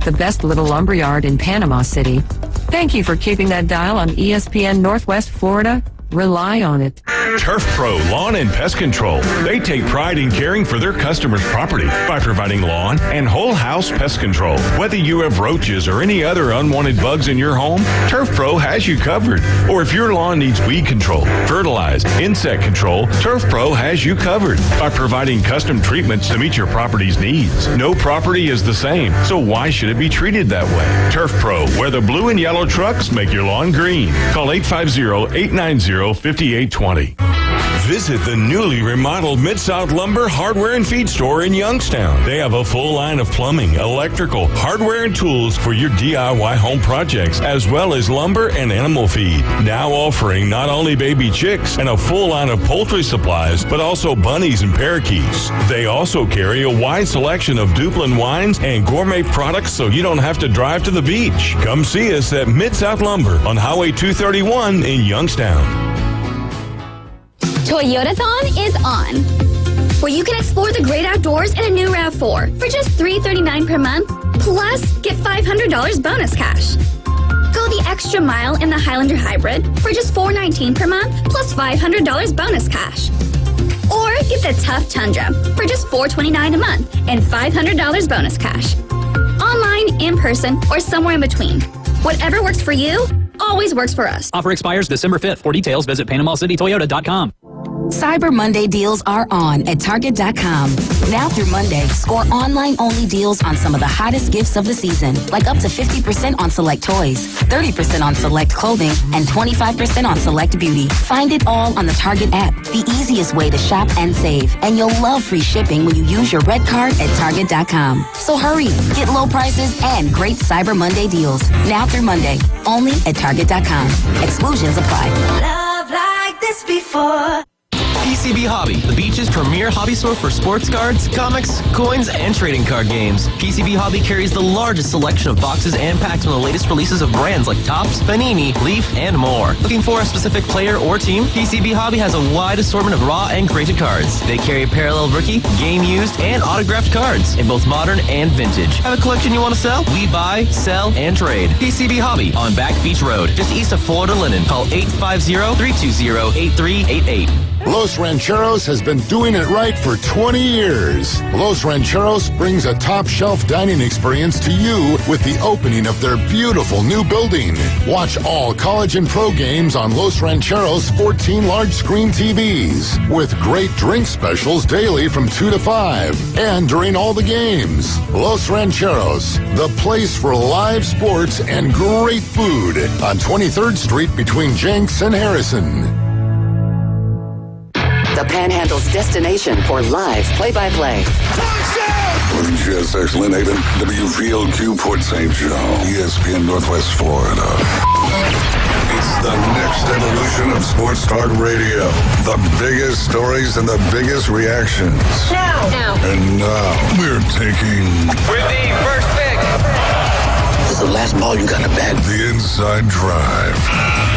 the best little lumberyard in Panama City. Thank you for keeping that dial on ESPN Northwest Florida. Rely on it. Turf Pro Lawn and Pest Control. They take pride in caring for their customers' property by providing lawn and whole house pest control. Whether you have roaches or any other unwanted bugs in your home, Turf Pro has you covered. Or if your lawn needs weed control, fertilize, insect control, Turf Pro has you covered by providing custom treatments to meet your property's needs. No property is the same, so why should it be treated that way? Turf Pro, where the blue and yellow trucks make your lawn green. Call 850-890-5820. Visit the newly remodeled Mid-South Lumber Hardware and Feed Store in Youngstown. They have a full line of plumbing, electrical, hardware, and tools for your DIY home projects, as well as lumber and animal feed. Now offering not only baby chicks and a full line of poultry supplies, but also bunnies and parakeets. They also carry a wide selection of Duplin wines and gourmet products so you don't have to drive to the beach. Come see us at Mid-South Lumber on Highway 231 in Youngstown. Toyotathon is on, where you can explore the great outdoors in a new RAV4 for just $339 per month, plus get $500 bonus cash. Go the extra mile in the Highlander Hybrid for just $419 per month, plus $500 bonus cash. Or get the Tough Tundra for just $429 a month and $500 bonus cash. Online, in person, or somewhere in between. Whatever works for you, always works for us. Offer expires December 5th. For details, visit PanamaCityToyota.com. Cyber Monday deals are on at Target.com. Now through Monday, score online-only deals on some of the hottest gifts of the season, like up to 50% on select toys, 30% on select clothing, and 25% on select beauty. Find it all on the Target app, the easiest way to shop and save. And you'll love free shipping when you use your red card at Target.com. So hurry, get low prices and great Cyber Monday deals. Now through Monday, only at Target.com. Exclusions apply. Love like this before. PCB Hobby, the beach's premier hobby store for sports cards, comics, coins, and trading card games. PCB Hobby carries the largest selection of boxes and packs from the latest releases of brands like Topps, Panini, Leaf, and more. Looking for a specific player or team? PCB Hobby has a wide assortment of raw and graded cards. They carry parallel rookie, game used, and autographed cards in both modern and vintage. Have a collection you want to sell? We buy, sell, and trade. PCB Hobby on Back Beach Road, just east of Florida Linen. Call 850-320-8388. Los Rancheros has been doing it right for 20 years. Los Rancheros brings a top-shelf dining experience to you with the opening of their beautiful new building. Watch all college and pro games on Los Rancheros' 14 large-screen TVs with great drink specials daily from 2 to 5 and during all the games. Los Rancheros, the place for live sports and great food on 23rd Street between Jenks and Harrison. The Panhandle's destination for live play-by-play. Morning, GSX Lynn Haven, WVLQ Port St. Joe, ESPN Northwest Florida. It's the next evolution of sports talk radio. The biggest stories and the biggest reactions. Now. And now, we're taking... With the first pick. This is the last ball you got to bat. The Inside Drive.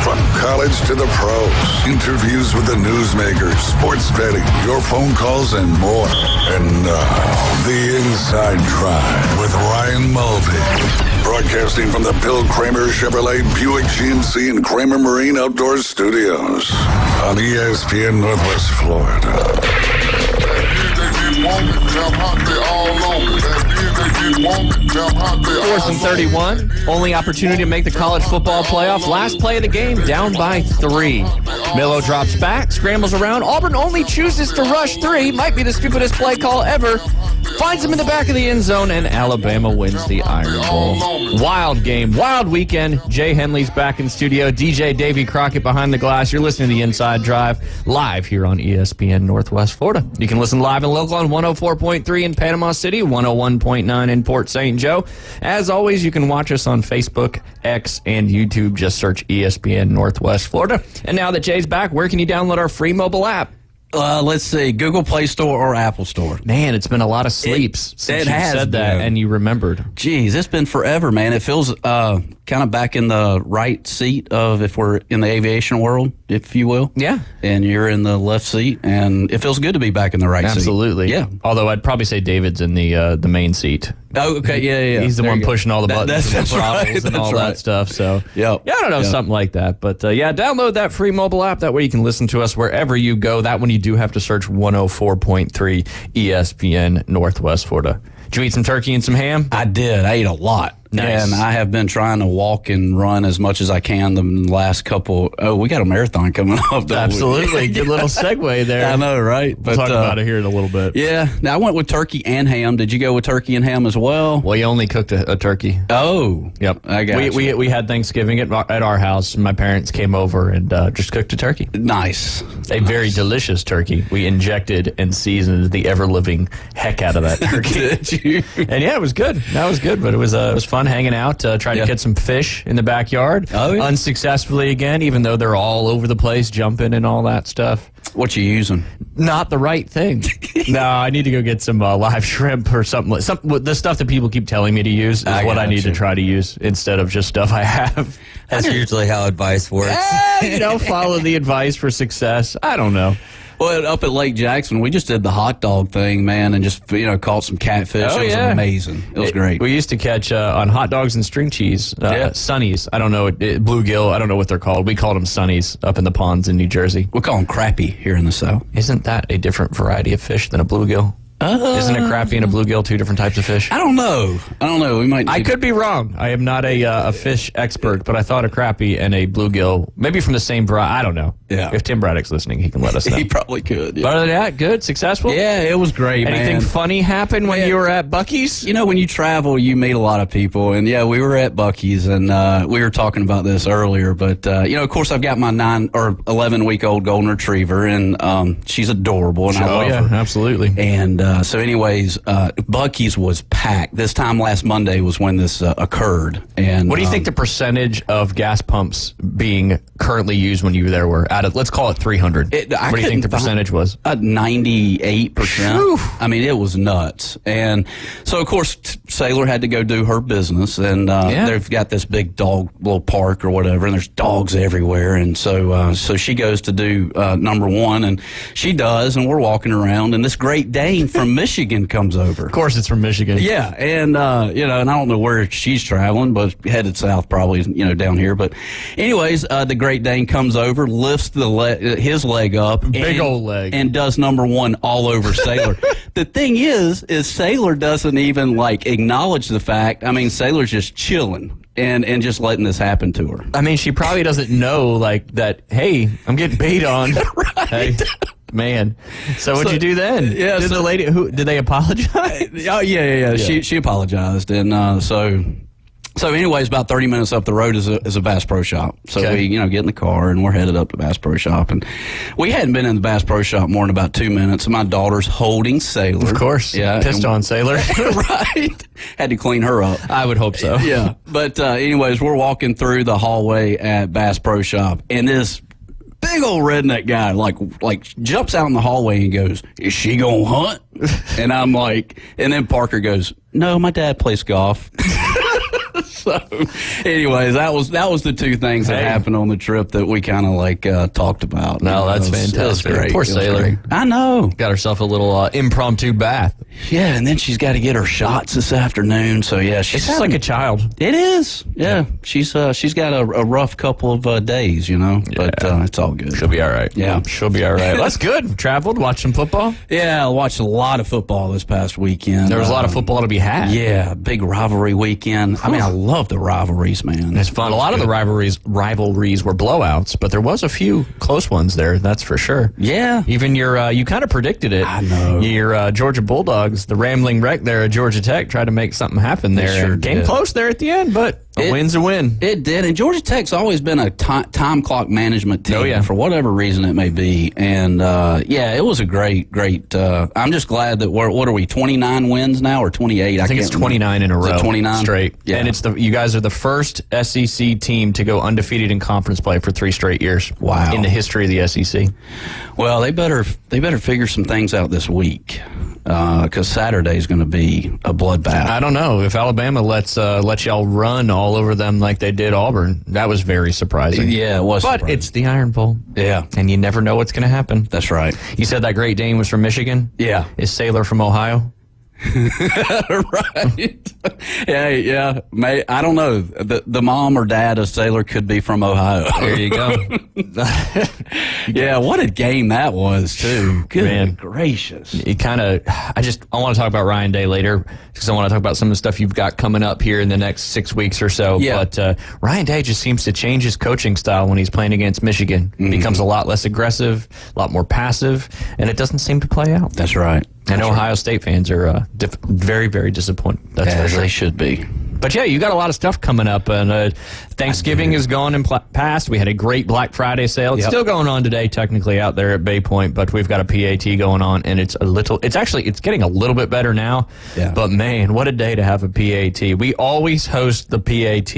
From college to the pros. Interviews with the newsmakers, sports betting, your phone calls, and more. And now, The Inside Drive with Ryan Mulvey. Broadcasting from the Bill Kramer Chevrolet Buick GMC and Kramer Marine Outdoor Studios on ESPN Northwest Florida. 4th and 31. Only opportunity to make the college football playoff. Last play of the game, down by 3. Milo drops back, scrambles around. Auburn only chooses to rush 3. Might be the stupidest play call ever. Finds him in the back of the end zone, and Alabama wins the Iron Bowl. Wild game, wild weekend. Jay Henley's back in studio. DJ Davey Crockett behind the glass. You're listening to The Inside Drive live here on ESPN Northwest Florida. You can listen live and local on 104.3 in Panama City, 101.9 in Port St. Joe. As always, you can watch us on Facebook, X, and YouTube. Just search ESPN Northwest Florida. And now that Jay's back, where can you download our free mobile app? Let's see, Google Play Store or Apple Store. Man, it's been a lot of sleeps since you said that and you remembered. Geez, it's been forever, man. It feels kind of back in the right seat of if we're in the aviation world. if you will. Yeah. And you're in the left seat, and it feels good to be back in the right seat. Absolutely. Yeah. Although I'd probably say David's in the main seat. Oh, okay. Yeah. He's the one pushing all the buttons That's and right. throttles and all that stuff. So, Yep. yeah, I don't know, something like that. But, download that free mobile app. That way you can listen to us wherever you go. That one you do have to search 104.3 ESPN Northwest Florida. Did you eat some turkey and some ham? I did. I ate a lot. Nice. And I have been trying to walk and run as much as I can the last couple. Oh, we got a marathon coming up. Absolutely. Good little segue there. I know, right? We'll talk about it here in a little bit. Yeah. Now, I went with turkey and ham. Did you go with turkey and ham as well? Well, you only cooked a turkey. Oh. Yep. I got you. We had Thanksgiving at our house. My parents came over and just cooked a turkey. Nice. A very delicious turkey. We injected and seasoned the ever-living heck out of that turkey. Did you? And yeah, it was good. That was good, but it was fun hanging out, trying to get some fish in the backyard. Oh, yeah. Unsuccessfully again, even though they're all over the place, jumping and all that stuff. What you using? Not the right thing. No, I need to go get some live shrimp or something. The stuff that people keep telling me to use is what I need to try to use instead of just stuff I have. That's usually how advice works. Follow the advice for success. I don't know. Well, up at Lake Jackson, we just did the hot dog thing, man, and just caught some catfish. Oh, it was amazing. It was great. We used to catch on hot dogs and string cheese, sunnies. I don't know, bluegill. I don't know what they're called. We called them sunnies up in the ponds in New Jersey. We call them crappie here in the South. Isn't that a different variety of fish than a bluegill? Isn't a crappie and a bluegill two different types of fish? I don't know. We might. I could be wrong. I am not a fish expert, but I thought a crappie and a bluegill, maybe from the same variety. I don't know. Yeah. If Tim Braddock's listening, he can let us know. He probably could. Yeah. But other than that, good, successful. Yeah, it was great. Anything man. funny happen when you were at Buc-ee's? When you travel, you meet a lot of people, and we were at Buc-ee's, and we were talking about this earlier. But of course, I've got my 9 or 11-week-old golden retriever, and she's adorable, and I love her. Absolutely. And so, anyways, Buc-ee's was packed. This time last Monday was when this occurred. And what do you think the percentage of gas pumps being currently used when you were there were? Let's call it 300. What do you think the percentage was? 98%. I mean, it was nuts. And so, of course, Sailor had to go do her business, and they've got this big dog little park or whatever, and there's dogs everywhere. And so she goes to do number one, and she does, and we're walking around, and this Great Dane from Michigan comes over. Of course, it's from Michigan. Yeah, and and I don't know where she's traveling, but headed south probably, down here. But anyways, the Great Dane comes over, lifts his leg up, big old leg, and does number one all over Sailor. The thing is Sailor doesn't even acknowledge the fact. I mean, Sailor's just chilling. And just letting this happen to her. I mean, she probably doesn't know that. Hey, I'm getting beat on. Right. Hey, man. So what'd you do then? Yeah. Did the lady did they apologize? Oh yeah. She apologized, and So anyways, about 30 minutes up the road is a Bass Pro Shop. So we, get in the car and we're headed up to Bass Pro Shop. And we hadn't been in the Bass Pro Shop more than about 2 minutes. And my daughter's holding Sailor. Of course. Yeah. Pissed on Sailor. Right. Had to clean her up. I would hope so. Yeah. But anyways, we're walking through the hallway at Bass Pro Shop. And this big old redneck guy like jumps out in the hallway and goes, "Is she gonna hunt?" And I'm like, and then Parker goes, "No, my dad plays golf." So, anyways, that was the two things that happened on the trip that we kind of talked about. No, that's fantastic. It was great. Poor Sailor. Great. I know. Got herself a little impromptu bath. Yeah, and then she's got to get her shots this afternoon. So yeah, it's just like a child. It is. Yeah, she's got a rough couple of days, but it's all good. She'll be all right. Yeah, she'll be all right. That's good. Traveled, watched some football. Yeah, I watched a lot of football this past weekend. There was a lot of football to be had. Yeah, big rivalry weekend. I mean, I love the rivalries, man. It's fun. A lot of the rivalries were blowouts, but there was a few close ones there. That's for sure. Yeah. Even you kind of predicted it. I know. Your Georgia Bulldogs, the Rambling Wreck there at Georgia Tech, tried to make something happen there. They sure came close there at the end, but a win's a win. It did, and Georgia Tech's always been a time clock management team for whatever reason it may be. And it was a great. I'm just glad that what are we 29 wins now or 28? I think it's 29 in a row, 29 straight. Yeah, and you guys are the first SEC team to go undefeated in conference play for 3 straight years. Wow, in the history of the SEC. Well, they better figure some things out this week. because Saturday is going to be a bloodbath. I don't know if Alabama lets y'all run all over them like they did Auburn. That was very surprising. Yeah, it was. But surprising. it's the Iron Bowl. Yeah, and you never know what's going to happen. That's right. You said that Great Dane was from Michigan. Yeah, is Sailor from Ohio? Right. Yeah. I don't know. The mom or dad of Sailor could be from Ohio. There you go. Yeah, what a game that was too. Good Man. gracious. It kind of. I want to talk about Ryan Day later because I want to talk about some of the stuff you've got coming up here in the next 6 weeks or so. Yeah. But Ryan Day just seems to change his coaching style when he's playing against Michigan. He becomes a lot less aggressive, a lot more passive, and it doesn't seem to play out. That's right. And Ohio State fans are very, very disappointed. That's for sure. They should be. But yeah, you got a lot of stuff coming up, and Thanksgiving is gone and past. We had a great Black Friday sale. It's still going on today, technically out there at Bay Point, but we've got a PAT going on, and it's getting a little bit better now. Yeah. But man, what a day to have a PAT. We always host the PAT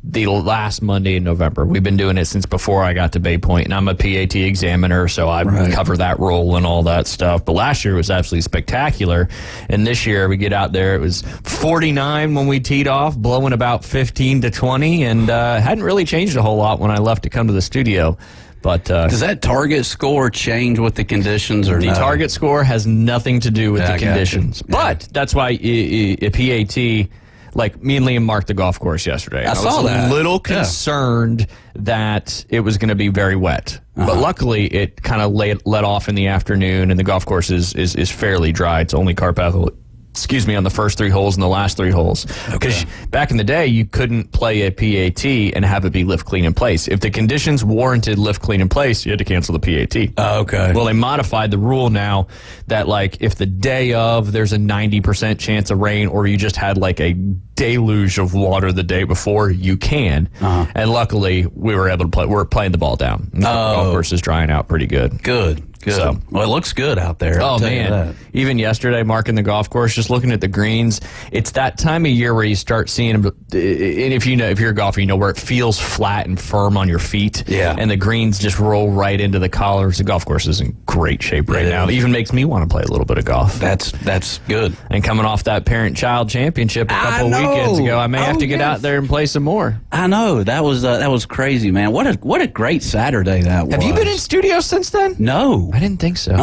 the last Monday in November. We've been doing it since before I got to Bay Point, and I'm a PAT examiner, so I cover that role and all that stuff. But last year was absolutely spectacular, and this year we get out there. It was 49 when we teed off, blowing about 15 to 20, and hadn't really changed a whole lot when I left to come to the studio. But does that target score change with the conditions or the no? target score has nothing to do with the conditions. But that's why a PAT, like me and Liam marked the golf course yesterday. I saw was that. a little concerned that it was going to be very wet. But luckily, it kind of let off in the afternoon, and the golf course is fairly dry. It's only car path on the first 3 holes and the last 3 holes. Because back in the day, you couldn't play a PAT and have it be lift clean in place. If the conditions warranted lift clean in place, you had to cancel the PAT. Oh, okay. Well, they modified the rule now that, like, if the day of there's a 90% chance of rain, or you just had like a deluge of water the day before, you can. And luckily, we were able to play. We're playing the ball down. The golf course is drying out pretty good. Good. So, well, it looks good out there. Oh, man. Even yesterday, marking the golf course, just looking at the greens, it's that time of year where you start seeing them. And if you're a golfer, you know where it feels flat and firm on your feet. Yeah. And the greens just roll right into the collars. The golf course is in great shape right now. It even makes me want to play a little bit of golf. That's good. And coming off that parent-child championship a couple weekends ago, I may have to get out there and play some more. I know. That was crazy, man. What a great Saturday that was. Have you been in studio since then? No. I didn't think so.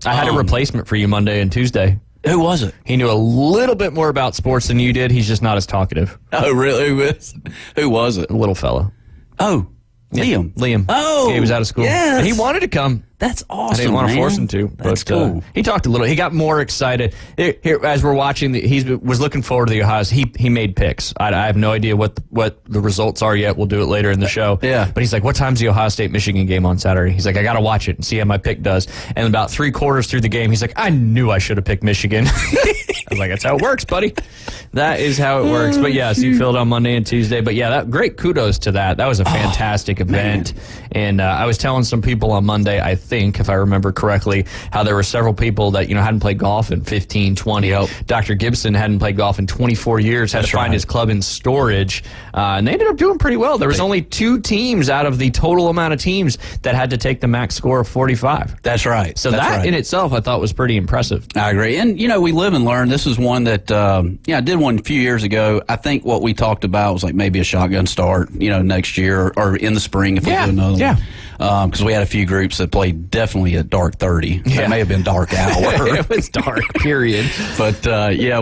I had a replacement for you Monday and Tuesday. Who was it? He knew a little bit more about sports than you did. He's just not as talkative. Oh, really? Who was it? A little fellow. Oh, yeah. Liam. Oh. Yeah, he was out of school. Yes. And he wanted to come. That's awesome, I didn't want to man. force him to. That's cool. He talked a little. He got more excited. Here, as we're watching, he was looking forward to the Ohio. He made picks. I have no idea what the results are yet. We'll do it later in the show. Yeah. But he's like, what time's the Ohio State-Michigan game on Saturday? He's like, I got to watch it and see how my pick does. And about 3/4 through the game, he's like, I knew I should have picked Michigan. I was like, that's how it works, buddy. That is how it works. But yes, you filled on Monday and Tuesday. But yeah, great kudos to that. That was a fantastic event. And I was telling some people on Monday, I think, if I remember correctly, how there were several people that hadn't played golf in 15, 20. Yep. Dr. Gibson hadn't played golf in 24 years, had to find his club in storage, and they ended up doing pretty well. There was only 2 teams out of the total amount of teams that had to take the max score of 45. That's right. So that in itself, I thought was pretty impressive. I agree. And, we live and learn. This is one that, I did one a few years ago. I think what we talked about was like maybe a shotgun start, next year or in the spring if we do another one. Yeah. Because we had a few groups that played definitely at dark 30. Yeah. That may have been dark hour. It was dark, period. But,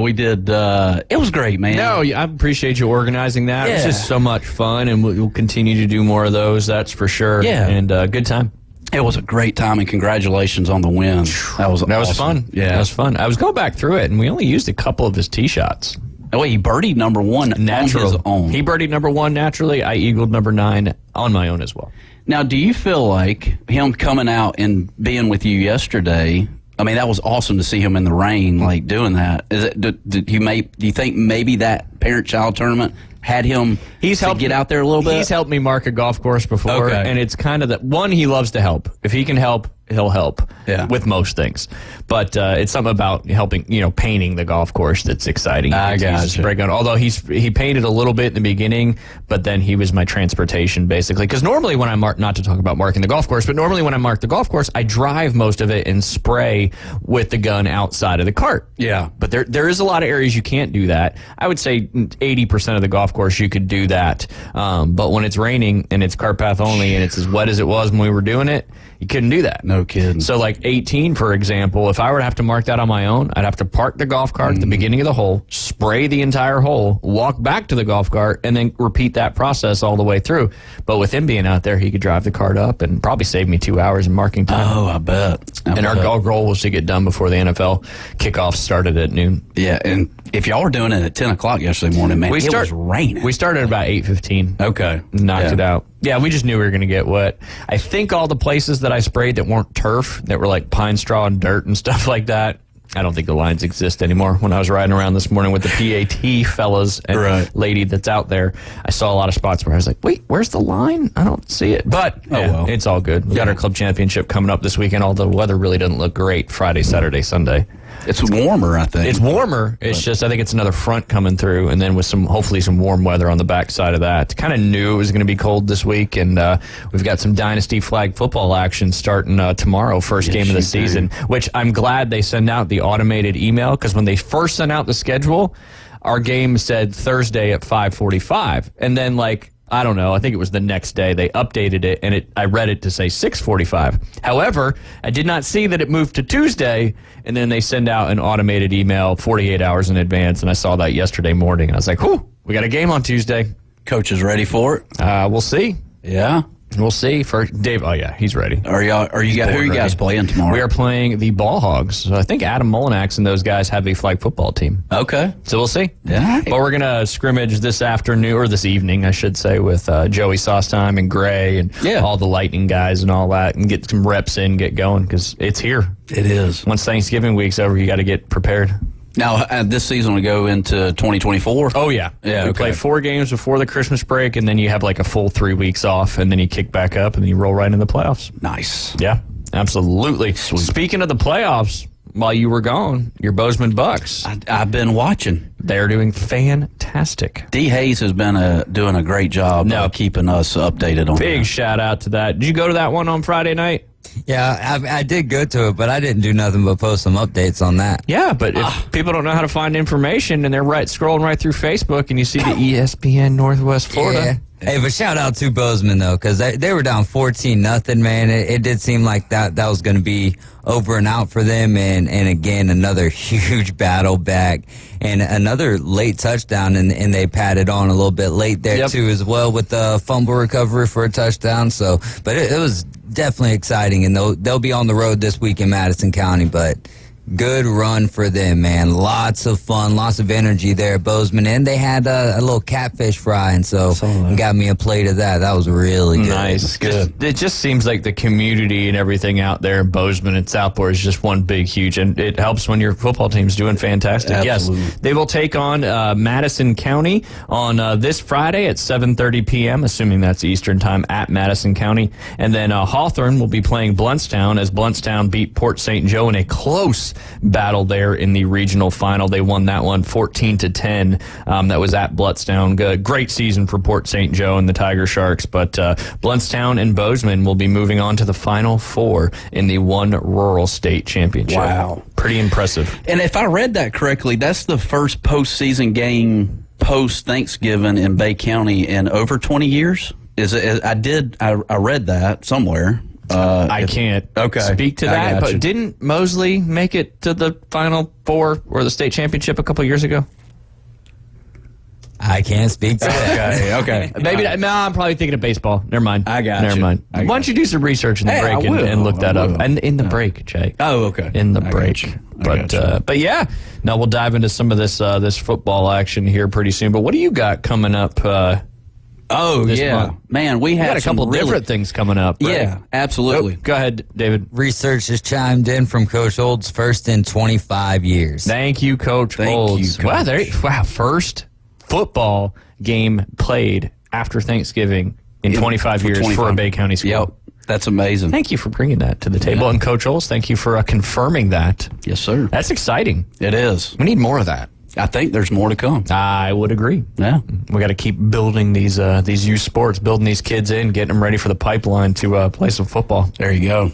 we did. It was great, man. No, I appreciate you organizing that. Yeah. It was just so much fun, and we'll continue to do more of those, that's for sure. Yeah. And good time. It was a great time, and congratulations on the win. That was fun. Yeah. That was fun. I was going back through it, and we only used a couple of his tee shots. Oh, he birdied number 1 natural. on his own. He birdied number 1 naturally. I eagled number 9 on my own as well. Now, do you feel like him coming out and being with you yesterday? I mean, that was awesome to see him in the rain, like doing that. Is it? Do you think maybe that parent-child tournament had him to get out there a little bit? He's helped me mark a golf course before, and it's kind of that one. He loves to help. If he can help, he'll help Yeah. with most things. But it's something about helping, painting the golf course that's exciting. I He's gotcha. a spray gun. Although he painted a little bit in the beginning, but then he was my transportation basically. Because normally when I not to talk about marking the golf course, but normally when I mark the golf course, I drive most of it and spray with the gun outside of the cart. Yeah. But there is a lot of areas you can't do that. I would say 80% of the golf course you could do that. But when it's raining and it's cart path only and it's as wet as it was when we were doing it, you couldn't do that. No kidding. So like 18, for example, if I were to have to mark that on my own, I'd have to park the golf cart at the beginning of the hole, spray the entire hole, walk back to the golf cart, and then repeat that process all the way through. But with him being out there, he could drive the cart up and probably save me 2 hours in marking time. Oh, I bet. Our goal was to get done before the NFL kickoff started at noon. Yeah, and if y'all were doing it at 10 o'clock yesterday morning, man, it was raining. We started about 8:15. Okay. Knocked it out. Yeah, we just knew we were going to get wet. I think all the places that I sprayed that weren't turf, that were like pine straw and dirt and stuff like that, I don't think the lines exist anymore. When I was riding around this morning with the PAT fellas and lady that's out there, I saw a lot of spots where I was like, wait, where's the line? I don't see it. But it's all good. We got our club championship coming up this weekend, although the weather really doesn't look great Friday, Saturday, Sunday. It's warmer, I think. It's warmer. It's just, I think it's another front coming through, and then with hopefully some warm weather on the backside of that. Kind of knew it was going to be cold this week, and we've got some Dynasty flag football action starting tomorrow, first game of the season, which I'm glad they send out the automated email, because when they first sent out the schedule, our game said Thursday at 5:45, and then I don't know, I think it was the next day they updated it, and I read it to say 6:45. However, I did not see that it moved to Tuesday, and then they send out an automated email 48 hours in advance, and I saw that yesterday morning, and I was like, whew, we got a game on Tuesday. Coach is ready for it? We'll see. Yeah? We'll see. For Dave, oh yeah, he's ready. Who are you guys playing tomorrow? We are playing the Ball Hogs. So I think Adam Molinax and those guys have a flag football team. Okay. So we'll see. Yeah. But we're going to scrimmage this afternoon, or this evening, I should say, with Joey Sostime and Gray and all the Lightning guys and all that, and get some reps in, get going, because it's here. It is. Once Thanksgiving week's over, you got to get prepared. Now, this season will go into 2024? Oh, yeah. We play 4 games before the Christmas break, and then you have a full 3 weeks off, and then you kick back up, and then you roll right into the playoffs. Nice. Yeah, absolutely. Sweet. Speaking of the playoffs, while you were gone, your Bozeman Bucks. I've been watching. They're doing fantastic. D. Hayes has been doing a great job keeping us updated on Big shout out to that. Did you go to that one on Friday night? Yeah, I did go to it, but I didn't do nothing but post some updates on that. Yeah, but if people don't know how to find information and they're scrolling right through Facebook and you see the ESPN Northwest Florida. Yeah. Hey, but shout out to Bozeman, though, because they were down 14-0, man. It did seem like that was going to be over and out for them. And again, another huge battle back and another late touchdown. And they patted on a little bit late there, too, as well, with the fumble recovery for a touchdown. So, but it was definitely exciting. And they'll be on the road this week in Madison County, but good run for them, man. Lots of fun, lots of energy there at Bozeman. And they had a little catfish fry, and so got me a plate of that. That was really good. Nice. Good. It just seems like the community and everything out there in Bozeman and Southport is just one big, huge, and it helps when your football team's doing fantastic. Absolutely. Yes, they will take on Madison County on this Friday at 7:30 p.m., assuming that's Eastern time, at Madison County. And then Hawthorne will be playing Bluntstown, as Bluntstown beat Port St. Joe in a close battle there in the regional final. They won that one 14-10. That was at Bluntstown. Great season for Port St. Joe and the Tiger Sharks, but Bluntstown and Bozeman will be moving on to the Final Four in the One Rural State Championship. Wow. Pretty impressive. And if I read that correctly, that's the first postseason game post-Thanksgiving in Bay County in over 20 years? I read that somewhere. I can't speak to that, but didn't Mosley make it to the Final Four or the state championship a couple years ago? I can't speak to that. Okay. Maybe no, I'm probably thinking of baseball. Never mind. Never mind. Why don't you do some research in the break and look that up? And in the break, Jay. Oh, okay. In the break. But yeah, no, we'll dive into some of this football action here pretty soon. But what do you got coming up? Month? Man, we got a couple different things coming up. Right? Yeah, absolutely. Go ahead, David. Research has chimed in from Coach Olds, first in 25 years. Thank you, Coach Olds. Wow, first football game played after Thanksgiving in 25 years for a Bay County school. Yep. That's amazing. Thank you for bringing that to the table. And Coach Oles, thank you for confirming that. Yes, sir. That's exciting. It is. We need more of that. I think there's more to come. I would agree. Yeah. We got to keep building these youth sports, building these kids in, getting them ready for the pipeline to play some football. There you go.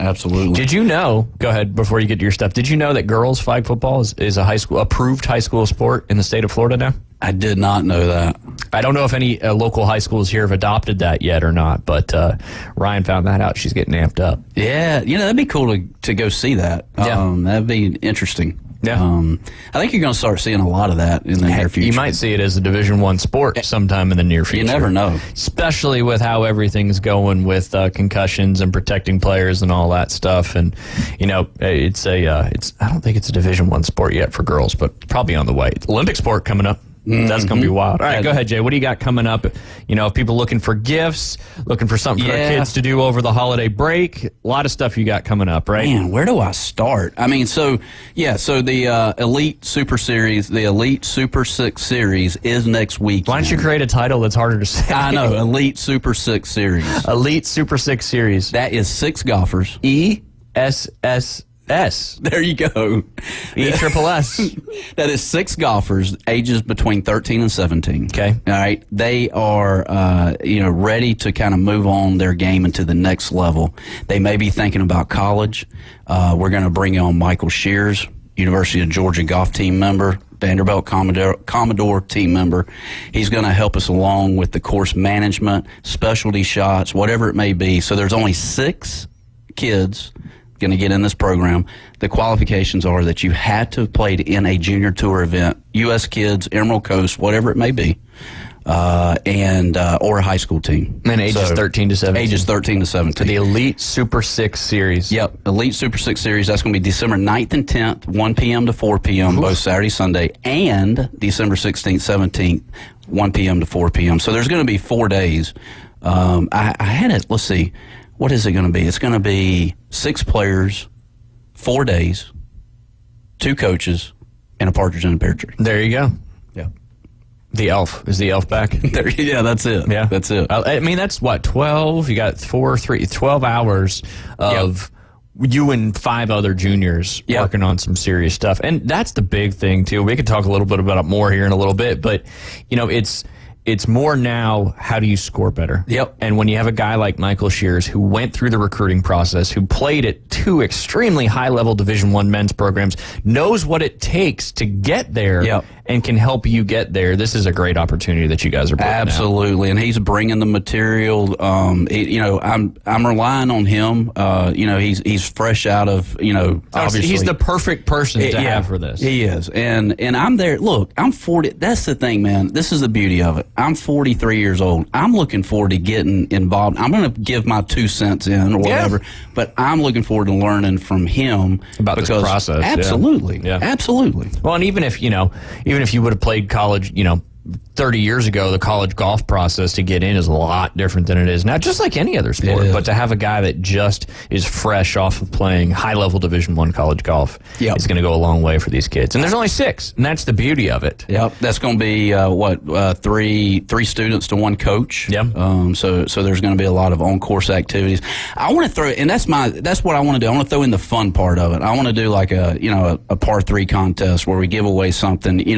Absolutely. Did you know, go ahead before you get to your stuff, did you know that girls flag football is a approved high school sport in the state of Florida now? I did not know that. I don't know if any local high schools here have adopted that yet or not, but Ryan found that out. She's getting amped up. Yeah, that'd be cool to go see that. Yeah. That'd be interesting. Yeah. I think you're going to start seeing a lot of that in the near future. You might see it as a Division I sport sometime in the near future. You never know. Especially with how everything's going with concussions and protecting players and all that stuff. And, it's I don't think it's a Division I sport yet for girls, but probably on the way. Olympic sport coming up. That's going to be wild. All right, go ahead, Jay. What do you got coming up? People looking for gifts, looking for something for their kids to do over the holiday break. A lot of stuff you got coming up, right? Man, where do I start? I mean, so the Elite Super Series, the Elite Super 6 Series is next week. Why don't you create a title that's harder to say? I know, Elite Super 6 Series. Elite Super 6 Series. That is 6 golfers. ESSS. There you go. ESSS. That is 6 golfers, ages between 13 and 17. Okay. All right. They are, ready to kind of move on their game into the next level. They may be thinking about college. We're going to bring on Michael Shears, University of Georgia golf team member, Vanderbilt Commodore team member. He's going to help us along with the course management, specialty shots, whatever it may be. So there's only 6 kids going to get in this program. The qualifications are that you had to have played in a junior tour event, U.S. Kids, Emerald Coast, whatever it may be, or a high school team. And ages 13 to 17. Ages 13 to 17. To the Elite Super 6 Series. Yep, Elite Super 6 Series. That's going to be December 9th and 10th, 1 p.m. to 4 p.m., both Saturday, Sunday, and December 16th, 17th, 1 p.m. to 4 p.m. So there's going to be 4 days. I had it, let's see. What is it going to be? It's going to be 6 players, 4 days, 2 coaches, and a partridge in a pear tree. There you go. Yeah. The elf. Is the elf back? Yeah, that's it. Yeah. That's it. I mean, that's what, 12? You got 12 hours of you and 5 other juniors working on some serious stuff. And that's the big thing, too. We could talk a little bit about it more here in a little bit, but, it's more now, how do you score better? Yep. And when you have a guy like Michael Shears, who went through the recruiting process, who played at 2 extremely high-level Division I men's programs, knows what it takes to get there, and can help you get there, this is a great opportunity that you guys are bringing. Absolutely. And he's bringing the material. I'm relying on him. He's fresh out of, obviously. He's the perfect person to have for this. He is. And I'm there. Look, I'm 40. That's the thing, man. This is the beauty of it. I'm 43 years old. I'm looking forward to getting involved. I'm going to give my 2 cents in or whatever, but I'm looking forward to learning from him about this process. Absolutely. Yeah. Absolutely. Well, and even if you would have played college, 30 years ago, the college golf process to get in is a lot different than it is now, just like any other sport. But to have a guy that just is fresh off of playing high-level Division I college golf is going to go a long way for these kids. And there's only 6, and that's the beauty of it. Yep, that's going to be, three students to 1 coach. Yep. So there's going to be a lot of on-course activities. I want to throw, and that's what I want to do. I want to throw in the fun part of it. I want to do like a par 3 contest where we give away something,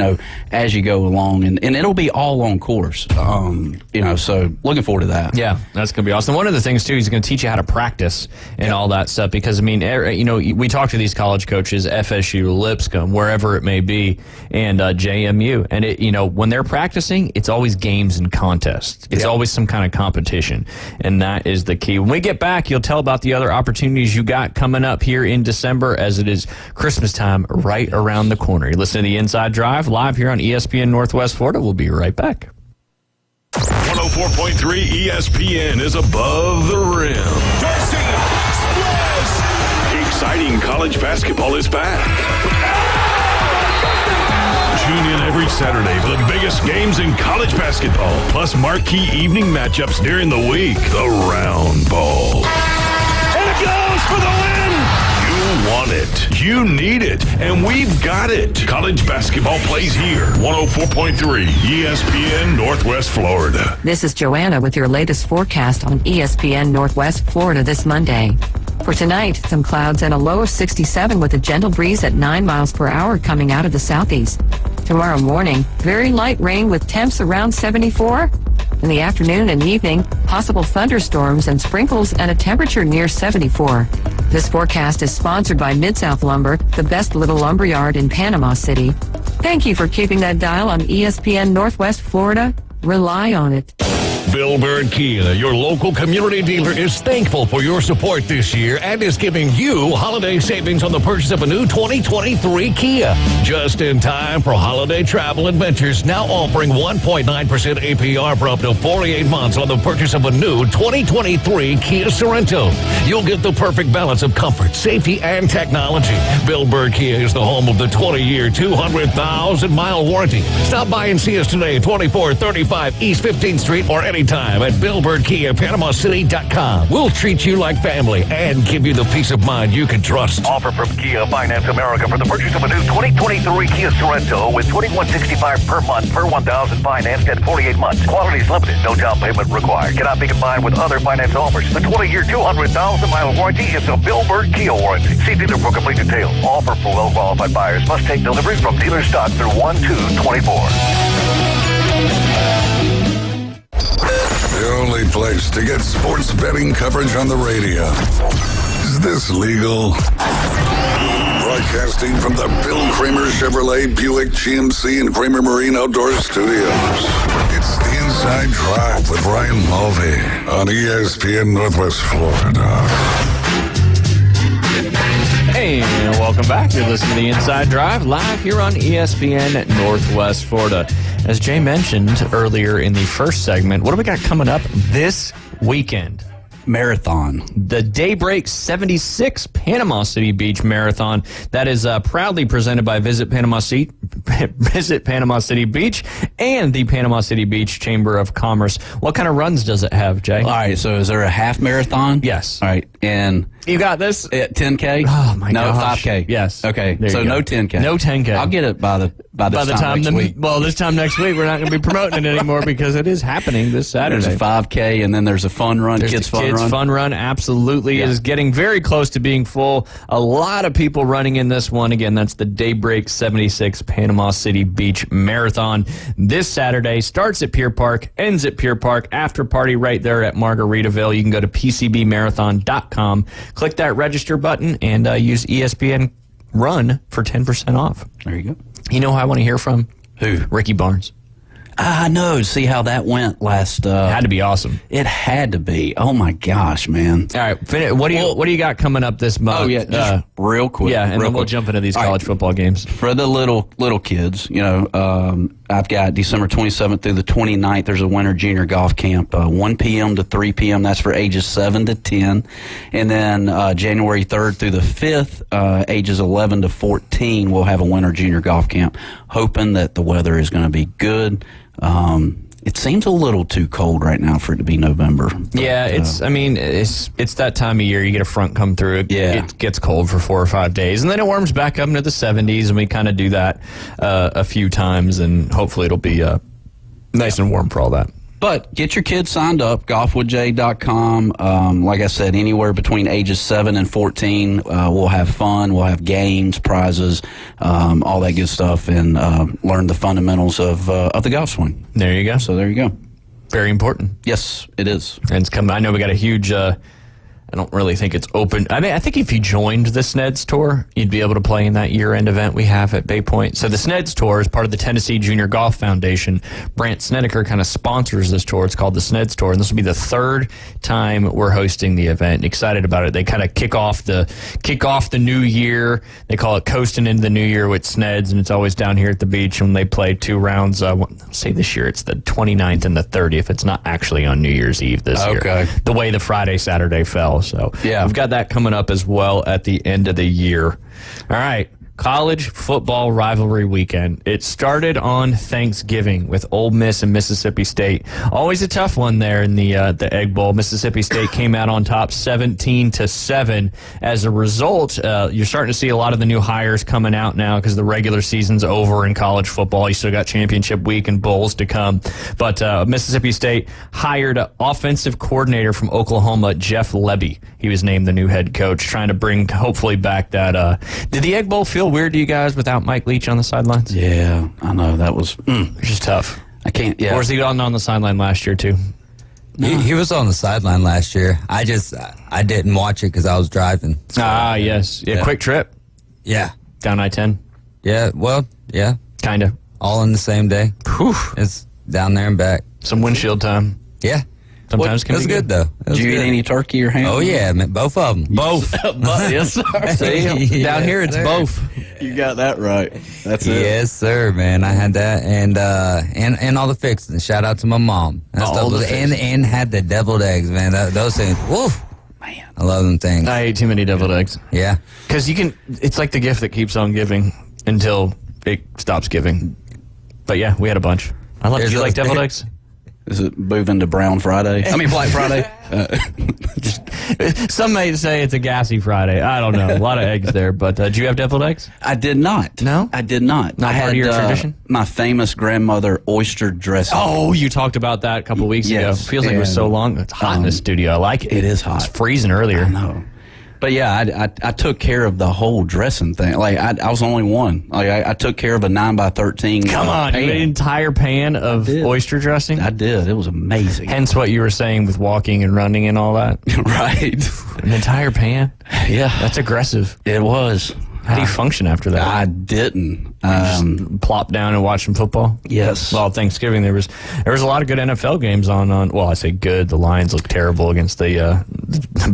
as you go along, and it'll be all on course. So looking forward to that. Yeah, that's going to be awesome. One of the things, too, he's going to teach you how to practice and all that stuff because, we talk to these college coaches, FSU, Lipscomb, wherever it may be, and JMU. And, when they're practicing, it's always games and contests. It's always some kind of competition, and that is the key. When we get back, you'll tell about the other opportunities you got coming up here in December as it is Christmas time right around the corner. You're listening to The Inside Drive live here on ESPN Northwest Florida. We'll be right back. 104.3 ESPN is above the rim. Garcia splash! Exciting college basketball is back. Tune in every Saturday for the biggest games in college basketball, plus marquee evening matchups during the week. The Round Ball. And it goes for the win! You want it, you need it, and we've got it. College basketball plays here. 104.3 ESPN Northwest Florida. This is Joanna with your latest forecast on ESPN Northwest Florida this Monday. For tonight, some clouds and a low of 67 with a gentle breeze at 9 miles per hour coming out of the southeast. Tomorrow morning, very light rain with temps around 74. In the afternoon and evening, possible thunderstorms and sprinkles and a temperature near 74. This forecast is sponsored by Mid-South Lumber, the best little lumber yard in Panama City. Thank you for keeping that dial on ESPN Northwest Florida. Rely on it. Bill Bird Kia, your local community dealer, is thankful for your support this year and is giving you holiday savings on the purchase of a new 2023 Kia. Just in time for holiday travel adventures, now offering 1.9% APR for up to 48 months on the purchase of a new 2023 Kia Sorento. You'll get the perfect balance of comfort, safety, and technology. Bill Bird Kia is the home of the 20-year, 200,000-mile warranty. Stop by and see us today, 2435 East 15th Street, or anytime at BillBirdKia.PanamaCity.com. We'll treat you like family and give you the peace of mind you can trust. Offer from Kia Finance America for the purchase of a new 2023 Kia Sorento with $2,165 per month per $1,000 financed at 48 months. Quality is limited. No down payment required. Cannot be combined with other finance offers. The 20-year, 200,000-mile warranty is a Bill Bird Kia warranty. See dealer for complete details. Offer for well-qualified buyers. Must take delivery from dealer stock through 1/2/24. The only place to get sports betting coverage on the radio. Is this legal? Broadcasting from the Bill Kramer Chevrolet Buick GMC and Kramer Marine Outdoor Studios. It's the Inside Drive with Ryan Mulvey on ESPN Northwest Florida. Hey, and welcome back. You're listening to the Inside Drive live here on ESPN Northwest Florida. As Jay mentioned earlier in the first segment, what do we got coming up this weekend? Marathon. The Daybreak 76 Panama City Beach Marathon. That is proudly presented by Visit Panama City Beach and the Panama City Beach Chamber of Commerce. What kind of runs does it have, Jay? All right, so is there a half marathon? Yes. All right, and you got this? At 10K? Oh, my no, gosh. 5K. Yes. Okay, There so you go. no 10K. No 10K. I'll get it by the time next week. Well, this time next week, we're not going to be promoting it anymore because it is happening this Saturday. There's a 5K, and then there's a fun run, There's kids the fun kids run. Fun Run absolutely is getting very close to being full. A lot of people running in this one. Again, that's the Daybreak 76 Panama City Beach Marathon. This Saturday starts at Pier Park, ends at Pier Park. After party right there at Margaritaville. You can go to PCBmarathon.com, click that register button, and use ESPN Run for 10% off. There you go. You know who I want to hear from? Who? Ricky Barnes. I know. See how that went last. Had to be awesome. It had to be. Oh my gosh, man! All right, what do you got coming up this month? Oh yeah, just real quick. Yeah, and real then we'll quick. jump into these All college football games for the little kids. You know, I've got December 27th through the 29th. There's a winter junior golf camp, 1 p.m. to 3 p.m. That's for ages 7 to 10, and then January 3rd through the 5th, ages 11 to 14, we'll have a winter junior golf camp. Hoping that the weather is going to be good. It seems a little too cold right now for it to be November. But, yeah, it's that time of year. You get a front come through. It gets cold for 4 or 5 days, and then it warms back up into the 70s, and we kind of do that a few times, and hopefully it'll be nice and warm for all that. But get your kids signed up, golfwithjay.com. Like I said, anywhere between ages 7 and 14, we'll have fun, we'll have games, prizes, all that good stuff, and learn the fundamentals of the golf swing. There you go. So there you go. Very important. Yes, it is. And it's coming. I know we got a huge. I don't really think it's open. I mean, I think if you joined the SNEDS Tour, you'd be able to play in that year-end event we have at Bay Point. So the SNEDS Tour is part of the Tennessee Junior Golf Foundation. Brant Snedeker kind of sponsors this tour. It's called the SNEDS Tour, and this will be the third time we're hosting the event. Excited about it. They kind of kick off the new year. They call it coasting into the new year with SNEDS, and it's always down here at the beach. And they play 2 rounds. Say this year it's the 29th and the 30th. It's not actually on New Year's Eve this year. The way the Friday-Saturday fell. So yeah, we've got that coming up as well at the end of the year. All right, college football rivalry weekend. It started on Thanksgiving with Ole Miss and Mississippi State. Always a tough one there in the Egg Bowl. Mississippi State came out on top 17-7. As a result, you're starting to see a lot of the new hires coming out now because the regular season's over in college football. You still got championship week and bowls to come. But Mississippi State hired an offensive coordinator from Oklahoma, Jeff Lebby. He was named the new head coach, trying to bring hopefully back that. Did the Egg Bowl feel weird to you guys without Mike Leach on the sidelines? Yeah, I know. That was just tough. I can't, yeah. Or was he on the sideline last year, too? He was on the sideline last year. I didn't watch it because I was driving. So, yes. Yeah, quick trip. Yeah. Down I-10. Yeah, well, yeah. Kind of. All in the same day. Whew. It's down there and back. Some windshield time. Yeah. Sometimes can be good though. Did you eat any turkey or ham? Oh yeah, man, both of them. Both. Yes, sir. See, down here it's both. You got that right. That's it. Yes, sir, man. I had that and all the fixing. Shout out to my mom. And had the deviled eggs, man. Those things. Woof. Man, I love them things. I ate too many deviled eggs. Yeah, because it's like the gift that keeps on giving until it stops giving. But yeah, we had a bunch. I love. Do you like deviled eggs? Is it moving to Brown Friday? I mean, Black Friday? Some may say it's a gassy Friday. I don't know. A lot of eggs there. But did you have deviled eggs? I did not. No? I did not. Not part of your tradition? My famous grandmother oyster dressing. Oh, you talked about that a couple weeks ago. Feels like it was so long. It's hot in the studio. I like it. It is hot. It's freezing earlier. I know. But yeah, I took care of the whole dressing thing. Like I was the only one. Like I took care of a 9x13. Come on, you made an entire pan of oyster dressing? I did. It was amazing. Hence what you were saying with walking and running and all that. Right. An entire pan? Yeah. That's aggressive. It was. How do you function after that? I didn't. Just plop down and watch some football? Yes. Well, Thanksgiving there was a lot of good NFL games on. Well, I say good. The Lions look terrible against the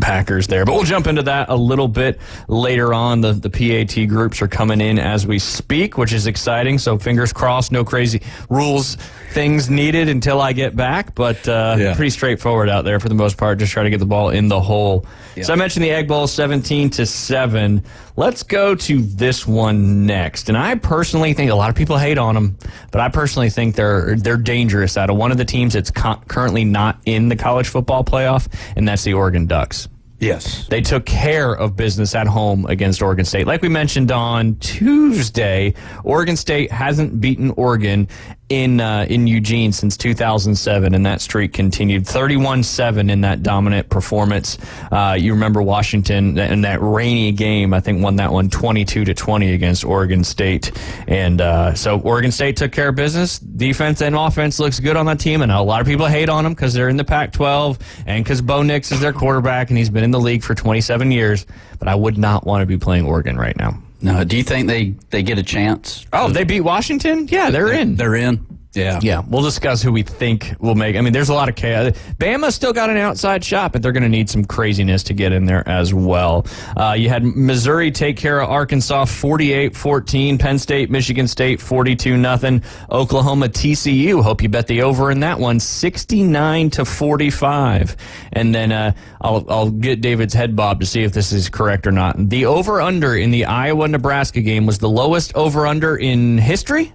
Packers there, but we'll jump into that a little bit later on. The PAT groups are coming in as we speak, which is exciting. So fingers crossed, no crazy rules things needed until I get back, but pretty straightforward out there for the most part. Just try to get the ball in the hole. Yeah. So I mentioned the Egg Bowl 17-7. Let's go to this one next. And I personally think a lot of people hate on them, but I personally think they're dangerous out of one of the teams that's currently not in the college football playoff, and that's the Oregon Ducks. Yes. They took care of business at home against Oregon State. Like we mentioned on Tuesday, Oregon State hasn't beaten Oregon in Eugene since 2007, and that streak continued. 31-7 in that dominant performance. You remember Washington in that rainy game, I think won that one 22-20 against Oregon State. And so Oregon State took care of business. Defense and offense looks good on that team, and a lot of people hate on them because they're in the Pac-12 and because Bo Nix is their quarterback, and he's been in the league for 27 years. But I would not want to be playing Oregon right now. No, do you think they get a chance? Oh, they beat Washington? Yeah, they're in. They're in? Yeah. Yeah, we'll discuss who we think will make. I mean, there's a lot of chaos. Bama still got an outside shot, but they're going to need some craziness to get in there as well. You had Missouri take care of Arkansas 48-14. Penn State, Michigan State 42-0. Oklahoma, TCU. Hope you bet the over in that one 69-45. And then I'll get David's head bob to see if this is correct or not. The over-under in the Iowa-Nebraska game was the lowest over-under in history?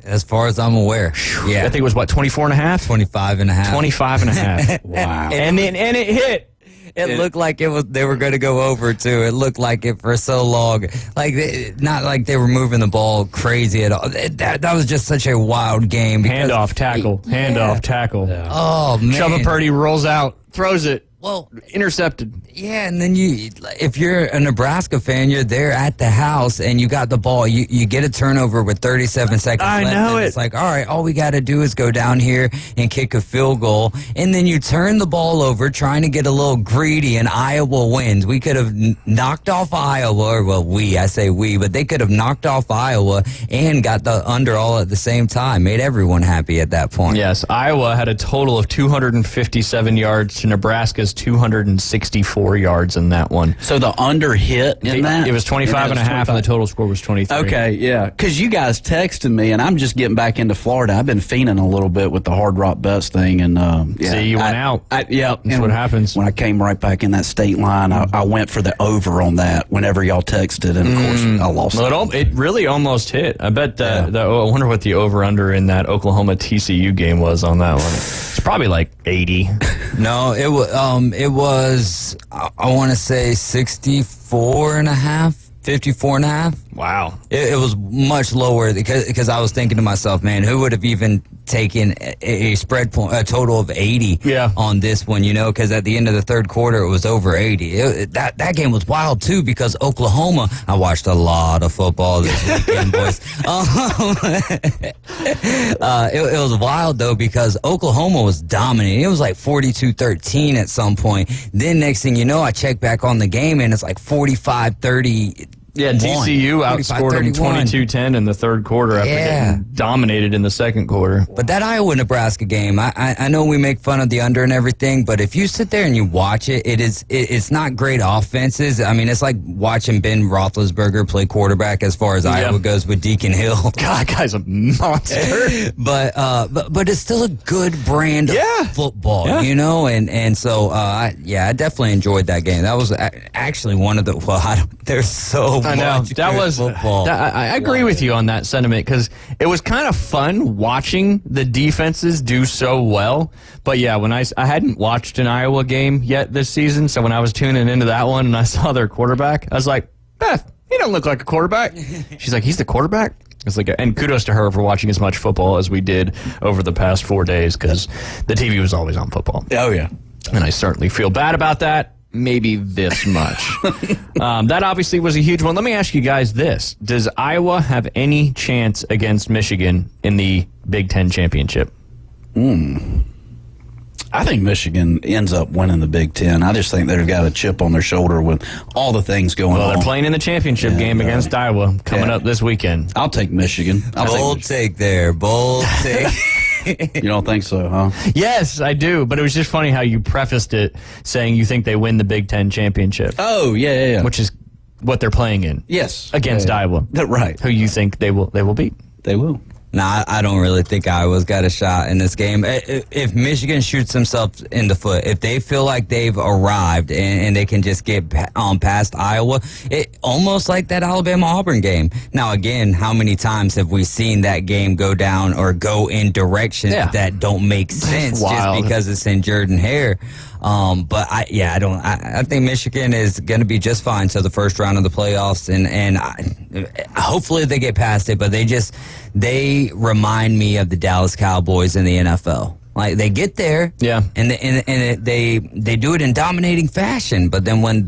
As far as I'm aware. Yeah. I think it was, 24.5? 25.5. 25.5. Wow. And it hit. It looked like they were going to go over, too. It looked like it for so long. Not like they were moving the ball crazy at all. That was just such a wild game. Handoff, tackle. Handoff, tackle. Yeah. Oh, man. Chuba Purdy rolls out, throws it. Well, intercepted. Yeah, and then if you're a Nebraska fan, you're there at the house and you got the ball. You get a turnover with 37 seconds left. I know and it. It's like, all right, all we got to do is go down here and kick a field goal. And then you turn the ball over trying to get a little greedy, and Iowa wins. We could have knocked off Iowa, I say we, but they could have knocked off Iowa and got the under all at the same time. Made everyone happy at that point. Yes, Iowa had a total of 257 yards to Nebraska's was 264 yards in that one. So the under hit in that? It was 25 and a half, and the total score was 23. Okay, yeah. Because you guys texted me, and I'm just getting back into Florida. I've been fiending a little bit with the Hard Rock Bets thing. And See, you went out. Yeah. That's what happens. When I came right back in that state line, I went for the over on that whenever y'all texted, and of course, I lost. Well, it really almost hit. I bet I wonder what the over-under in that Oklahoma TCU game was on that one. It's probably like 80. No, it was I want to say 64 and a half, 54 and a half. Wow. It was much lower because I was thinking to myself, man, who would have even taken a spread point, a total of 80 on this one, because at the end of the third quarter, it was over 80. That game was wild, too, because Oklahoma, I watched a lot of football this weekend, boys. It was wild, though, because Oklahoma was dominating. It was like 42-13 at some point. Then next thing you know, I check back on the game, and it's like 45-30. Yeah, TCU outscored them 22-10 in the third quarter after getting dominated in the second quarter. But that Iowa-Nebraska game, I know we make fun of the under and everything, but if you sit there and you watch it, it's not great offenses. I mean, it's like watching Ben Roethlisberger play quarterback as far as Iowa goes with Deacon Hill. God, guy's a monster. but it's still a good brand of football, and so I definitely enjoyed that game. That was actually one of the there's so I know that was football. I agree with you on that sentiment because it was kind of fun watching the defenses do so well. But yeah, when I hadn't watched an Iowa game yet this season, so when I was tuning into that one and I saw their quarterback, I was like, Beth, he don't look like a quarterback. She's like, he's the quarterback. It's like, and kudos to her for watching as much football as we did over the past 4 days because the TV was always on football. Oh yeah, and I certainly feel bad about that. Maybe this much. That obviously was a huge one. Let me ask you guys this. Does Iowa have any chance against Michigan in the Big Ten championship? I think Michigan ends up winning the Big Ten. I just think they've got a chip on their shoulder with all the things going on. Well, they're playing in the championship game against Iowa coming up this weekend. I'll take Michigan. Bold take there. Bold take. You don't think so, huh? Yes, I do. But it was just funny how you prefaced it saying you think they win the Big Ten championship. Oh, yeah. Which is what they're playing in. Yes. Against Iowa. Right. Who you think they will beat. They will. Nah, I don't really think Iowa's got a shot in this game. If Michigan shoots themselves in the foot, if they feel like they've arrived and they can just get past Iowa, it almost like that Alabama-Auburn game. Now, again, how many times have we seen that game go down or go in directions that don't make sense just because it's in Jordan-Hare? But I think Michigan is going to be just fine to the first round of the playoffs, and hopefully they get past it. But they remind me of the Dallas Cowboys in the NFL. Like they get there, and they do it in dominating fashion. But then when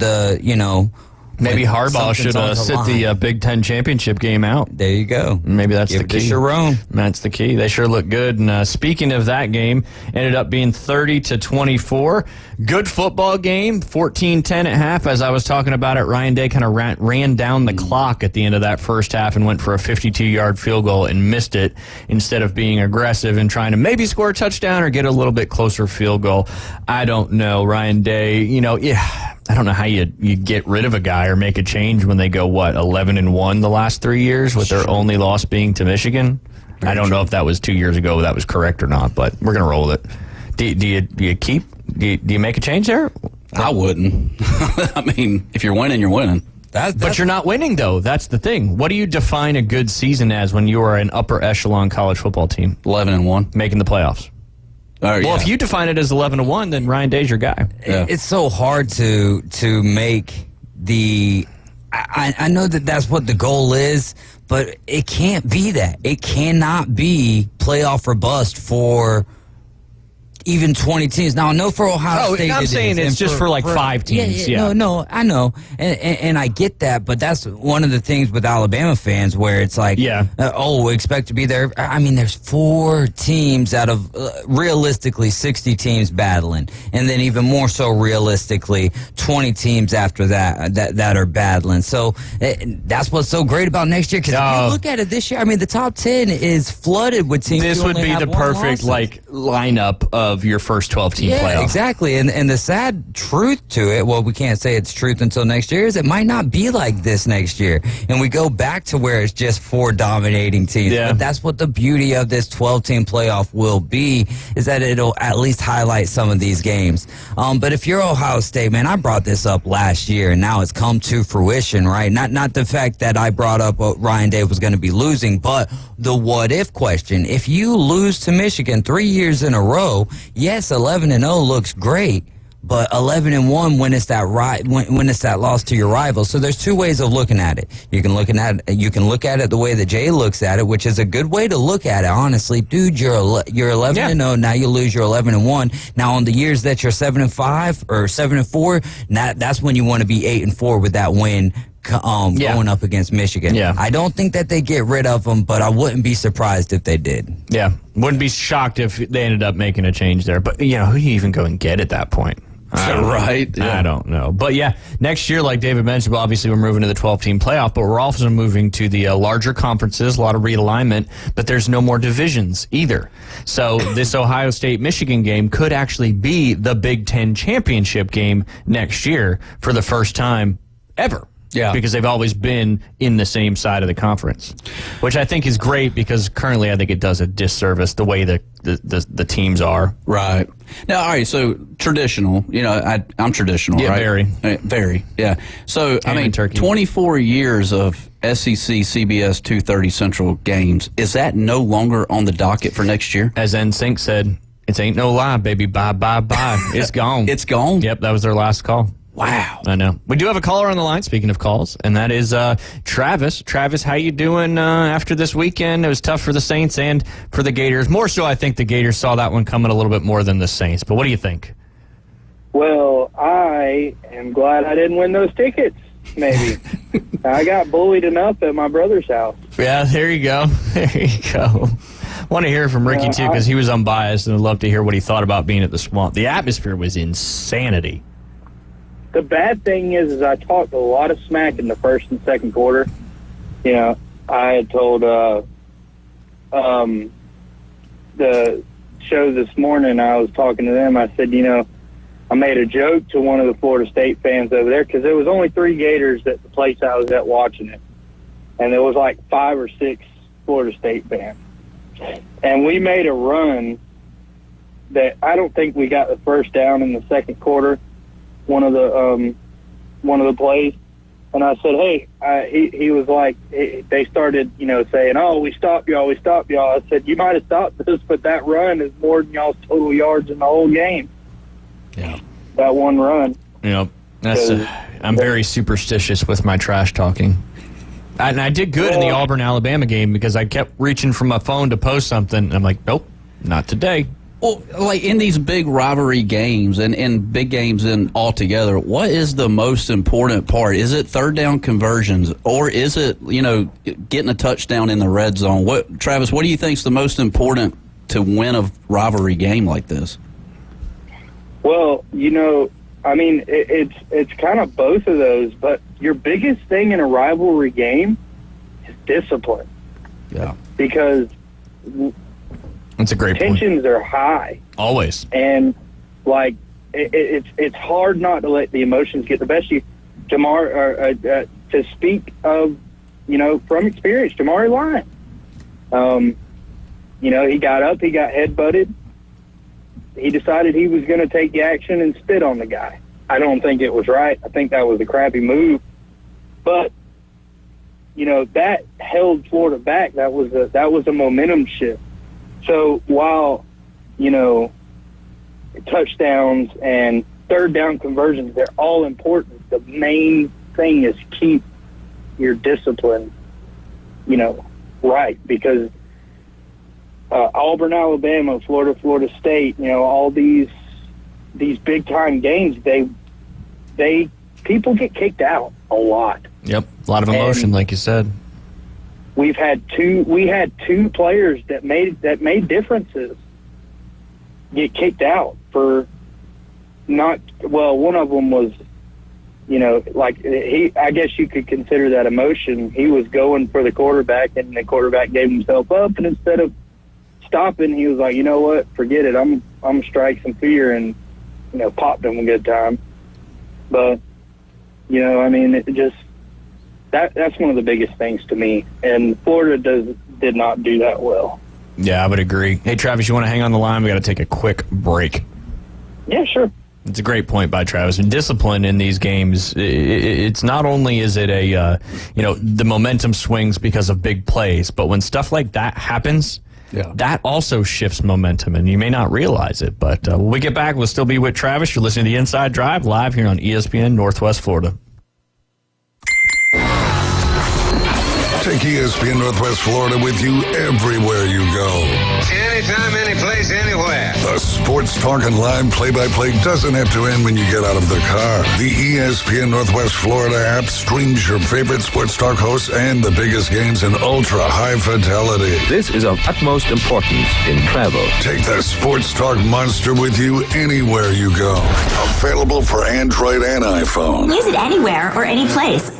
maybe Harbaugh should sit the Big Ten championship game out. There you go. Maybe that's the key. Sharon. That's the key. They sure look good. And speaking of that game, ended up being 30-24. Good football game, 14-10 at half. As I was talking about it, Ryan Day kind of ran down the clock at the end of that first half and went for a 52-yard field goal and missed it instead of being aggressive and trying to maybe score a touchdown or get a little bit closer field goal. I don't know. Ryan Day, I don't know how you get rid of a guy or make a change when they go, 11-1 the last 3 years with their only loss being to Michigan? I don't know if that was 2 years ago that was correct or not, but we're going to roll with it. Do you make a change there? I wouldn't. I mean, if you're winning, you're winning. But you're not winning, though. That's the thing. What do you define a good season as when you are an upper echelon college football team? 11-1. Making the playoffs. Well, if you define it as 11-1, then Ryan Day's your guy. Yeah. It's so hard to make the. I know that's what the goal is, but it can't be that. It cannot be playoff or bust for even 20 teams. Now, I know for Ohio State, I'm saying it's just for 5 teams. No, I know, and I get that, but that's one of the things with Alabama fans where it's like, we expect to be there. I mean, there's 4 teams out of realistically 60 teams battling, and then even more so realistically 20 teams after that are battling. So that's what's so great about next year, because if you look at it this year, I mean, the top 10 is flooded with teams. This would be the perfect lineup of of your first 12-team playoff. Exactly. And the sad truth to it, well, we can't say it's truth until next year, is it might not be like this next year. And we go back to where it's just 4 dominating teams. Yeah. But that's what the beauty of this 12-team playoff will be, is that it'll at least highlight some of these games. But if you're Ohio State, man, I brought this up last year, and now it's come to fruition, right? Not the fact that I brought up Ryan Day was going to be losing, but the what-if question. If you lose to Michigan 3 years in a row, yes, 11-0 looks great, but 11-1 when it's that loss to your rival. So there's 2 ways of looking at it. You can look at it the way that Jay looks at it, which is a good way to look at it. Honestly, dude, you're 11-0. Now you lose your 11-1. Now on the years that you're 7-5 or 7-4, that's when you want to be 8-4 with that win. Going up against Michigan. Yeah. I don't think that they get rid of them, but I wouldn't be surprised if they did. Yeah, wouldn't be shocked if they ended up making a change there. But, who do you even go and get at that point? Right. Yeah. I don't know. But, next year, like David mentioned, obviously we're moving to the 12-team playoff, but we're also moving to the larger conferences, a lot of realignment, but there's no more divisions either. So this Ohio State-Michigan game could actually be the Big Ten championship game next year for the first time ever. Yeah. Because they've always been in the same side of the conference, which I think is great because currently I think it does a disservice the way the teams are. Right. Now, all right, so traditional, I'm traditional, right? Very. Very, yeah. So, turkey. 24 years of SEC, CBS 230 Central games, is that no longer on the docket for next year? As NSYNC said, it ain't no lie, baby, bye, bye, bye. It's gone. It's gone? Yep, that was their last call. Wow. I know. We do have a caller on the line, speaking of calls, and that is Travis. Travis, how you doing after this weekend? It was tough for the Saints and for the Gators. More so, I think the Gators saw that one coming a little bit more than the Saints. But what do you think? Well, I am glad I didn't win those tickets, maybe. I got bullied enough at my brother's house. Yeah, there you go. There you go. Want to hear from Ricky, too, because he was unbiased, and I'd love to hear what he thought about being at the Swamp. The atmosphere was insanity. The bad thing is I talked a lot of smack in the first and second quarter. I had told the show this morning, I was talking to them. I said, I made a joke to one of the Florida State fans over there because there was only 3 Gators at the place I was at watching it. And there was like 5 or 6 Florida State fans. And we made a run that I don't think we got the first down in the second quarter. One of the plays, and I said, "Hey," he was like, they started, saying, "Oh, we stopped y'all." I said, "You might have stopped us, but that run is more than y'all's total yards in the whole game." Yeah, that one run. I'm very superstitious with my trash talking. And I did good in the Auburn-Alabama game because I kept reaching for my phone to post something, and I'm like, nope, not today. Well, like in these big rivalry games and big games altogether, what is the most important part? Is it third down conversions, or is it, getting a touchdown in the red zone? Travis, what do you think is the most important to win a rivalry game like this? Well, it's kind of both of those, but your biggest thing in a rivalry game is discipline. Yeah. Because that's a great point. Tensions are high. Always. And, it's hard not to let the emotions get the best of you. To speak of, from experience, Jamari Lyons. He got up, he got head-butted. He decided he was going to take the action and spit on the guy. I don't think it was right. I think that was a crappy move. But, that held Florida back. That was a momentum shift. So while, touchdowns and third down conversions, they're all important. The main thing is keep your discipline, right. Because Auburn, Alabama, Florida State, all these big time games, people get kicked out a lot. Yep, a lot of emotion, and like you said. We had two players that made differences get kicked out for one of them was, I guess you could consider that emotion. He was going for the quarterback, and the quarterback gave himself up, and instead of stopping, he was like, you know what, forget it. I'm going to strike some fear and, popped him a good time. But, I mean, it just, that's one of the biggest things to me. And Florida did not do that well. Yeah, I would agree. Hey, Travis, you want to hang on the line? We got to take a quick break. Yeah, sure. It's a great point by Travis. And discipline in these games, it's not only is it the momentum swings because of big plays, but when stuff like that happens, that also shifts momentum, and you may not realize it. But when we get back, we'll still be with Travis. You're listening to The Inside Drive live here on ESPN Northwest Florida. Take ESPN Northwest Florida with you everywhere you go. Anytime, any place, anywhere. The sports talk and live play-by-play doesn't have to end when you get out of the car. The ESPN Northwest Florida app streams your favorite sports talk hosts and the biggest games in ultra-high fidelity. This is of utmost importance in travel. Take the sports talk monster with you anywhere you go. Available for Android and iPhone. Use it anywhere or any place.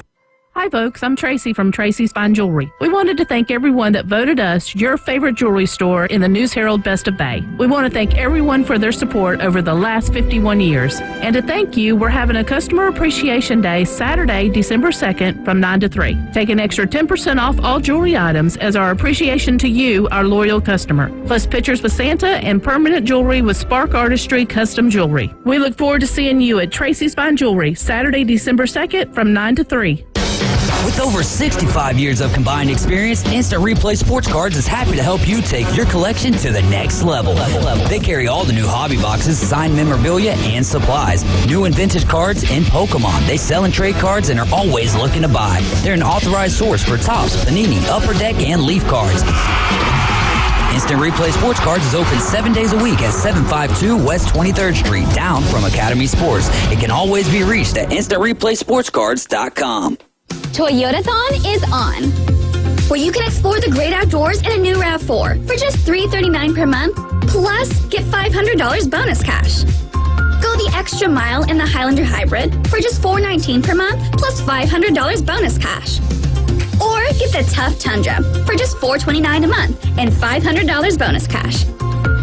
Hi folks, I'm Tracy from Tracy's Fine Jewelry. We wanted to thank everyone that voted us your favorite jewelry store in the News Herald Best of Bay. We want to thank everyone for their support over the last 51 years. And to thank you, we're having a Customer Appreciation Day Saturday, December 2nd from 9 to 3. Take an extra 10% off all jewelry items as our appreciation to you, our loyal customer. Plus pictures with Santa and permanent jewelry with Spark Artistry Custom Jewelry. We look forward to seeing you at Tracy's Fine Jewelry Saturday, December 2nd from 9 to 3. With over 65 years of combined experience, Instant Replay Sports Cards is happy to help you take your collection to the next level. They carry all the new hobby boxes, signed memorabilia, and supplies. New and vintage cards and Pokemon. They sell and trade cards and are always looking to buy. They're an authorized source for Topps, Panini, Upper Deck, and Leaf cards. Instant Replay Sports Cards is open 7 days a week at 752 West 23rd Street, down from Academy Sports. It can always be reached at InstantReplaySportsCards.com. Toyotathon is on, where you can explore the great outdoors in a new RAV4 for just $339 per month, plus get $500 bonus cash. Go the extra mile in the Highlander Hybrid for just $419 per month, plus $500 bonus cash. Or get the Tough Tundra for just $429 a month and $500 bonus cash.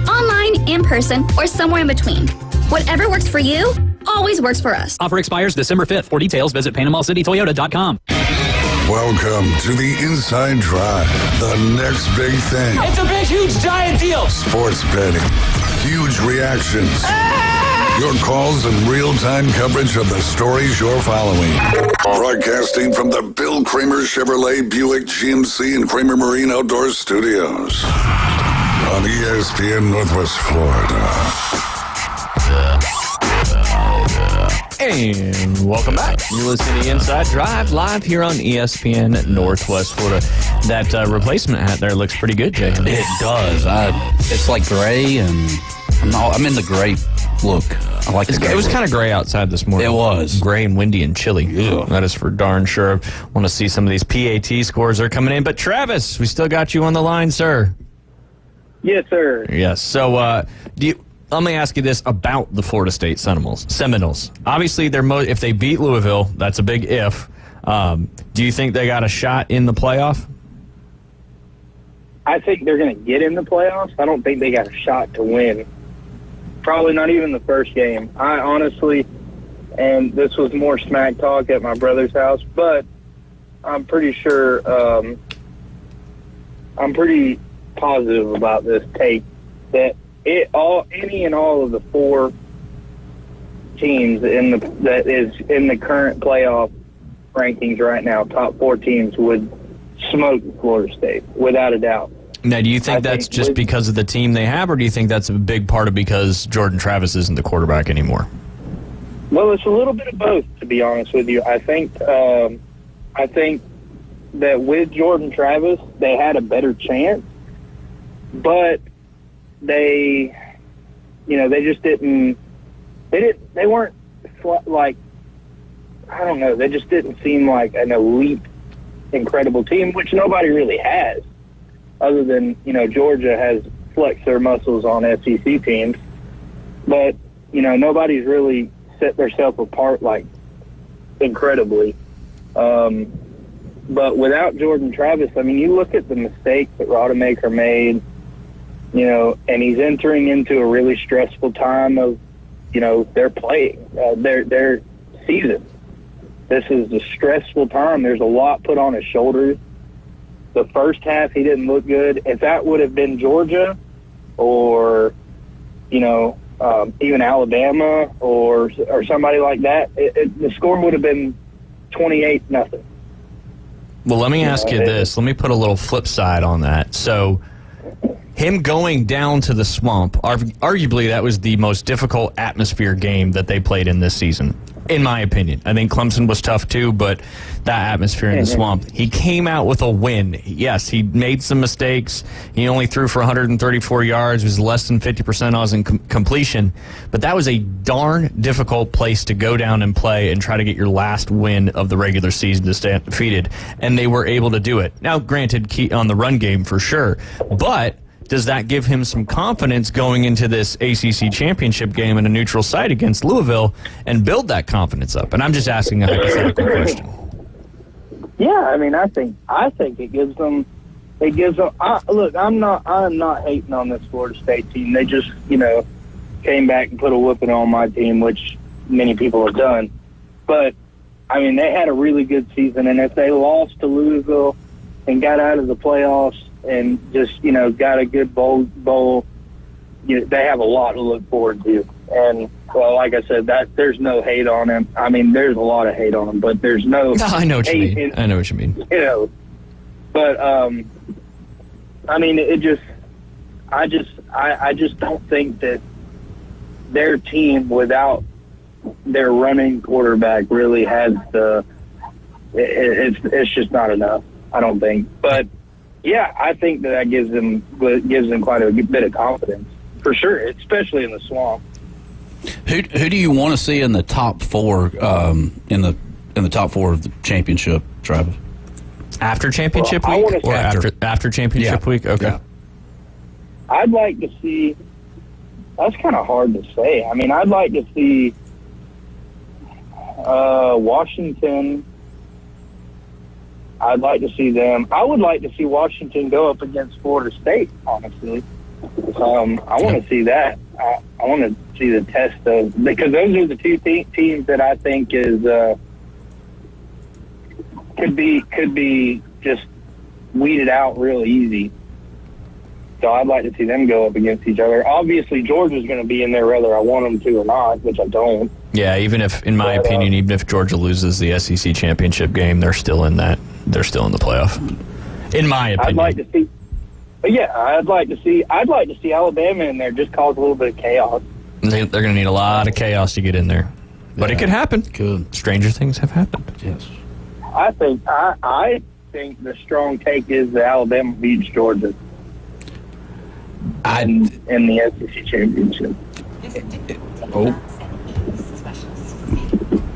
Online, in person, or somewhere in between. Whatever works for you always works for us. Offer expires December 5th. For details, visit PanamaCityToyota.com. Welcome to the Inside Drive, the next big thing. It's a big, huge, giant deal. Sports betting, huge reactions, your calls and real-time coverage of the stories you're following. Broadcasting from the Bill Kramer Chevrolet Buick GMC and Kramer Marine Outdoor Studios on ESPN Northwest Florida. And welcome back. You're listening to Inside Drive live here on ESPN Northwest Florida. That replacement hat there looks pretty good, Jay. It does. It's like gray, and I'm in the gray look. I like the gray. It was kind of gray outside this morning. It was. Gray and windy and chilly. Ew. That is for darn sure. Want to see some of these PAT scores that are coming in. But Travis, we still got you on the line, sir. Yes, sir. Yes. So, let me ask you this about the Florida State Seminoles. Obviously, if they beat Louisville, that's a big if. Do you think they got a shot in the playoff? I think they're going to get in the playoffs. I don't think they got a shot to win. Probably not even the first game. I honestly, and this was more smack talk at my brother's house, but I'm pretty sure, I'm pretty positive about this take that any and all of the four teams that is in the current playoff rankings right now, top four teams would smoke Florida State without a doubt. Now, do you think that's just because of the team they have, or do you think that's a big part of because Jordan Travis isn't the quarterback anymore? Well, it's a little bit of both, to be honest with you. I think that with Jordan Travis, they had a better chance, but they just didn't. They weren't like, I don't know. They just didn't seem like an elite, incredible team, which nobody really has. Other than, Georgia has flexed their muscles on SEC teams. But, nobody's really set themselves apart, like, incredibly. But without Jordan Travis, I mean, you look at the mistakes that Rodemaker made, and he's entering into a really stressful time of, their play, their season. This is a stressful time. There's a lot put on his shoulders. The first half, he didn't look good. If that would have been Georgia or, even Alabama or somebody like that, the score would have been 28-0. Well, let me ask you this. Let me put a little flip side on that. So, him going down to the Swamp, arguably that was the most difficult atmosphere game that they played in this season, in my opinion. I think Clemson was tough too, but that atmosphere in the Swamp, he came out with a win. Yes, he made some mistakes. He only threw for 134 yards, was less than 50% on his completion, but that was a darn difficult place to go down and play and try to get your last win of the regular season to stay undefeated, and they were able to do it. Now, granted, key on the run game for sure, but does that give him some confidence going into this ACC championship game in a neutral site against Louisville and build that confidence up? And I'm just asking a hypothetical question. Yeah, I mean, I think it gives them. Look, I'm not hating on this Florida State team. They just, came back and put a whooping on my team, which many people have done. But I mean, they had a really good season, and if they lost to Louisville and got out of the playoffs and just, got a good bowl, they have a lot to look forward to. And, well, like I said, there's no hate on them. I mean, there's a lot of hate on them, but there's no I know what you mean. I know what you mean. But, I mean, I just don't think that their team without their running quarterback really has it's just not enough, I don't think. But, yeah, I think that gives them quite a bit of confidence, for sure, especially in the Swamp. Who do you want to see in the top four in the top four of the championship, Travis? After championship week or after championship week? Okay. Yeah. I'd like to see. That's kind of hard to say. I mean, I'd like to see Washington. I'd like to see them. I would like to see Washington go up against Florida State, honestly. I want to see that. I want to see the test of, because those are the two teams that I think is could be just weeded out real easy. So I'd like to see them go up against each other. Obviously, Georgia's going to be in there whether I want them to or not, which I don't. Yeah, even if, in my opinion, even if Georgia loses the SEC championship game, they're still in that. They're still in the playoff. In my opinion, I'd like to see. But yeah, I'd like to see Alabama in there, just cause a little bit of chaos. They're going to need a lot of chaos to get in there, but it could happen. Could. Stranger things have happened. Yes. I think the strong take is that Alabama beats Georgia in the SEC championship. Oh.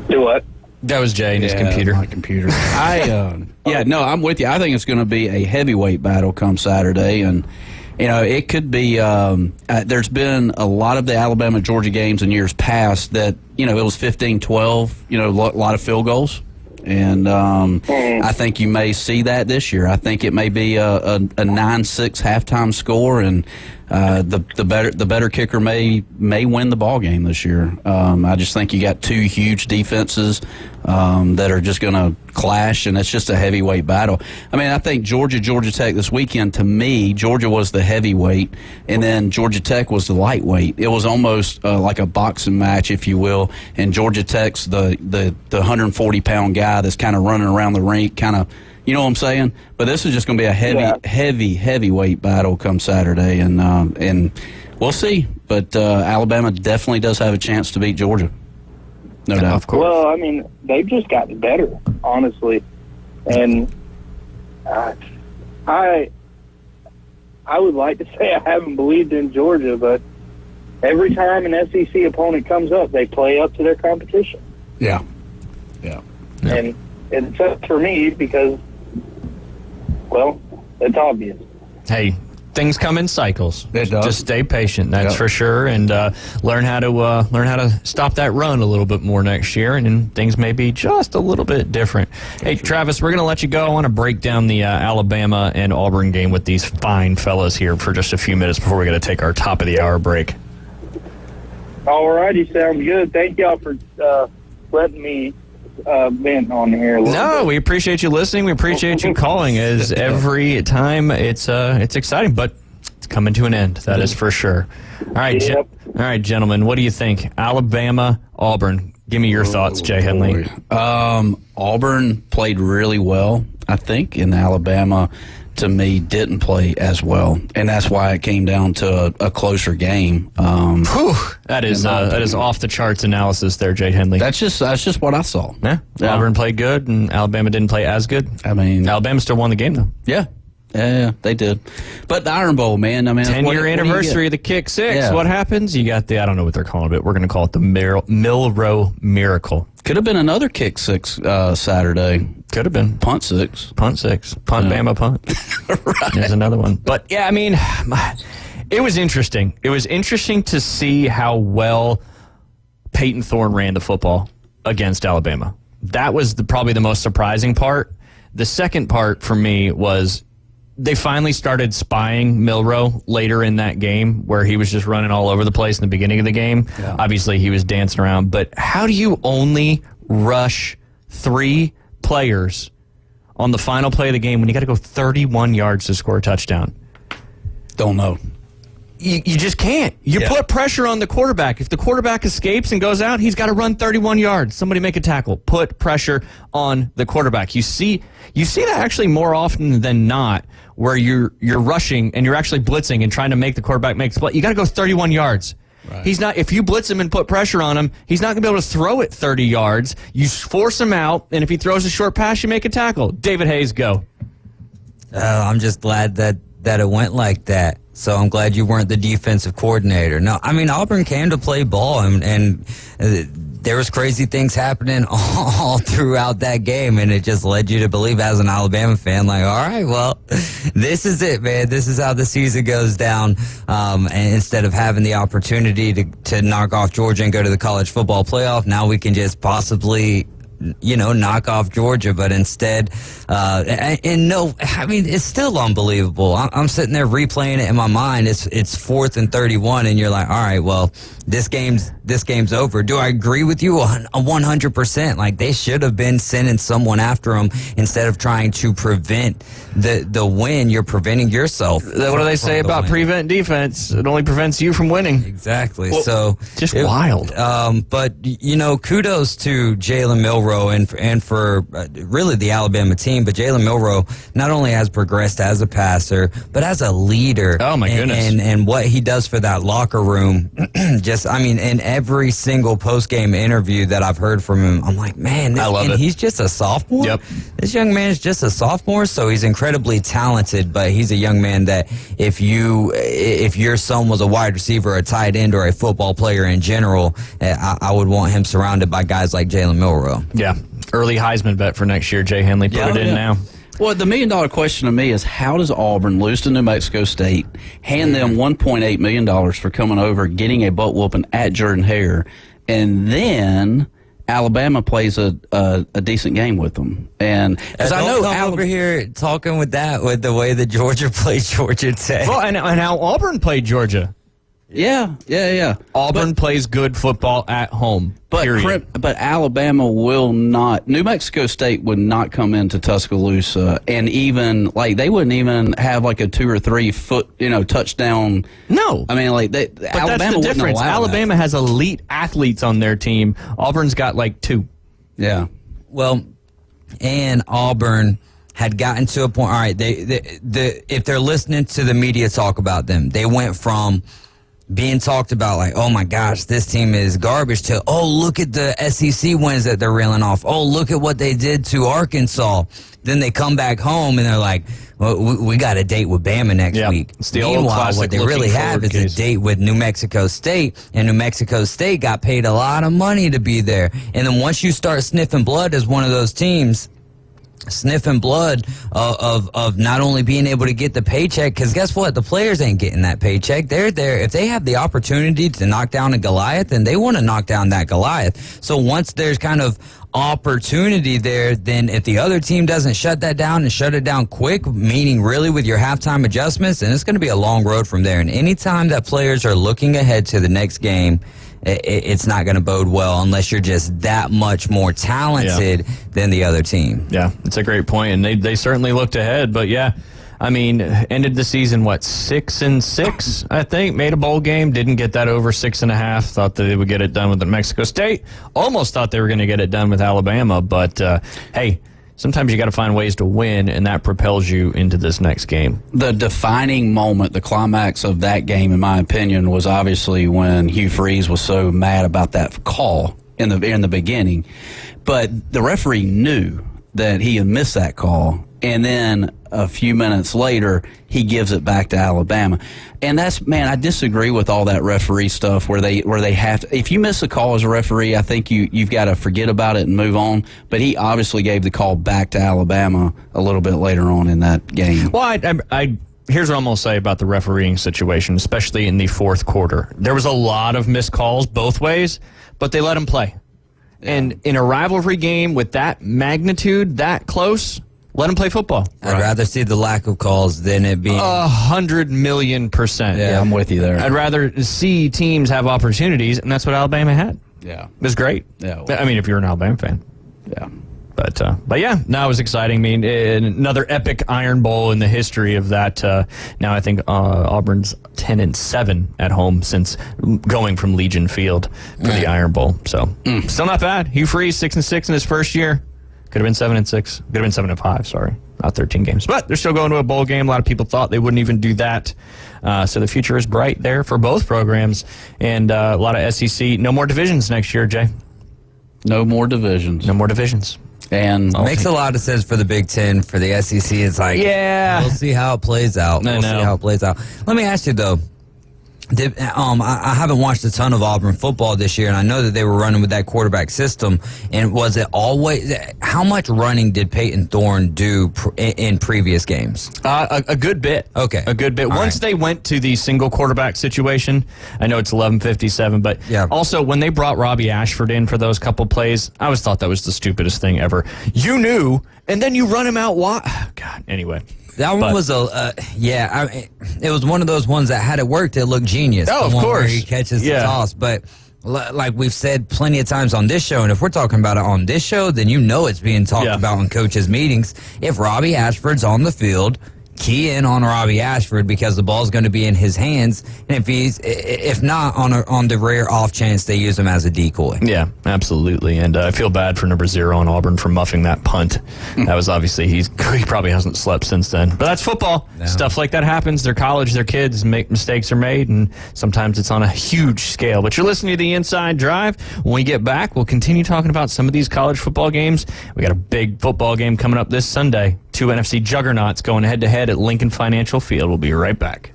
Do what? That was Jay and his computer. My computer. I'm with you. I think it's going to be a heavyweight battle come Saturday, and it could be. There's been a lot of the Alabama-Georgia games in years past that it was 15-12. A lot of field goals, and I think you may see that this year. I think it may be a 9-6 halftime score, and the better kicker may win the ball game this year. I just think you got two huge defenses that are just going to clash, and it's just a heavyweight battle. I mean, I think Georgia Tech this weekend, to me, Georgia was the heavyweight, and then Georgia Tech was the lightweight. It was almost like a boxing match, if you will, and Georgia Tech's the 140-pound guy that's kind of running around the rink, kind of, you know what I'm saying? But this is just going to be a heavyweight battle come Saturday, and we'll see. But Alabama definitely does have a chance to beat Georgia. No doubt. Of course. Well, I mean, they've just gotten better, honestly. And I would like to say I haven't believed in Georgia, but every time an SEC opponent comes up, they play up to their competition. Yeah. And it's up for me because, well, it's obvious. Hey, things come in cycles. It does. Just stay patient, that's Yep. for sure, and learn how to stop that run a little bit more next year, and then things may be just a little bit different. Hey, Travis, we're going to let you go. I want to break down the Alabama and Auburn game with these fine fellas here for just a few minutes before we got to take our top of the hour break. All righty, sounds good. Thank y'all for letting me vent on here. No, we appreciate you listening. We appreciate you calling. As every time, it's exciting, but it's coming to an end. That is for sure. All right, all right, gentlemen. What do you think? Alabama, Auburn. Give me your thoughts, Jay Henley. Auburn played really well, I think, and Alabama, to me, didn't play as well, and that's why it came down to a closer game. That is off the charts analysis there, Jay Henley. That's just what I saw. Yeah. Auburn played good, and Alabama didn't play as good. I mean, Alabama still won the game though. Yeah, they did. But the Iron Bowl, man. I mean, 10-year anniversary of the kick six. Yeah. What happens? You got I don't know what they're calling it. We're going to call it the Milrow Miracle. Could have been another kick six Saturday. Could have been punt six. Punt Bama punt. Right. There's another one. But yeah, I mean, it was interesting. It was interesting to see how well Peyton Thorne ran the football against Alabama. That was probably the most surprising part. The second part for me was they finally started spying Milrow later in that game where he was just running all over the place in the beginning of the game. Yeah. Obviously, he was dancing around. But how do you only rush 3 players on the final play of the game when you got to go 31 yards to score a touchdown? Don't know. You just can't. You put pressure on the quarterback. If the quarterback escapes and goes out, he's got to run 31 yards. Somebody make a tackle. Put pressure on the quarterback. You see that actually more often than not, where you're rushing and you're actually blitzing and trying to make the quarterback make the play. You got to go 31 yards. Right. He's not. If you blitz him and put pressure on him, he's not going to be able to throw it 30 yards. You force him out, and if he throws a short pass, you make a tackle. David Hayes, go. I'm just glad that it went like that. So I'm glad you weren't the defensive coordinator. No, I mean, Auburn came to play ball, and there was crazy things happening all throughout that game, and it just led you to believe as an Alabama fan, like, all right, well, this is it, man. This is how the season goes down. And instead of having the opportunity to knock off Georgia and go to the college football playoff, now we can just possibly knock off Georgia, but instead, it's still unbelievable. I'm sitting there replaying it in my mind. It's 4th and 31, and you're like, all right, well, this game's over. Do I agree with you 100%? Like, they should have been sending someone after them instead of trying to prevent the win. You're preventing yourself. What do they say about prevent defense? It only prevents you from winning. Exactly. Well, so just wild. But kudos to Jalen Milrow and for really the Alabama team. But Jalen Milrow not only has progressed as a passer, but as a leader. Oh my goodness! And what he does for that locker room. In every single post-game interview that I've heard from him, I'm like, man, I love it. He's just a sophomore? Yep. This young man is just a sophomore, so he's incredibly talented, but he's a young man that if your son was a wide receiver, a tight end, or a football player in general, I would want him surrounded by guys like Jalen Milrow. Yeah. Early Heisman bet for next year, Jay Henley. Put it in now. Well, the $1 million question to me is, how does Auburn lose to New Mexico State, hand them $1.8 million for coming over, getting a butt whooping at Jordan-Hare, and then Alabama plays a decent game with them? And because I know over here talking with the way that Georgia played Georgia Tech. Well, and how Auburn played Georgia. Yeah. Auburn plays good football at home. But Alabama will not. New Mexico State would not come into Tuscaloosa, and even they wouldn't even have a 2 or 3 foot touchdown. No, I mean But Alabama that's the difference. Alabama has elite athletes on their team. Auburn's got 2. Yeah. Well, and Auburn had gotten to a point. All right, if they're listening to the media talk about them, they went from being talked about oh my gosh, this team is garbage, to, oh, look at the SEC wins that they're reeling off. Oh, look at what they did to Arkansas. Then they come back home and they're like, well, we got a date with Bama next week. It's the old Meanwhile, classic what they really have is a date with New Mexico State, and New Mexico State got paid a lot of money to be there. And then once you start sniffing blood as one of those teams, sniffing blood of not only being able to get the paycheck, because guess what? The players ain't getting that paycheck. They're there. If they have the opportunity to knock down a Goliath, then they want to knock down that Goliath. So once there's kind of opportunity there, then if the other team doesn't shut that down and shut it down quick, meaning really with your halftime adjustments, then it's going to be a long road from there. And anytime that players are looking ahead to the next game, it's not going to bode well unless you're just that much more talented than the other team. Yeah, it's a great point, and they certainly looked ahead. But yeah, I mean, ended the season 6-6, I think. Made a bowl game, didn't get that over 6.5. Thought that they would get it done with New Mexico State. Almost thought they were going to get it done with Alabama, but hey. Sometimes you got to find ways to win, and that propels you into this next game. The defining moment, the climax of that game, in my opinion, was obviously when Hugh Freeze was so mad about that call in the beginning. But the referee knew that he had missed that call, and then a few minutes later, he gives it back to Alabama. And that's, man, I disagree with all that referee stuff where they have to. If you miss a call as a referee, I think you've got to forget about it and move on. But he obviously gave the call back to Alabama a little bit later on in that game. Well, here's what I'm going to say about the refereeing situation, especially in the fourth quarter. There was a lot of missed calls both ways, but they let him play. And in a rivalry game with that magnitude, that close, let him play football. I'd rather see the lack of calls than it being 100,000,000%. Yeah, I'm with you there. I'd rather see teams have opportunities, and that's what Alabama had. Yeah, it was great. Yeah, I mean, if you're an Alabama fan. Yeah. But yeah, no, it was exciting. I mean, another epic Iron Bowl in the history of that. Now I think Auburn's 10-7 at home since going from Legion Field for the Iron Bowl. So still not bad. Hugh Freeze 6-6 in his first year. Could have been 7-6. Could have been 7-5. Sorry, not 13 games. But they're still going to a bowl game. A lot of people thought they wouldn't even do that. So the future is bright there for both programs, and a lot of SEC. No more divisions next year, Jay. No more divisions. No more divisions. And makes a lot of sense for the Big Ten. For the SEC, it's like, we'll see how it plays out. We'll see how it plays out. Let me ask you, though. I haven't watched a ton of Auburn football this year, and I know that they were running with that quarterback system. And was it always – how much running did Peyton Thorne do in previous games? A good bit. Okay. A good bit. Once they went to the single quarterback situation, I know it's 11:57, but also when they brought Robbie Ashford in for those couple plays, I always thought that was the stupidest thing ever. You knew, and then you run him out wide. God, anyway. That one was it was one of those ones that had it worked, it looked genius. Oh, of course. Where he catches the toss. But like we've said plenty of times on this show, and if we're talking about it on this show, then you know it's being talked about in coaches' meetings. If Robbie Ashford's on the field, key in on Robbie Ashford because the ball's going to be in his hands, and if not on the rare off chance they use him as a decoy. Yeah, absolutely. And I feel bad for number 0 on Auburn for muffing that punt. That was obviously he probably hasn't slept since then. But that's football. No. Stuff like that happens. They're college. They're kids. Mistakes are made, and sometimes it's on a huge scale. But you're listening to the Inside Drive. When we get back, we'll continue talking about some of these college football games. We got a big football game coming up this Sunday. 2 NFC juggernauts going head-to-head at Lincoln Financial Field. We'll be right back.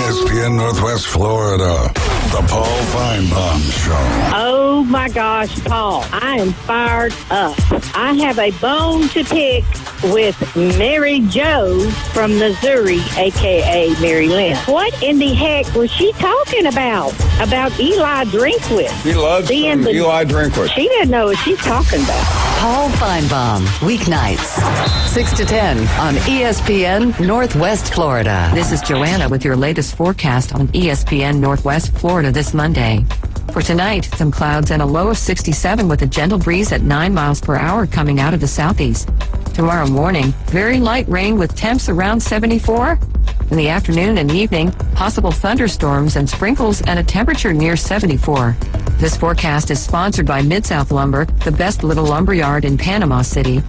ESPN Northwest Florida, the Paul Feinbaum Show. Oh my gosh, Paul, I am fired up. I have a bone to pick with Mary Jo from Missouri, a.k.a. Mary Lynn. What in the heck was she talking about? About Eli Drinkwitz. He loves Eli Drinkwitz. She didn't know what she's talking about. Paul Feinbaum, weeknights, 6 to 10 on ESPN Northwest Florida. This is Joanna with your latest forecast on ESPN Northwest Florida this Monday. For tonight, some clouds and a low of 67 with a gentle breeze at 9 miles per hour coming out of the southeast. Tomorrow morning, very light rain with temps around 74. In the afternoon and evening, possible thunderstorms and sprinkles and a temperature near 74. This forecast is sponsored by Mid-South Lumber, the best little lumberyard in Panama City.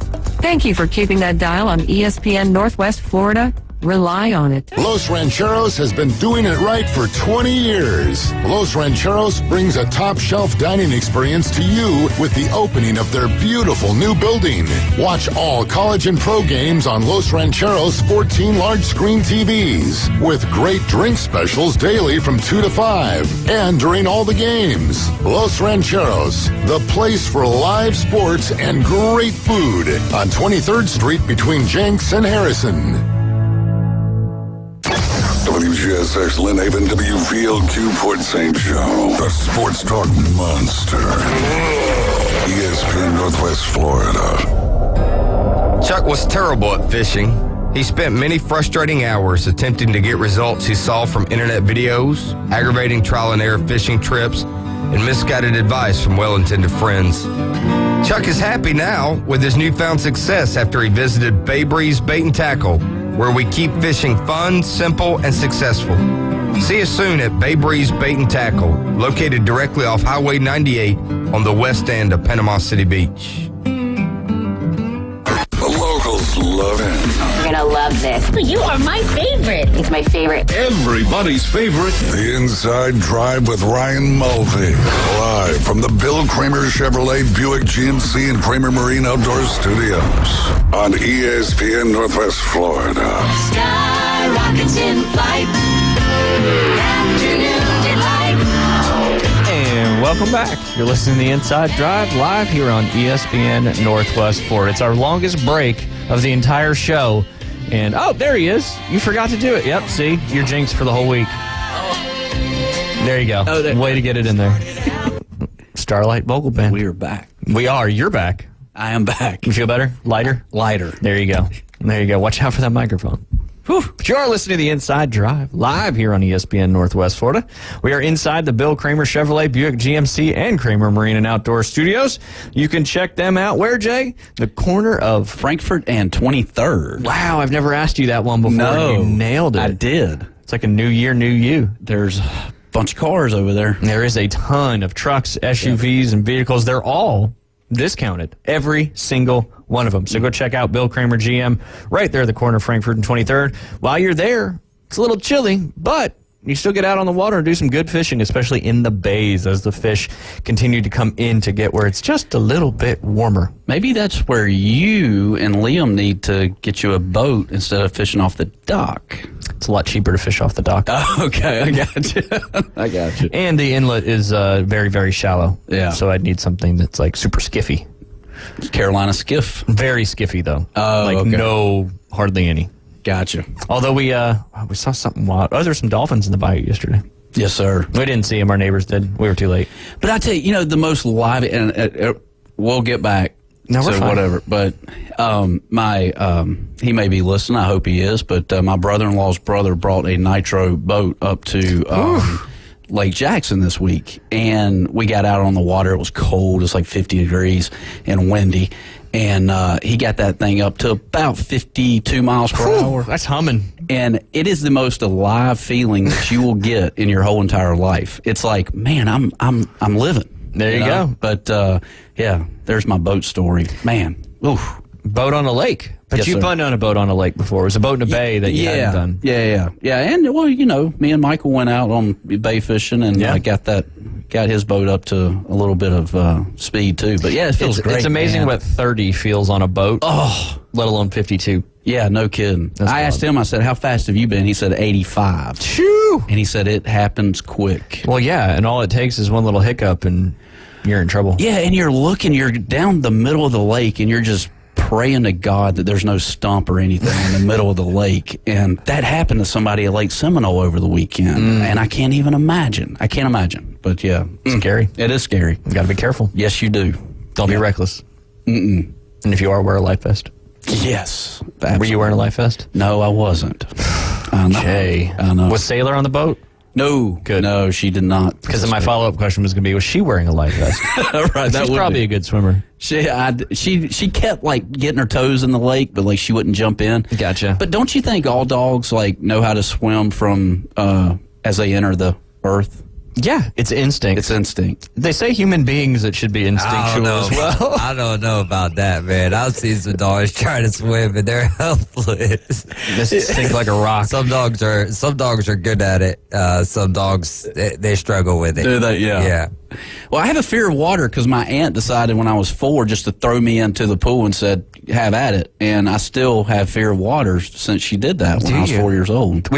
Thank you for keeping that dial on ESPN Northwest Florida. rely on it. Los Rancheros has been doing it right for 20 years. Los Rancheros brings a top-shelf dining experience to you with the opening of their beautiful new building. Watch all college and pro games on Los Rancheros' 14 large-screen TVs with great drink specials daily from 2 to 5 and during all the games. Los Rancheros, the place for live sports and great food on 23rd Street between Jenks and Harrison. WGSX Lynn Haven, WVLQ Port St. Joe, the Sports Talk Monster. ESPN Northwest Florida. Chuck was terrible at fishing. He spent many frustrating hours attempting to get results he saw from internet videos, aggravating trial and error fishing trips, and misguided advice from well-intended friends. Chuck is happy now with his newfound success after he visited Bay Breeze Bait and Tackle, where we keep fishing fun, simple, and successful. See us soon at Bay Breeze Bait and Tackle, located directly off Highway 98 on the west end of Panama City Beach. The locals love it. You're gonna love this. You are my favorite. It's my favorite. Everybody's favorite. The Inside Drive with Ryan Mulvey. Live from the Bill Kramer Chevrolet Buick GMC and Kramer Marine Outdoor Studios on ESPN Northwest Florida. Sky rockets in flight. Afternoon delight. And welcome back. You're listening to the Inside Drive live here on ESPN Northwest Florida. It's our longest break of the entire show. And, oh, there he is. You forgot to do it. Yep, see? You're jinxed for the whole week. There you go. Way to get it in there. Starlight Vocal Band. We are back. We are. You're back. I am back. You feel better? Lighter? Lighter. There you go. There you go. Watch out for that microphone. Whew. But you are listening to the Inside Drive live here on ESPN Northwest Florida. We are inside the Bill Kramer Chevrolet Buick GMC and Kramer Marine and Outdoor Studios. You can check them out. Where, Jay? The corner of Frankfurt and 23rd. Wow, I've never asked you that one before. No, you nailed it. I did. It's like a new year, new you. There's a bunch of cars over there. There is a ton of trucks, SUVs, and vehicles. They're all discounted, every single one of them. So go check out Bill Kramer GM right there at the corner of Frankfurt and 23rd. While you're there, it's a little chilly, but you still get out on the water and do some good fishing, especially in the bays as the fish continue to come in to get where it's just a little bit warmer. Maybe that's where you and Liam need to get you a boat instead of fishing off the dock. It's a lot cheaper to fish off the dock. Oh, okay, I got you. I got you. And the inlet is very, very shallow. Yeah. So I'd need something that's like super skiffy. Carolina skiff. Very skiffy, though. Oh, like okay. no, hardly any. Gotcha. Although we saw something wild. Oh, there were some dolphins in the bayou yesterday. Yes, sir. We didn't see them. Our neighbors did. We were too late. But I tell you, the most live, and we'll get back no, we're to fine. whatever. But he may be listening. I hope he is. But my brother-in-law's brother brought a nitro boat up to Lake Jackson this week, and we got out on the water. It was cold. It was like 50 degrees and windy. And he got that thing up to about 52 miles per hour. That's humming. And it is the most alive feeling that you will get in your whole entire life. It's like, man, I'm living. There you go. But yeah, there's my boat story. Man, oof. Boat on a lake. But Yes, you've sir. been on a boat on a lake before. It was a boat in a bay that you hadn't done. Yeah. And well, me and Michael went out on bay fishing and got his boat up to a little bit of speed too. But yeah, it feels great. It's amazing what 30 feels on a boat. Oh, let alone 52. Yeah, no kidding. I asked him, I said, how fast have you been? He said 85. Shoo! And he said it happens quick. Well, yeah, and all it takes is one little hiccup and you're in trouble. Yeah, and you're down the middle of the lake and you're just praying to God that there's no stump or anything in the middle of the lake. And that happened to somebody at Lake Seminole over the weekend. And I can't even imagine. But yeah. Scary. It is scary. You got to be careful. Yes, you do. Don't be reckless. Mm-mm. And if you are, wear a life vest. Yes. Were you wearing a life vest? No, I wasn't. I know. Okay. I know. Was Sailor on the boat? No. Good. No, she did not. Because then my follow-up question was going to be, was she wearing a life vest? Right. She's probably a good swimmer. She kept like getting her toes in the lake, but like she wouldn't jump in. Gotcha. But don't you think all dogs like know how to swim from as they enter the earth? Yeah, it's instinct. It's instinct. They say human beings, it should be instinctual as well. I don't know about that, man. I've seen some dogs try to swim and they're helpless. They sink like a rock. Some dogs are good at it. Some dogs they struggle with it. Do they? Yeah. Yeah. Well, I have a fear of water because my aunt decided when I was 4 just to throw me into the pool and said, "Have at it." And I still have fear of water since she did that when I was 4 years old.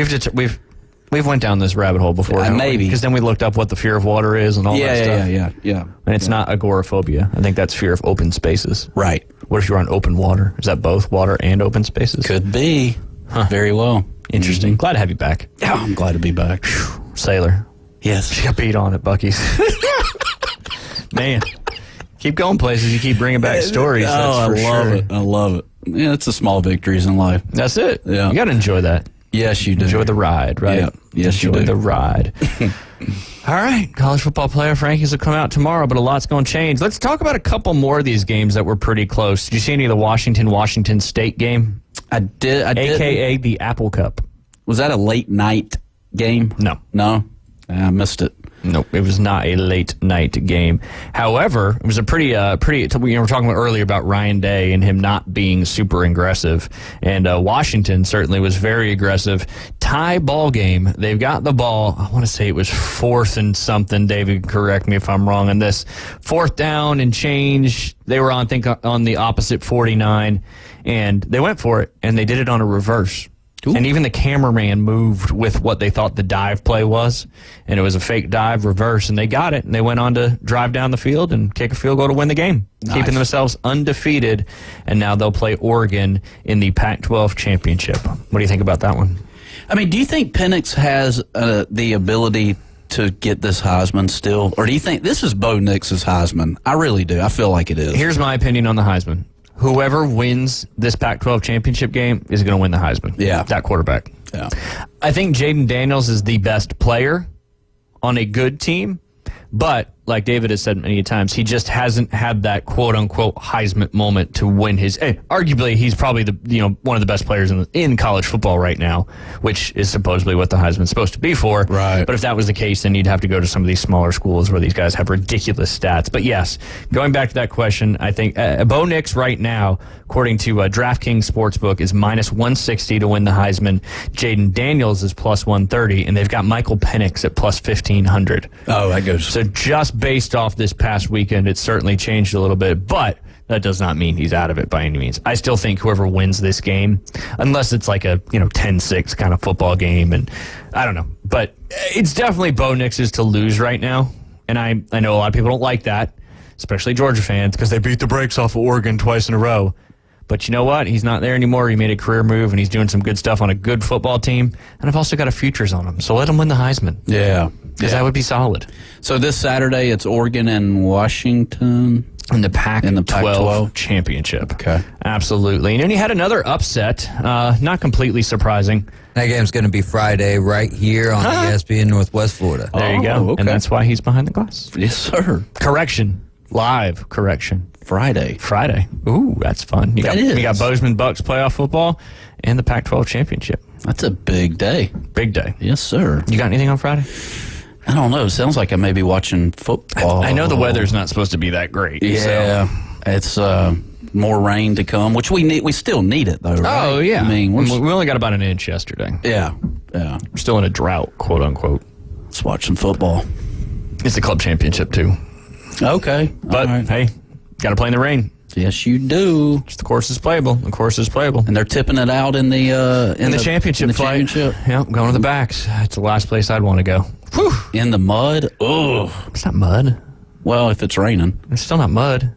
We've went down this rabbit hole before, maybe, because then we looked up what the fear of water is and all that stuff. Yeah. And it's not agoraphobia. I think that's fear of open spaces. Right. What if you're on open water? Is that both water and open spaces? Could be. Very well. Interesting. Glad to have you back. Yeah, I'm glad to be back. Sailor. Yes. She got beat on at Buc-ee's. Man, keep going places. You keep bringing back stories. I love it. Yeah, it's the small victories in life. That's it. Yeah. You got to enjoy that. Yes, you do. Enjoy the ride, right? Yeah. Yes, Enjoy you do. the ride. All right, college football playoff rankings will come out tomorrow, but a lot's going to change. Let's talk about a couple more of these games that were pretty close. Did you see any of the Washington State game? I did. AKA the Apple Cup. Was that a late night game? No. I missed it. Nope, it was not a late night game. However, it was a pretty. We were talking earlier about Ryan Day and him not being super aggressive, and Washington certainly was very aggressive. Tie ball game. They've got the ball. I want to say it was 4th and something. David, correct me if I'm wrong on this. 4th down and change. They were on the opposite 49, and they went for it, and they did it on a reverse. Ooh. And even the cameraman moved with what they thought the dive play was, and it was a fake dive reverse, and they got it, and they went on to drive down the field and kick a field goal to win the game, keeping themselves undefeated, and now they'll play Oregon in the Pac-12 championship. What do you think about that one? I mean, do you think Penix has the ability to get this Heisman still, or do you think this is Bo Nix's Heisman? I really do. I feel like it is. Here's my opinion on the Heisman. Whoever wins this Pac-12 championship game is going to win the Heisman. Yeah. That quarterback. Yeah. I think Jaden Daniels is the best player on a good team, but like David has said many times, he just hasn't had that quote-unquote Heisman moment to win his. Arguably, he's probably one of the best players in college football right now, which is supposedly what the Heisman's supposed to be for. Right. But if that was the case, then you'd have to go to some of these smaller schools where these guys have ridiculous stats. But yes, going back to that question, I think Bo Nix right now, according to DraftKings Sportsbook, is minus 160 to win the Heisman. Jaden Daniels is plus 130, and they've got Michael Penix at plus 1,500. Oh, that goes. So just based off this past weekend, it's certainly changed a little bit, but that does not mean he's out of it by any means. I still think whoever wins this game, unless it's like a 10-6 kind of football game, and I don't know, but it's definitely Bo Nix's to lose right now, and I know a lot of people don't like that, especially Georgia fans, because they beat the brakes off of Oregon twice in a row. But you know what? He's not there anymore. He made a career move, and he's doing some good stuff on a good football team. And I've also got a futures on him, so let him win the Heisman. Yeah. Because that would be solid. So this Saturday, it's Oregon and Washington in the Pac-12 championship. Okay. Absolutely. And then you had another upset, not completely surprising. That game's going to be Friday right here on ESPN Northwest Florida. There you go. Okay. And that's why he's behind the glass. Yes, sir. Correction. Live correction. Friday. Ooh, that's fun. You got Bozeman Bucks playoff football and the Pac-12 championship. That's a big day. Big day. Yes, sir. You got anything on Friday? I don't know. It sounds like I may be watching football. I know the weather's not supposed to be that great. Yeah. So. It's more rain to come, which we need. We still need it, though, right? Oh, yeah. I mean, we only got about an inch yesterday. Yeah. We're still in a drought, quote unquote. Let's watch some football. It's the club championship, too. Okay. But, hey, got to play in the rain. Yes, you do. The course is playable. And they're tipping it out in the championship fight. Yeah, going to the backs. It's the last place I'd want to go. Whew. In the mud. Oh, it's not mud. Well, if it's raining, it's still not mud.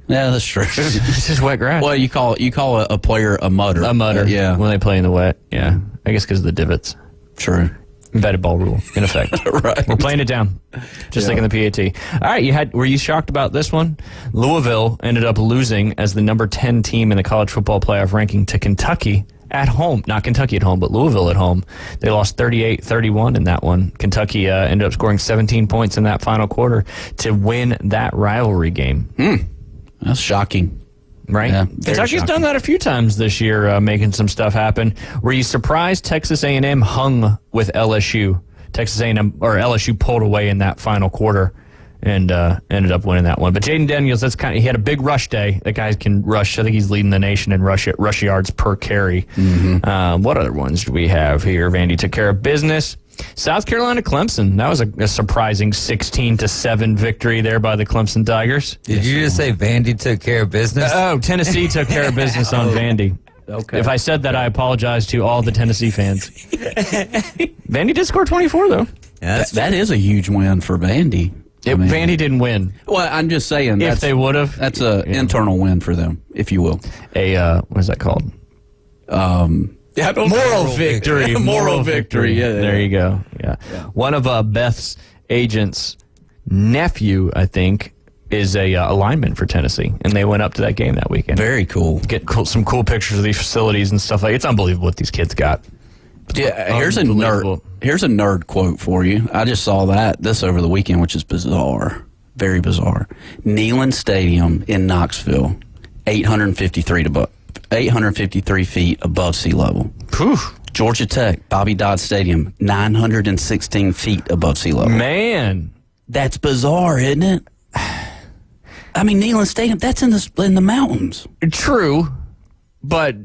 Yeah, that's true. It's just wet grass. Well, you call a player a mudder. A mudder. Yeah, when they play in the wet. Yeah, I guess because of the divots. True. Embedded ball rule in effect. Right. We're playing it down, just like in the PAT. All right, were you shocked about this one? Louisville ended up losing as the number 10 team in the college football playoff ranking to Kentucky at home. Not Kentucky at home, but Louisville at home. They lost 38-31 in that one. Kentucky ended up scoring 17 points in that final quarter to win that rivalry game. That's shocking. Right? Yeah, Kentucky's done that a few times this year, making some stuff happen. Were you surprised Texas A&M hung with LSU Texas A&M or LSU pulled away in that final quarter and ended up winning that one. But Jaden Daniels, he had a big rush day. That guy can rush. I think he's leading the nation in rush yards per carry. What other ones do we have here? Vandy took care of business. South Carolina Clemson. That was a surprising 16-7 victory there by the Clemson Tigers. Did you just say Vandy took care of business? Tennessee took care of business on Vandy. Okay. If I said that, I apologize to all the Tennessee fans. Vandy did score 24, though. Yeah, that is a huge win for Vandy. Vandy didn't win. Well, I'm just saying. If they would have. That's an internal win for them, if you will. What is that called? Moral victory. Moral victory. Yeah, there you go. Yeah. One of Beth's agent's nephew, I think, is a lineman for Tennessee, and they went up to that game that weekend. Very cool. Get some cool pictures of these facilities and stuff like. It's unbelievable what these kids got. Yeah, here's a nerd quote for you. I just saw this over the weekend, which is bizarre, very bizarre. Neyland Stadium in Knoxville, 853 feet above sea level. Whew. Georgia Tech, Bobby Dodd Stadium, 916 feet above sea level. Man, that's bizarre, isn't it? I mean, Neyland Stadium, that's in the mountains. True, but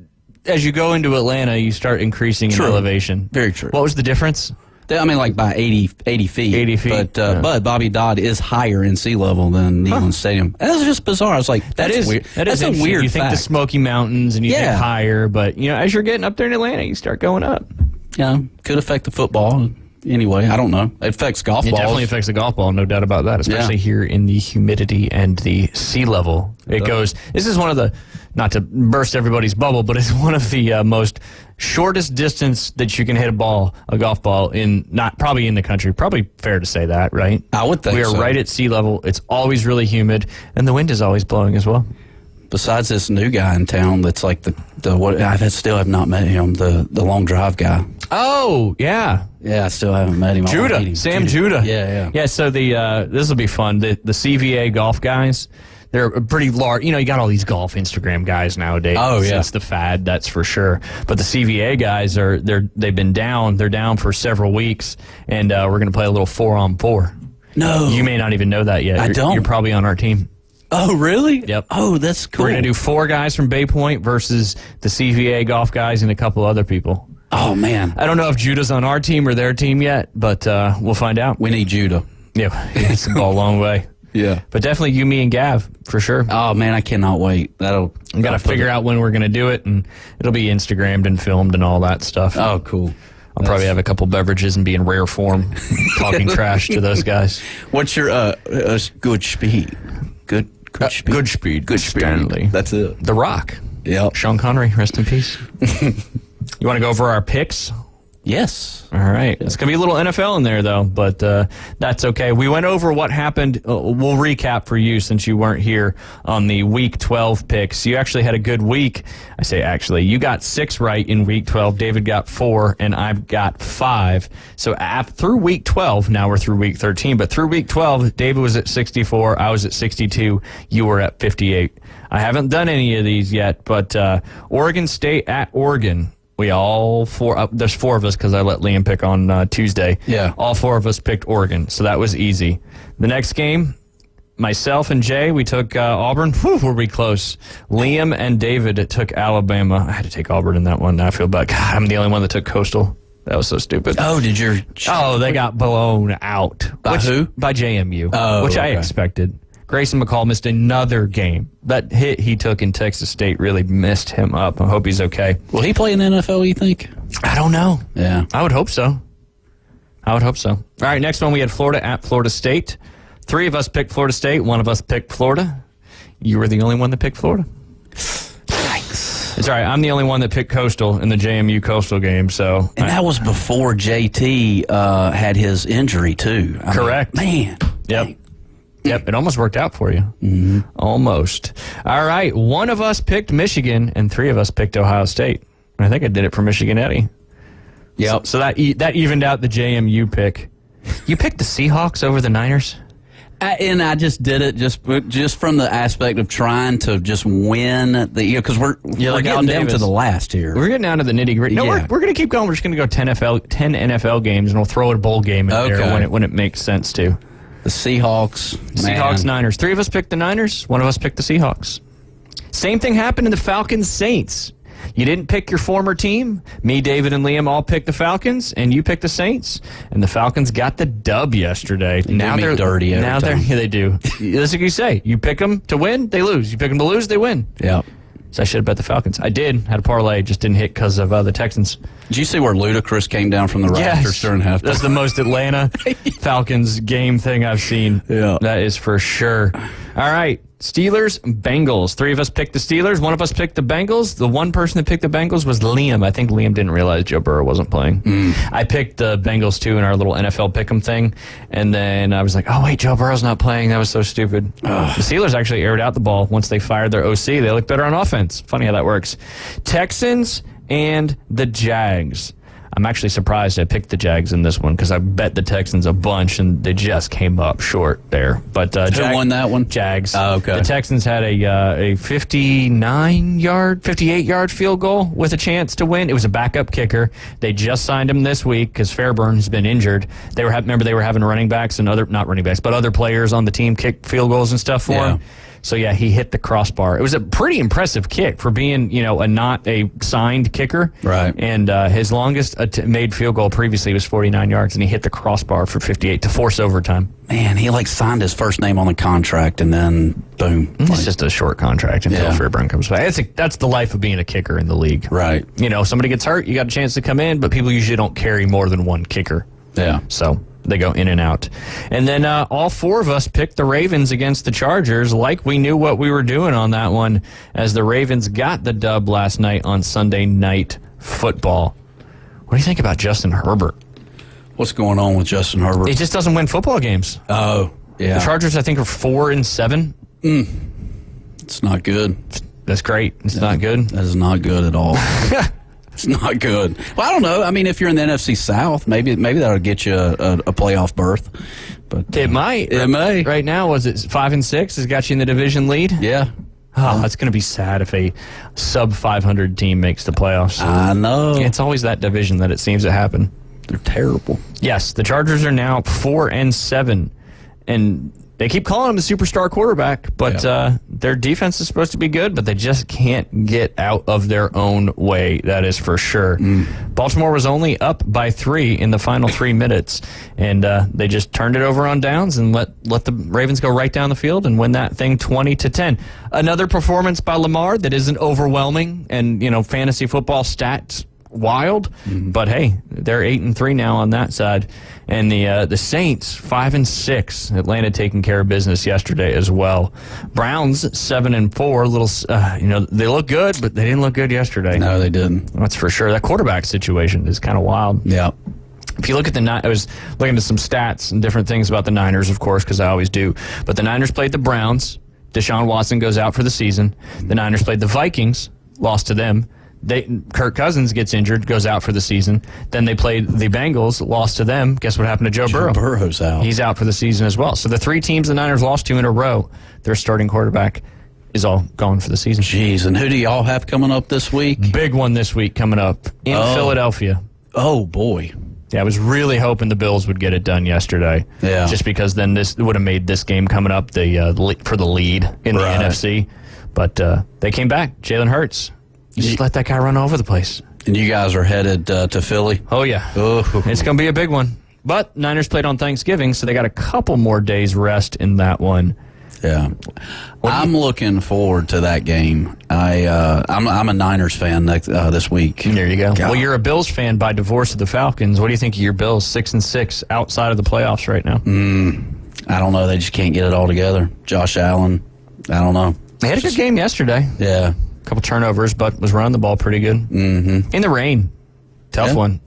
as you go into Atlanta, you start increasing in elevation. Very true. What was the difference? I mean, like by 80 feet. 80 feet. But Bobby Dodd is higher in sea level than Neyland Stadium. That's just bizarre. I was like, that's weird. That's a weird You think fact. the Smoky Mountains and you think higher, but as you're getting up there in Atlanta, you start going up. Yeah, could affect the football. Anyway, I don't know. It affects golf balls. It definitely affects the golf ball, no doubt about that, especially here in the humidity and the sea level. This is one of the, not to burst everybody's bubble, but it's one of the most shortest distance that you can hit a golf ball probably in the country. Probably fair to say that, right? I would think so. We are right at sea level. It's always really humid, and the wind is always blowing as well. Besides this new guy in town that's like I still have not met him, the long drive guy. Oh, yeah. Yeah, I still haven't met him. Sam Judah. Yeah. Yeah, so this will be fun. The CVA golf guys, they're pretty large. You got all these golf Instagram guys nowadays. Oh, yeah. It's the fad, that's for sure. But the CVA guys, they've been down. They're down for several weeks, and we're going to play a little 4-on-4. No. You may not even know that yet. I don't. You're probably on our team. Oh, really? Yep. Oh, that's cool. We're going to do 4 guys from Bay Point versus the CVA golf guys and a couple other people. Oh, man. I don't know if Judah's on our team or their team yet, but we'll find out. We need Judah. Yeah, it's the ball a long way. Yeah. But definitely you, me, and Gav, for sure. Oh, man, I cannot wait. We got to figure out when we're going to do it, and it'll be Instagrammed and filmed and all that stuff. Oh, cool. I'll probably have a couple beverages and be in rare form talking trash to those guys. What's your good speed? Good speed. Stanley. That's it. The Rock. Yep. Sean Connery, rest in peace. You want to go over our picks? Yes. All right. It's going to be a little NFL in there, though, but that's okay. We went over what happened. We'll recap for you since you weren't here on the Week 12 picks. You actually had a good week. I say actually. You got 6 right in Week 12. David got 4, and I've got 5. So through Week 12, now we're through Week 13, but through Week 12, David was at 64, I was at 62, you were at 58. I haven't done any of these yet, but Oregon State at Oregon. We all 4, there's 4 of us because I let Liam pick on Tuesday. Yeah. All 4 of us picked Oregon, so that was easy. The next game, myself and Jay, we took Auburn. Whew, were we close. Liam and David took Alabama. I had to take Auburn in that one. Now I feel bad. God, I'm the only one that took Coastal. That was so stupid. Oh, they got blown out. By who? By JMU, oh, which okay. I expected. Grayson McCall missed another game. That hit he took in Texas State really messed him up. I hope he's okay. Will he play in the NFL, you think? I don't know. Yeah. I would hope so. All right, next one we had Florida at Florida State. 3 of us picked Florida State. 1 of us picked Florida. You were the only one that picked Florida. Yikes. It's all right. I'm the only one that picked Coastal in the JMU Coastal game. So, and that was before JT had his injury, too. Correct. Man. Yep. Yep, it almost worked out for you. Mm-hmm. Almost. All right, 1 of us picked Michigan, and 3 of us picked Ohio State. I think I did it for Michigan Eddie. Yep. So that evened out the JMU pick. You picked the Seahawks over the Niners? And I just did it just from the aspect of trying to just win because we're getting down to the last here. We're getting down to the nitty gritty. No, we're going to keep going. We're just going to go 10 NFL games, and we'll throw a bowl game in there when it makes sense to. The Seahawks, Seahawks, Niners. 3 of us picked the Niners. 1 of us picked the Seahawks. Same thing happened in the Falcons Saints. You didn't pick your former team. Me, David, and Liam all picked the Falcons, and you picked the Saints. And the Falcons got the dub yesterday. Now they're dirty. Yeah, they do. That's what you say. You pick them to win, they lose. You pick them to lose, they win. Yeah. So I should have bet the Falcons. I did. Had a parlay, just didn't hit because of the Texans. Did you see where Ludacris came down from the rafters during halftime? That's the most Atlanta Falcons game thing I've seen. Yeah. That is for sure. All right. Steelers, Bengals. 3 of us picked the Steelers. 1 of us picked the Bengals. The one person that picked the Bengals was Liam. I think Liam didn't realize Joe Burrow wasn't playing. I picked the Bengals, too, in our little NFL pick'em thing. And then I was like, oh, wait, Joe Burrow's not playing. That was so stupid. The Steelers actually aired out the ball once they fired their OC. They looked better on offense. Funny how that works. Texans and the Jags. I'm actually surprised I picked the Jags in this one because I bet the Texans a bunch, and they just came up short there. But who won that one? Jags. Oh, okay. The Texans had a 58-yard field goal with a chance to win. It was a backup kicker. They just signed him this week because Fairburn's been injured. They were having running backs and other players on the team kick field goals and stuff for him. So, yeah, he hit the crossbar. It was a pretty impressive kick for being, not a signed kicker. Right. And his longest made field goal previously was 49 yards, and he hit the crossbar for 58 to force overtime. Man, he, signed his first name on the contract, and then, boom. It's just a short contract until Fairburn comes back. That's the life of being a kicker in the league. Right. Somebody gets hurt, you got a chance to come in, but people usually don't carry more than one kicker. Yeah. So they go in and out. And then all 4 of us picked the Ravens against the Chargers like we knew what we were doing on that one, as the Ravens got the dub last night on Sunday Night Football. What do you think about Justin Herbert? What's going on with Justin Herbert? He just doesn't win football games. Oh, yeah. The Chargers, I think, are 4-7. It's not good. That's great. It's not good? That is not good at all. It's not good. Well, I don't know. I mean, if you're in the NFC South, maybe that'll get you a playoff berth. But it might. It may. Right now, was it 5-6 has got you in the division lead? Yeah. Oh, that's going to be sad if a sub-500 team makes the playoffs. I know. It's always that division that it seems to happen. They're terrible. Yes, the Chargers are now 4-7, and they keep calling him the superstar quarterback, but their defense is supposed to be good, but they just can't get out of their own way. That is for sure. Baltimore was only up by 3 in the final 3 minutes, and they just turned it over on downs and let the Ravens go right down the field and win that thing 20-10. Another performance by Lamar that isn't overwhelming, and fantasy football stats wild, but hey, they're 8-3 now on that side. And the Saints 5-6. Atlanta taking care of business yesterday as well. Browns 7-4. They look good, but they didn't look good yesterday. No, they didn't. That's for sure. That quarterback situation is kind of wild. Yeah. If you look at I was looking at some stats and different things about the Niners, of course, because I always do. But the Niners played the Browns. Deshaun Watson goes out for the season. The Niners played the Vikings, lost to them. Kirk Cousins gets injured, goes out for the season. Then they played the Bengals, lost to them. Guess what happened to Joe Burrow? Joe Burrow's out. He's out for the season as well. So the 3 teams the Niners lost to in a row, their starting quarterback is all gone for the season. Jeez, and who do y'all have coming up this week? Big one this week coming up in Philadelphia. Oh, boy. Yeah, I was really hoping the Bills would get it done yesterday. Yeah. Just because then this would have made this game coming up for the lead in the NFC. But they came back. Jalen Hurts. You just let that guy run all over the place. And you guys are headed to Philly? Oh, yeah. It's going to be a big one. But Niners played on Thanksgiving, so they got a couple more days rest in that one. Yeah. I'm looking forward to that game. I'm a Niners fan this week. There you go. God. Well, you're a Bills fan by divorce of the Falcons. What do you think of your Bills, 6-6, outside of the playoffs right now? I don't know. They just can't get it all together. Josh Allen, I don't know. They had a good game yesterday. Yeah. Couple turnovers, but was running the ball pretty good. Mm-hmm. In the rain. Tough one.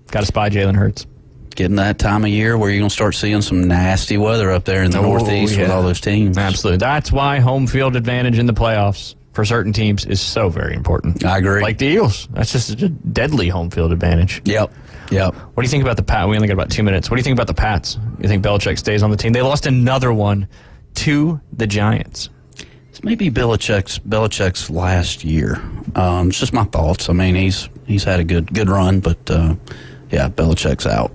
Got to spy Jalen Hurts. Getting that time of year where you're going to start seeing some nasty weather up there in the Northeast with all those teams. Absolutely. That's why home field advantage in the playoffs. for certain teams is so very important. I agree. Like the Eagles. That's just a deadly home field advantage. Yep. What do you think about the Pats? We only got about 2 minutes. What do you think about the Pats? You think Belichick stays on the team? They lost another one to the Giants. It's maybe Belichick's last year. It's just my thoughts. I mean, he's had a good run, but yeah, Belichick's out.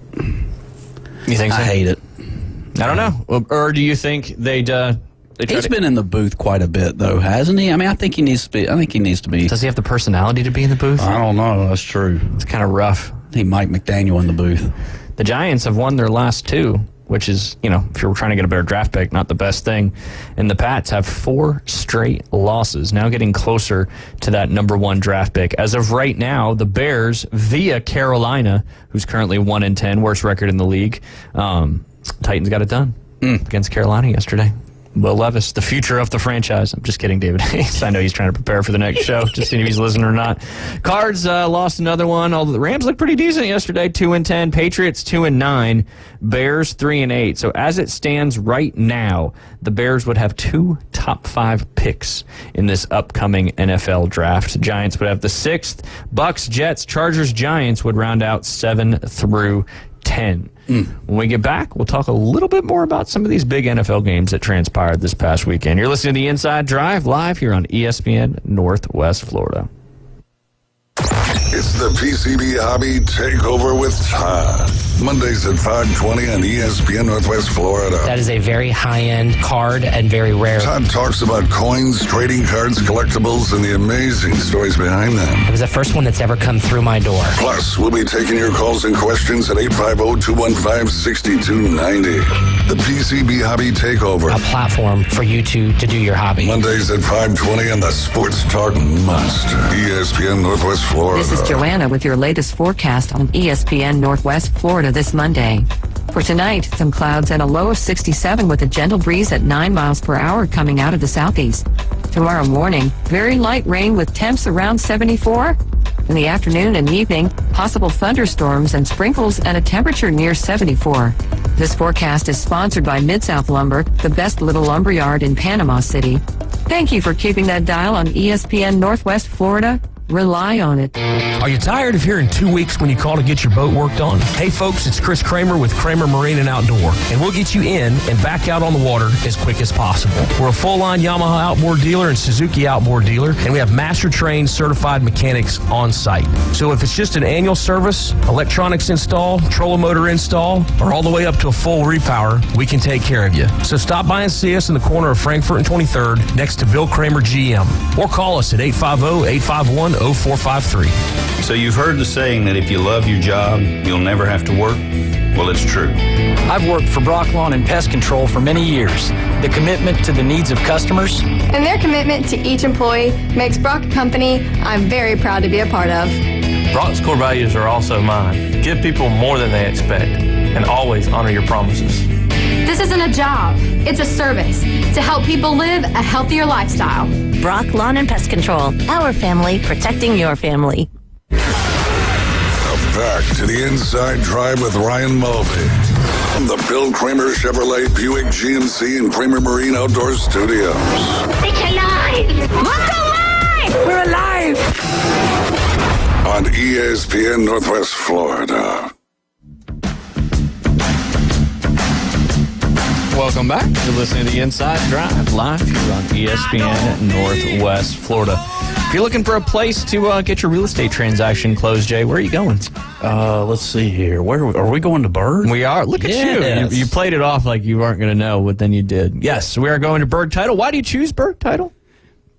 You think so? I hate it. I don't know. Or do you think they'd He's been in the booth quite a bit, though, hasn't he? I mean, I think he needs to be. Does he have the personality to be in the booth? I don't know. That's true. It's kind of rough. I think Mike McDaniel in the booth. The Giants have won their last 2, which is, if you're trying to get a better draft pick, not the best thing. And the Pats have 4 straight losses, now getting closer to that number 1 draft pick. As of right now, the Bears, via Carolina, who's currently 1-10, worst record in the league, Titans got it done against Carolina yesterday. Will Levis, the future of the franchise. I'm just kidding, David Hayes. I know he's trying to prepare for the next show, just seeing if he's listening or not. Cards lost another one, although the Rams looked pretty decent yesterday, 2-10. Patriots 2-9. Bears 3-8. So as it stands right now, the Bears would have 2 top 5 picks in this upcoming NFL draft. Giants would have the 6th. Bucks, Jets, Chargers, Giants would round out 7 through 10. When we get back, we'll talk a little bit more about some of these big NFL games that transpired this past weekend. You're listening to The Inside Drive live here on ESPN Northwest Florida. It's the PCB Hobby Takeover with Todd. Mondays at 5:20 on ESPN Northwest Florida. That is a very high-end card and very rare. Todd talks about coins, trading cards, collectibles, and the amazing stories behind them. It was the first one that's ever come through my door. Plus, we'll be taking your calls and questions at 850-215-6290. The PCB Hobby Takeover. A platform for you to do your hobby. Mondays at 5:20 on the Sports Talk Monster. ESPN Northwest Florida. This is Joanna with your latest forecast on ESPN Northwest Florida this Monday. For tonight, some clouds and a low of 67 with a gentle breeze at 9 miles per hour coming out of the southeast. Tomorrow morning, very light rain with temps around 74. In the afternoon and evening, possible thunderstorms and sprinkles and a temperature near 74. This forecast is sponsored by Mid-South Lumber, the best little lumber yard in Panama City. Thank you for keeping that dial on ESPN Northwest Florida. Rely on it. Are you tired of hearing 2 weeks when you call to get your boat worked on? Hey folks, it's Chris Kramer with Kramer Marine and Outdoor, and we'll get you in and back out on the water as quick as possible. We're a full-line Yamaha outboard dealer and Suzuki outboard dealer, and we have master-trained certified mechanics on site. So if it's just an annual service, electronics install, trolling motor install, or all the way up to a full repower, we can take care of you. So stop by and see us in the corner of Frankfurt and 23rd next to Bill Kramer GM, or call us at 850-851-0453. So you've heard the saying that if you love your job, you'll never have to work? Well, it's true. I've worked for Brock Lawn and Pest Control for many years. The commitment to the needs of customers and their commitment to each employee makes Brock a company I'm very proud to be a part of. Brock's core values are also mine. Give people more than they expect and always honor your promises. This isn't a job, it's a service to help people live a healthier lifestyle. Brock Lawn and Pest Control. Our family protecting your family. Back to the Inside Drive with Ryan Mulvey from the Bill Kramer Chevrolet Buick GMC and Kramer Marine Outdoor Studios. It's alive! Look alive! We're alive! On ESPN Northwest Florida. Welcome back. You're listening to The Inside Drive live here on ESPN Northwest Florida. If you're looking for a place to get your real estate transaction closed, Jay, where are you going? Let's see here. Where are we going to Bird? We are. Look at you. You played it off like you weren't going to know, but then you did. Yes, we are going to Bird Title. Why do you choose Bird Title?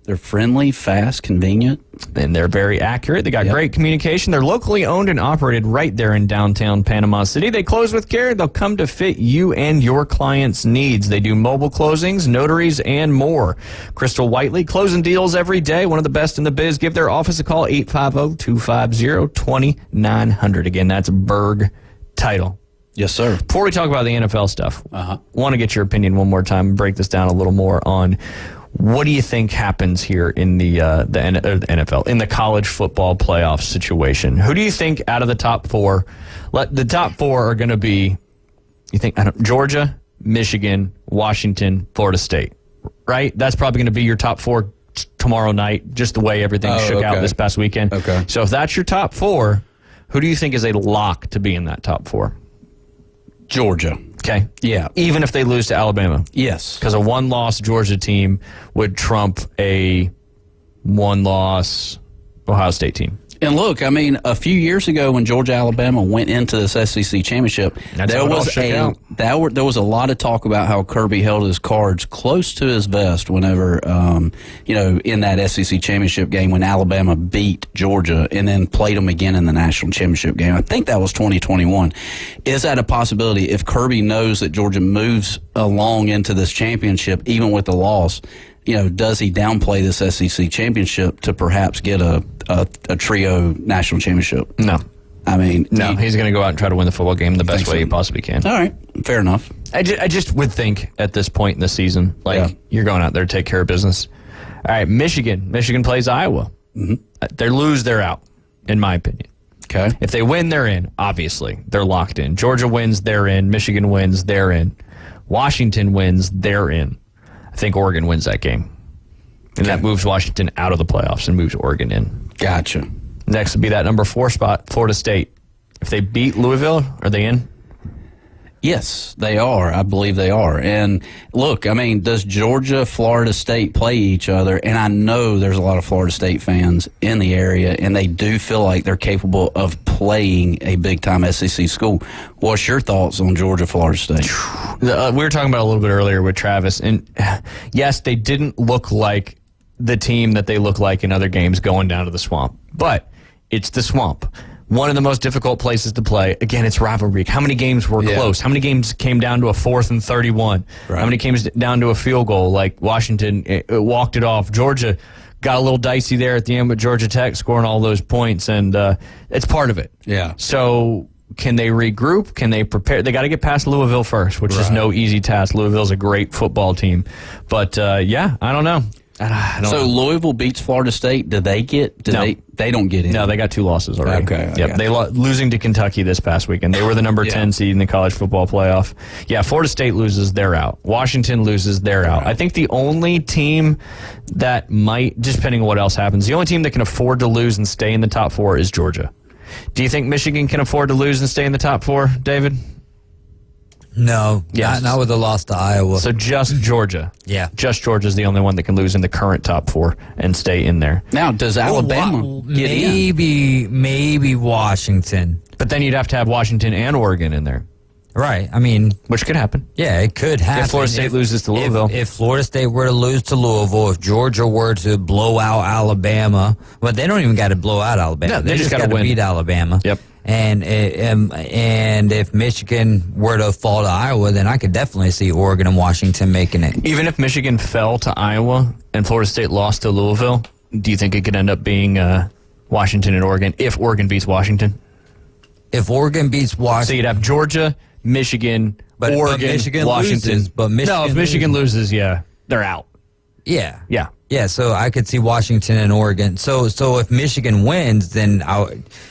They're friendly, fast, convenient. And they're very accurate. They got great communication. They're locally owned and operated right there in downtown Panama City. They close with care. They'll come to fit you and your clients' needs. They do mobile closings, notaries, and more. Crystal Whiteley, closing deals every day. One of the best in the biz. Give their office a call, 850-250-2900. Again, that's Berg Title. Yes, sir. Before we talk about the NFL stuff, want to get your opinion one more time and break this down a little more on what do you think happens here in the NFL, in the college football playoff situation? Who do you think out of the top 4, the top 4 are going to be, you think, Georgia, Michigan, Washington, Florida State, right? That's probably going to be your top 4 tomorrow night, just the way everything shook out this past weekend. Okay. So if that's your top 4, who do you think is a lock to be in that top 4? Georgia. Okay. Yeah. Even if they lose to Alabama? Yes. Because a one-loss Georgia team would trump a one-loss Ohio State team. And look, I mean, a few years ago when Georgia Alabama went into this SEC championship, there was a lot of talk about how Kirby held his cards close to his vest whenever, in that SEC championship game when Alabama beat Georgia and then played them again in the national championship game. I think that was 2021. Is that a possibility if Kirby knows that Georgia moves along into this championship, even with the loss? Does he downplay this SEC championship to perhaps get a trio national championship? No. I mean, no, he's going to go out and try to win the football game the best way he possibly can. All right, fair enough. I just would think at this point in the season, you're going out there to take care of business. All right, Michigan. Michigan plays Iowa. Mm-hmm. They lose, they're out, in my opinion. Okay. If they win, they're in, obviously. They're locked in. Georgia wins, they're in. Michigan wins, they're in. Washington wins, they're in. I think Oregon wins that game. And that moves Washington out of the playoffs and moves Oregon in. Gotcha. Next would be that number 4 spot, Florida State. If they beat Louisville, are they in? Yes, they are. I believe they are. And look, I mean, does Georgia, Florida State play each other? And I know there's a lot of Florida State fans in the area, and they do feel like they're capable of playing a big-time SEC school. What's your thoughts on Georgia, Florida State? We were talking about it a little bit earlier with Travis, and yes, they didn't look like the team that they look like in other games going down to the Swamp, but it's the Swamp. One of the most difficult places to play. Again, it's rivalry. How many games were close? How many games came down to a 4th and 31? Right. How many games down to a field goal? Like Washington walked it off. Georgia got a little dicey there at the end with Georgia Tech scoring all those points, and it's part of it. Yeah. So can they regroup? Can they prepare? They got to get past Louisville first, which is no easy task. Louisville's a great football team. But, I don't know. So Louisville beats Florida State. Do they get? They don't get in. No, they got 2 losses already. Okay. Yep. They losing to Kentucky this past weekend. They were the number 10 seed in the college football playoff. Yeah, Florida State loses, they're out. Washington loses, they're out. I think the only team that might, just depending on what else happens, the only team that can afford to lose and stay in the top 4 is Georgia. Do you think Michigan can afford to lose and stay in the top 4, David? No, not with the loss to Iowa. So just Georgia. Yeah. Just Georgia's the only one that can lose in the current top 4 and stay in there. Now, does Alabama get in? Maybe Washington. But then you'd have to have Washington and Oregon in there. Right. I mean, which could happen. Yeah, it could happen. If Florida State loses to Louisville. If Florida State were to lose to Louisville, if Georgia were to blow out Alabama, but they don't even got to blow out Alabama. No, they just got to beat Alabama. Yep. And if Michigan were to fall to Iowa, then I could definitely see Oregon and Washington making it. Even if Michigan fell to Iowa and Florida State lost to Louisville, do you think it could end up being Washington and Oregon if Oregon beats Washington? If Oregon beats Washington. So you'd have Georgia, Michigan, Oregon, but Michigan Washington. Loses, but Michigan no, if Michigan loses, they're out. Yeah. Yeah. Yeah, so I could see Washington and Oregon. So if Michigan wins, then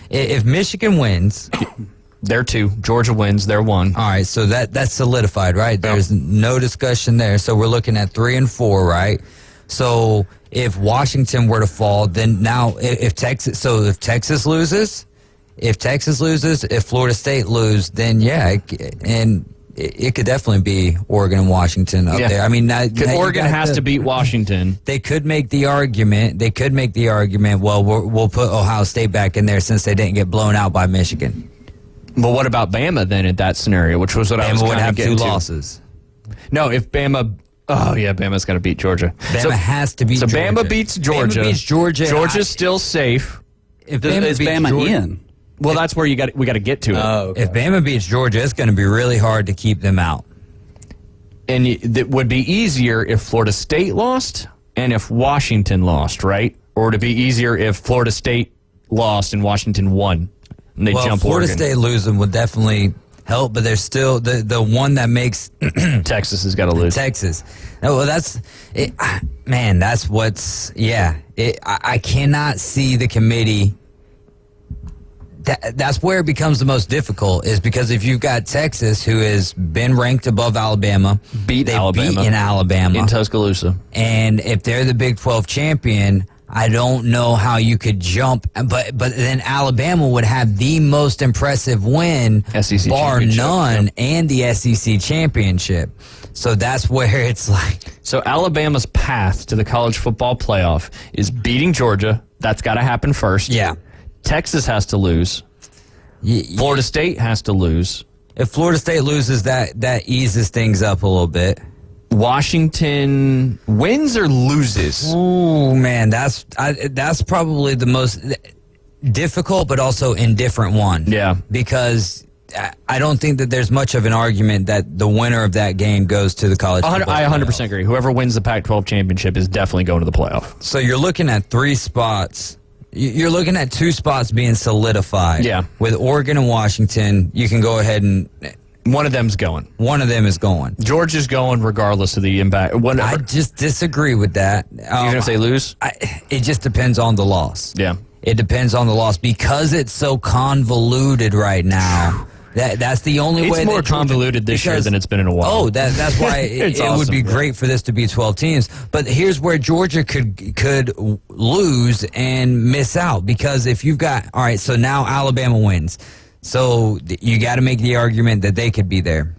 if Michigan wins, they're 2. Georgia wins, they're 1. All right, so that's solidified, right? There's no discussion there. So we're looking at 3 and 4, right? So if Washington were to fall, then now if Texas loses, if Florida State lose, then it could definitely be Oregon and Washington up there. I mean, Oregon has to beat Washington. They could make the argument. Well, we'll put Ohio State back in there since they didn't get blown out by Michigan. But what about Bama then in that scenario? Which was what I was Bama would have getting 2 to. losses. No, if Bama. Oh yeah, Bama's got to beat Georgia. Bama has to beat. So Georgia. Bama beats Georgia. Bama beats Georgia. Georgia's still safe. If is Bama in? Well, that's where we got to get to it. Okay. If Bama beats Georgia, it's going to be really hard to keep them out. And it would be easier if Florida State lost and if Washington lost, right? Or would it be easier if Florida State lost and Washington won? And they jump Florida Oregon. State losing would definitely help, but there's still the one that makes Texas has got to lose. Texas. No, well, that's it, man. That's what's I cannot see the committee that's where it becomes the most difficult, is because if you've got Texas, who has been ranked above Alabama, beat in Alabama in Tuscaloosa, and if they're the Big 12 champion, I don't know how you could jump, but then Alabama would have the most impressive win, SEC bar none, yep. and the SEC championship. So that's where it's like. So Alabama's path to the college football playoff is beating Georgia. That's got to happen first. Yeah. Texas has to lose. Florida State has to lose. If Florida State loses, that eases things up a little bit. Washington wins or loses? Ooh, man, that's probably the most difficult, but also indifferent one. Yeah, because I don't think that there's much of an argument that the winner of that game goes to the college football I 100% agree. Whoever wins the Pac-12 championship is definitely going to the playoff. So you're looking at 3 spots. You're looking at 2 spots being solidified. Yeah. With Oregon and Washington, you can go ahead and... One of them's going. One of them is going. Georgia's going regardless of the impact. I just disagree with that. Even if they lose? It just depends on the loss. Yeah. It depends on the loss. Because it's so convoluted right now, that's the only way. It's more convoluted this year than it's been in a while. Oh, that's why it awesome, would be great for this to be 12 teams. But here's where Georgia could lose and miss out. Because if you've got, all right, so now Alabama wins. So you got to make the argument that they could be there.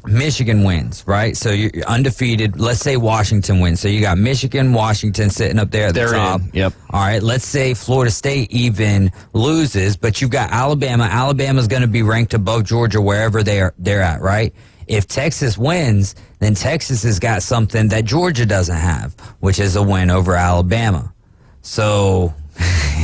Michigan wins, right? So you're undefeated. Let's say Washington wins. So you got Michigan, Washington sitting up there at the top. Yep. All right. Let's say Florida State even loses, but you've got Alabama. Alabama's going to be ranked above Georgia wherever they're at, right? If Texas wins, then Texas has got something that Georgia doesn't have, which is a win over Alabama. So...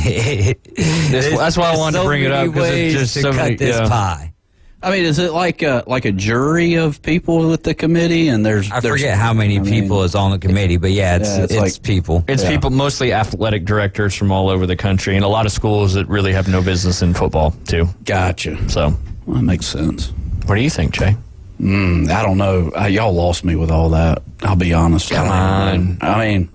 that's why I wanted to bring it up, because it's just so many, this pie. I mean, is it like a jury of people with the committee? And I forget how many people is on the committee, but it's like, people. It's people, mostly athletic directors from all over the country, and a lot of schools that really have no business in football too. Gotcha. So that makes sense. What do you think, Jay? I don't know. Y'all lost me with all that. I'll be honest. Come on. I mean.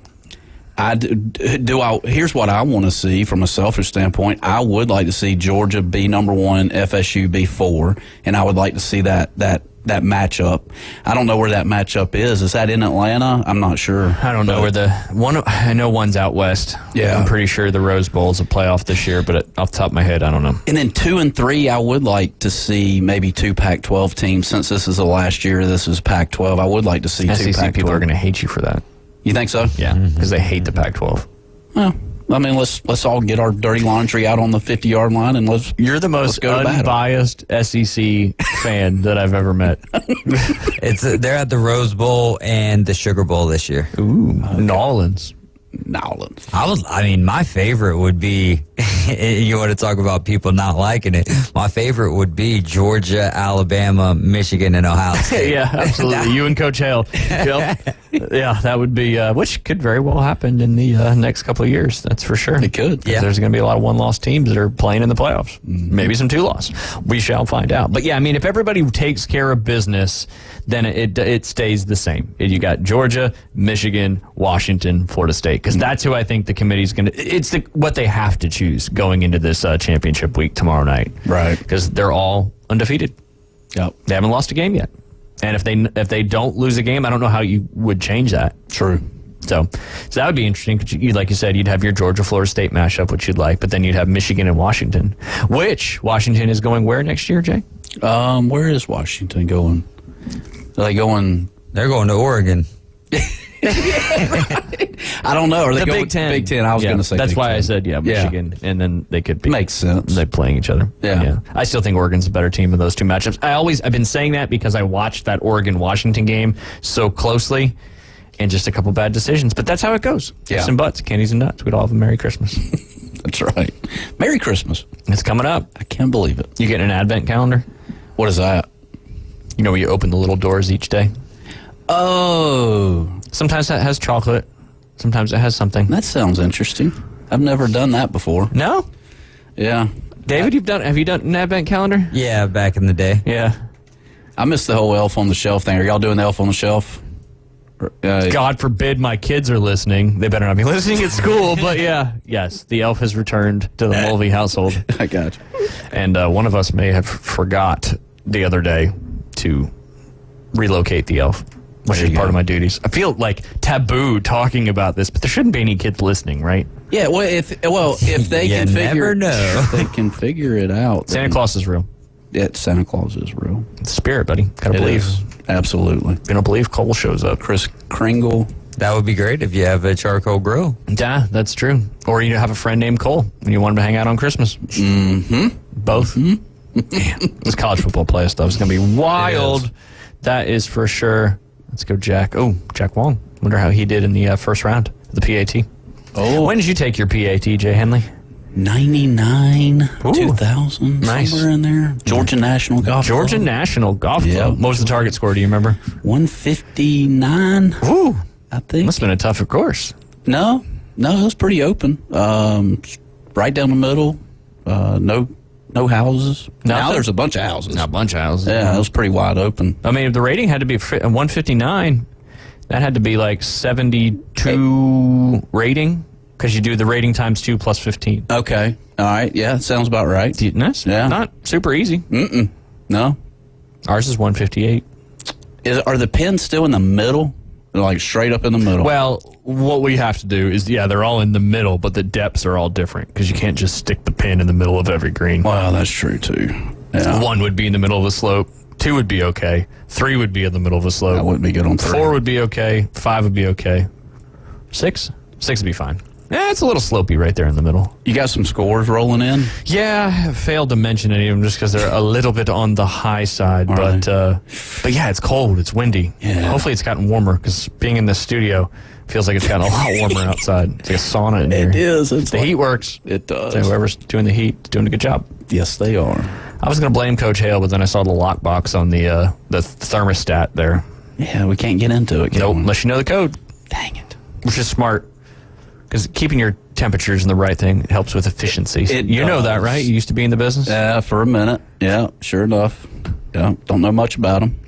Here's what I want to see from a selfish standpoint. I would like to see Georgia be number 1, FSU be 4, and I would like to see that matchup. I don't know where that matchup is. Is that in Atlanta? I'm not sure. I don't know where I know one's out west. Yeah. I'm pretty sure the Rose Bowl is a playoff this year, but off the top of my head, I don't know. And then 2 and 3, I would like to see maybe 2 Pac-12 teams. Since this is the last year, this is Pac-12. I would like to see 2 SEC Pac-12. people are going to hate you for that. You think so? Yeah, because they hate the Pac-12. Well, I mean, let's all get our dirty laundry out on the 50-yard line and You're the most unbiased SEC fan that I've ever met. They're at the Rose Bowl and the Sugar Bowl this year. Ooh, Nolans. I mean, my favorite would be, you want to talk about people not liking it, my favorite would be Georgia, Alabama, Michigan, and Ohio State. Yeah, absolutely. You and Coach Hale. Yep. Yeah, that would be, which could very well happen in the next couple of years. That's for sure. It could. Yeah. There's going to be a lot of one-loss teams that are playing in the playoffs. Maybe some 2-loss. We shall find out. But yeah, I mean, if everybody takes care of business, then it stays the same. You got Georgia, Michigan, Washington, Florida State, because that's who I think the committee's going to. It's what they have to choose going into this championship week tomorrow night, right? Because they're all undefeated. Yep, they haven't lost a game yet, and if they don't lose a game, I don't know how you would change that. True. So that would be interesting. Like you said, you'd have your Georgia-Florida State mashup, which you'd like, but then you'd have Michigan and Washington. Which Washington is going where next year, Jay? Where is Washington going? Are they going? They're going to Oregon. I don't know. Are they the going Big Ten? Big Ten. I was going to say that's Big why 10. I said Michigan, and then they could be. Makes sense. They're playing each other. Yeah. I still think Oregon's a better team in those two matchups. I've been saying that because I watched that Oregon-Washington game so closely, and just a couple bad decisions. But that's how it goes. Yeah. Ifs and buts, candies and nuts. We'd all have a Merry Christmas. That's right. Merry Christmas. It's coming up. I can't believe it. You getting an advent calendar? What is that? You know where you open the little doors each day? Oh. Sometimes that has chocolate. Sometimes it has something. That sounds interesting. I've never done that before. No? Yeah. David, have you done an advent calendar? Yeah, back in the day. Yeah. I missed the whole Elf on the Shelf thing. Are y'all doing the Elf on the Shelf? God forbid my kids are listening. They better not be listening at school. But yes, the elf has returned to the Mulvey household. I got you. And one of us may have forgot the other day to relocate the elf, which is part of my duties. I feel like taboo talking about this, but there shouldn't be any kids listening, right? Yeah, well, if they can figure if they can figure it out. Santa Claus is real. Yeah, Santa Claus is real. It's spirit, buddy. Gotta believe. Is. Absolutely. If you don't believe, Cole shows up. Chris Kringle. That would be great if you have a charcoal grill. Yeah, that's true. Or you have a friend named Cole and you want him to hang out on Christmas. Mm-hmm. Both. Man, this college football playoff stuff is going to be wild. That is for sure. Let's go, Jack. Oh, Jack Wong. Wonder how he did in the first round of the PAT. Oh. When did you take your PAT, Jay Henley? 99, 2000, nice. Somewhere in there. Georgia National Golf Club. Georgia National Golf Club. What was the target score? Do you remember? 159. Ooh, I think. Must have been a tougher course. No, it was pretty open. Right down the middle. No houses. Now there's a bunch of houses. Now a bunch of houses. Yeah, it was pretty wide open. I mean, if the rating had to be 159, that had to be like 72 rating. Because you do the rating times 2 plus 15. Okay. All right. Yeah, sounds about right. Nice. Yeah. Not super easy. No. Ours is 158. Are the pins still in the middle? They're like straight up in the middle. Well, what we have to do is, they're all in the middle, but the depths are all different because you can't just stick the pin in the middle of every green. Wow, that's true too. Yeah. 1 would be in the middle of a slope. 2 would be okay. 3 would be in the middle of a slope. That wouldn't be good on 3. 4 would be okay. 5 would be okay. 6 would be fine. Yeah, it's a little slopey right there in the middle. You got some scores rolling in? Yeah, I failed to mention any of them just because they're a little bit on the high side. But yeah, it's cold. It's windy. Yeah. Hopefully it's gotten warmer because being in the studio feels like it's gotten a lot warmer outside. It's like a sauna in here. It is. The heat works. It does. So whoever's doing the heat is doing a good job. Yes, they are. I was going to blame Coach Hale, but then I saw the lockbox on the thermostat there. Yeah, we can't get into it. Nope, unless you know the code. Dang it. Which is smart. Because keeping your temperatures in the right thing helps with efficiencies. You know that, right? You used to be in the business? Yeah, for a minute. Yeah, sure enough. Yeah, don't know much about them.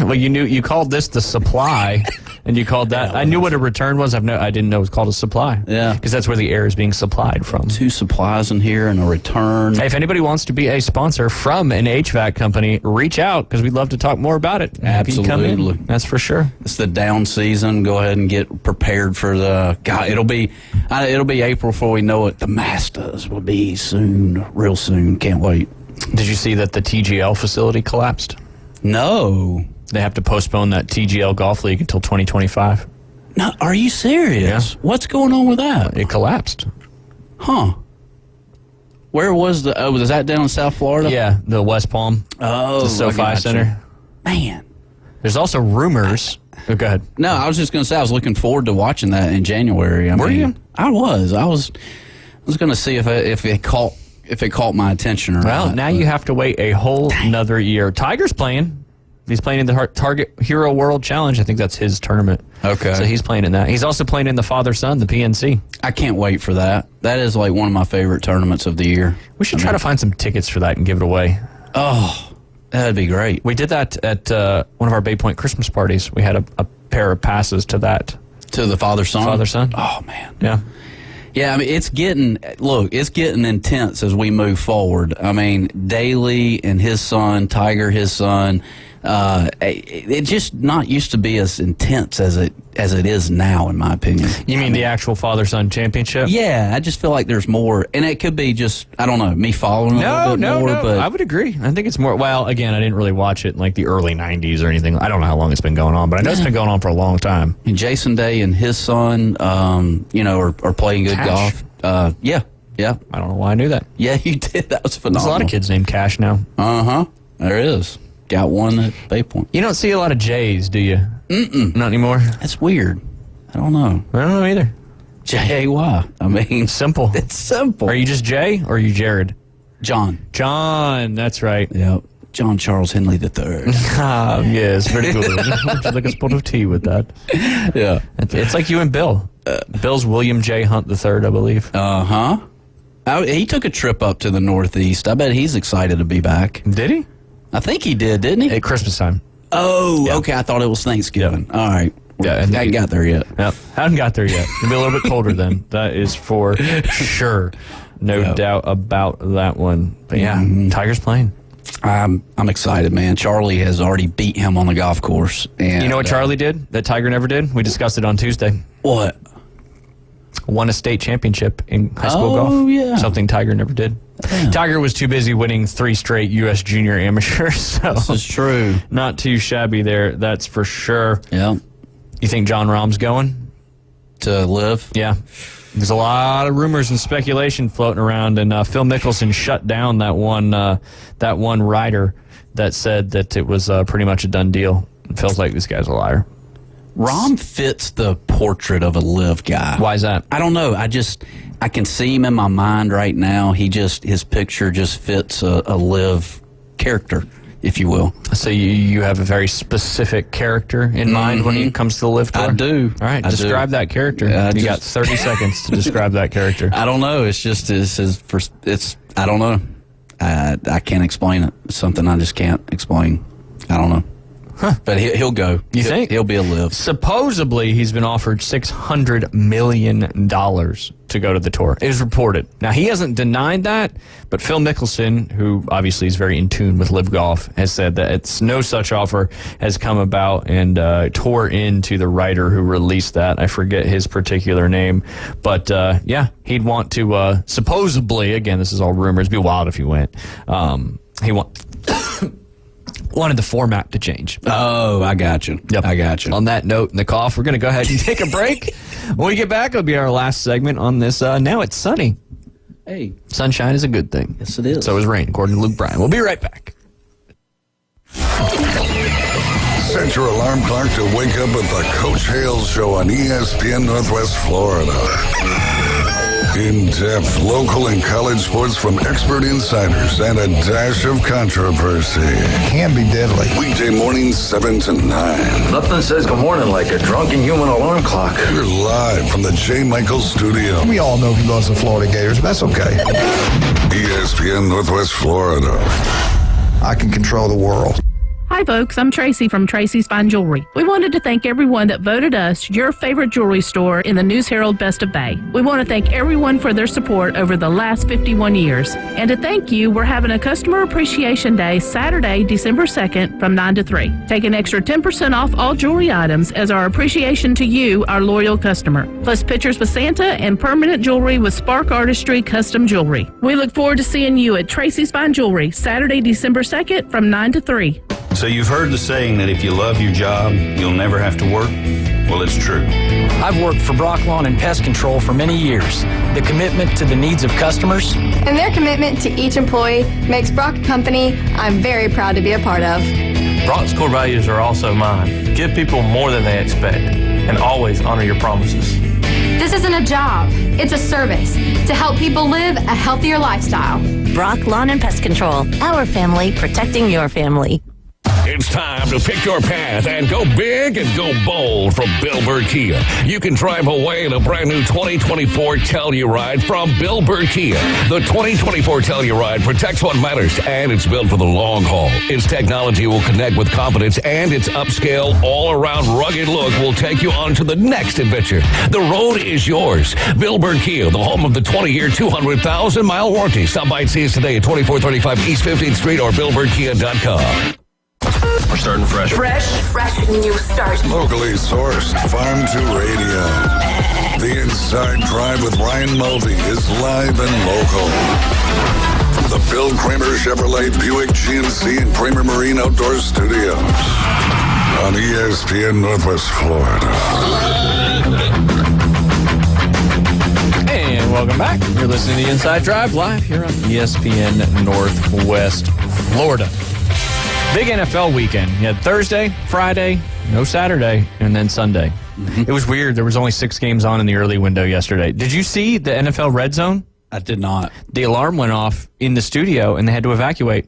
Well, you called this the supply, and you called that. I knew what a return was. I didn't know it was called a supply. Yeah. Because that's where the air is being supplied from. 2 supplies in here and a return. Hey, if anybody wants to be a sponsor from an HVAC company, reach out because we'd love to talk more about it. Absolutely. Come in. That's for sure. It's the down season. Go ahead and get prepared for the. God, it'll be April before we know it. The Masters will be soon, real soon. Can't wait. Did you see that the TGL facility collapsed? No. They have to postpone that TGL Golf League until 2025. No, are you serious? Yeah. What's going on with that? It collapsed. Huh. Where was was that down in South Florida? Yeah, the West Palm. Oh, the SoFi Center. Man. There's also rumors. Oh, go ahead. No, I was just going to say I was looking forward to watching that in January. Were you? I was going to see if it caught my attention or not. Well, now you have to wait a whole another year. Tiger's playing. He's playing in the Target Hero World Challenge. I think that's his tournament. Okay. So he's playing in that. He's also playing in the father-son, the PNC. I can't wait for that. That is like one of my favorite tournaments of the year. We should try to find some tickets for that and give it away. Oh, that'd be great. We did that at one of our Bay Point Christmas parties. We had a pair of passes to that. To the father-son? Father-son. Oh, man. Yeah. Yeah, I mean, it's getting intense as we move forward. I mean, Daly and his son, Tiger, his son, it just not used to be as intense as it is now, in my opinion. You mean the actual father-son championship? Yeah, I just feel like there's more, and it could be just, I don't know, me following a little bit more. No, but I would agree. I think it's more, well, again, I didn't really watch it in like the early 90s or anything. I don't know how long it's been going on, but I know it's been going on for a long time. And Jason Day and his son, are playing good golf. Yeah. I don't know why I knew that. Yeah, you did. That was phenomenal. There's a lot of kids named Cash now. Uh-huh. There is. Got one at Bay Point. You don't see a lot of J's, do you? Mm-mm. Not anymore? That's weird. I don't know. I don't know either. J-A-Y. I mean, simple. It's simple. Are you just Jay or are you Jared? John. John, that's right. Yep. John Charles Henley III. Yes, very good. Would you like a spot of tea with that? Yeah. It's like you and Bill. Bill's William J. Hunt III, I believe. Uh-huh. He took a trip up to the Northeast. I bet he's excited to be back. Did he? I think he did, didn't he? At Christmas time. Oh, yeah. Okay. I thought it was Thanksgiving. Yeah. All right. Yeah, and I ain't got there yet. Yep, haven't got there yet. It'll be a little bit colder then. That is for sure. No doubt about that one. But yeah, Tiger's playing. I'm excited, man. Charlie has already beat him on the golf course. And you know what Charlie did that Tiger never did? We discussed it on Tuesday. What? Won a state championship in high school golf. Oh, yeah. Something Tiger never did. Yeah. Tiger was too busy winning 3 straight U.S. junior amateurs. So this is true. Not too shabby there, that's for sure. Yeah. You think John Rahm's going to live? Yeah. There's a lot of rumors and speculation floating around, and Phil Mickelson shut down that one writer that said that it was pretty much a done deal. It feels like this guy's a liar. Rahm fits the portrait of a live guy. Why is that? I don't know. I can see him in my mind right now. His picture just fits a live character, if you will. So you have a very specific character in mind when it comes to the live tour? I do. All right, describe that character. You got 30 seconds to describe that character. I don't know. I don't know. I can't explain it. It's something I just can't explain. I don't know. Huh. But he'll go. You think? He'll be a live. Supposedly, he's been offered $600 million to go to the tour. It is reported. Now, he hasn't denied that, but Phil Mickelson, who obviously is very in tune with live golf, has said that no such offer has come about, and tore into the writer who released that. I forget his particular name. But, he'd want to, supposedly, again, this is all rumors, it'd be wild if he went. He wanted the format to change. Oh, I got you. Yep. I got you. On that note and the cough, we're going to go ahead and take a break. When we get back, it'll be our last segment on this. Now it's sunny. Hey. Sunshine is a good thing. Yes, it is. So is rain, according to Luke Bryan. We'll be right back. Set your alarm clock to wake up with the Coach Hales Show on ESPN Northwest Florida. In-depth local and college sports from expert insiders and a dash of controversy. Can be deadly. Weekday mornings 7 to 9. Nothing says good morning like a drunken human alarm clock. We're live from the J. Michaels studio. We all know he loves the Florida Gators, but that's okay. ESPN Northwest Florida. I can control the world. Hi folks, I'm Tracy from Tracy's Fine Jewelry. We wanted to thank everyone that voted us your favorite jewelry store in the News Herald Best of Bay. We want to thank everyone for their support over the last 51 years. And to thank you, we're having a Customer Appreciation Day Saturday, December 2nd from 9 to 3. Take an extra 10% off all jewelry items as our appreciation to you, our loyal customer. Plus pictures with Santa and permanent jewelry with Spark Artistry Custom Jewelry. We look forward to seeing you at Tracy's Fine Jewelry Saturday, December 2nd from 9 to 3. So you've heard the saying that if you love your job, you'll never have to work? Well, it's true. I've worked for Brock Lawn and Pest Control for many years. The commitment to the needs of customers and their commitment to each employee makes Brock a company I'm very proud to be a part of. Brock's core values are also mine. Give people more than they expect and always honor your promises. This isn't a job, it's a service to help people live a healthier lifestyle. Brock Lawn and Pest Control. Our family protecting your family. It's time to pick your path and go big and go bold from Bill Bird Kia. You can drive away in a brand new 2024 Telluride from Bill Bird Kia. The 2024 Telluride protects what matters, and it's built for the long haul. Its technology will connect with confidence, and its upscale, all-around rugged look will take you on to the next adventure. The road is yours. Bill Bird Kia, the home of the 20-year, 200,000-mile warranty. Stop by and see us today at 2435 East 15th Street or BillBirdKia.com. We're starting fresh. Fresh new start. Locally sourced, Farm to Radio. The Inside Drive with Ryan Mulvey is live and local. From the Bill Kramer Chevrolet Buick GMC and Kramer Marine Outdoor Studios. On ESPN Northwest Florida. And welcome back. You're listening to the Inside Drive live here on ESPN Northwest Florida. Big NFL weekend. You had Thursday, Friday, no Saturday, and then Sunday. It was weird. There was only 6 games on in the early window yesterday. Did you see the NFL Red Zone? I did not. The alarm went off in the studio, and they had to evacuate.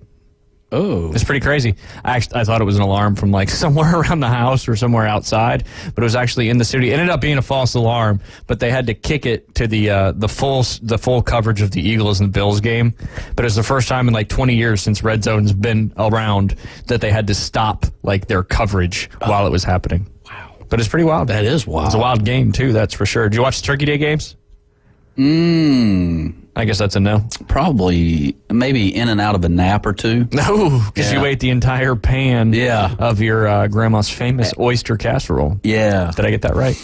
Oh. It's pretty crazy. I thought it was an alarm from like somewhere around the house or somewhere outside, but it was actually in the studio. It ended up being a false alarm, but they had to kick it to the full coverage of the Eagles and the Bills game. But it was the first time in like 20 years since Red Zone's been around that they had to stop like their coverage while it was happening. Wow. But it's pretty wild. That is wild. It's a wild game, too, that's for sure. Did you watch the Turkey Day games? I guess that's a no. Probably, maybe in and out of a nap or two. No, because you ate the entire pan of your grandma's famous oyster casserole. Yeah. Did I get that right?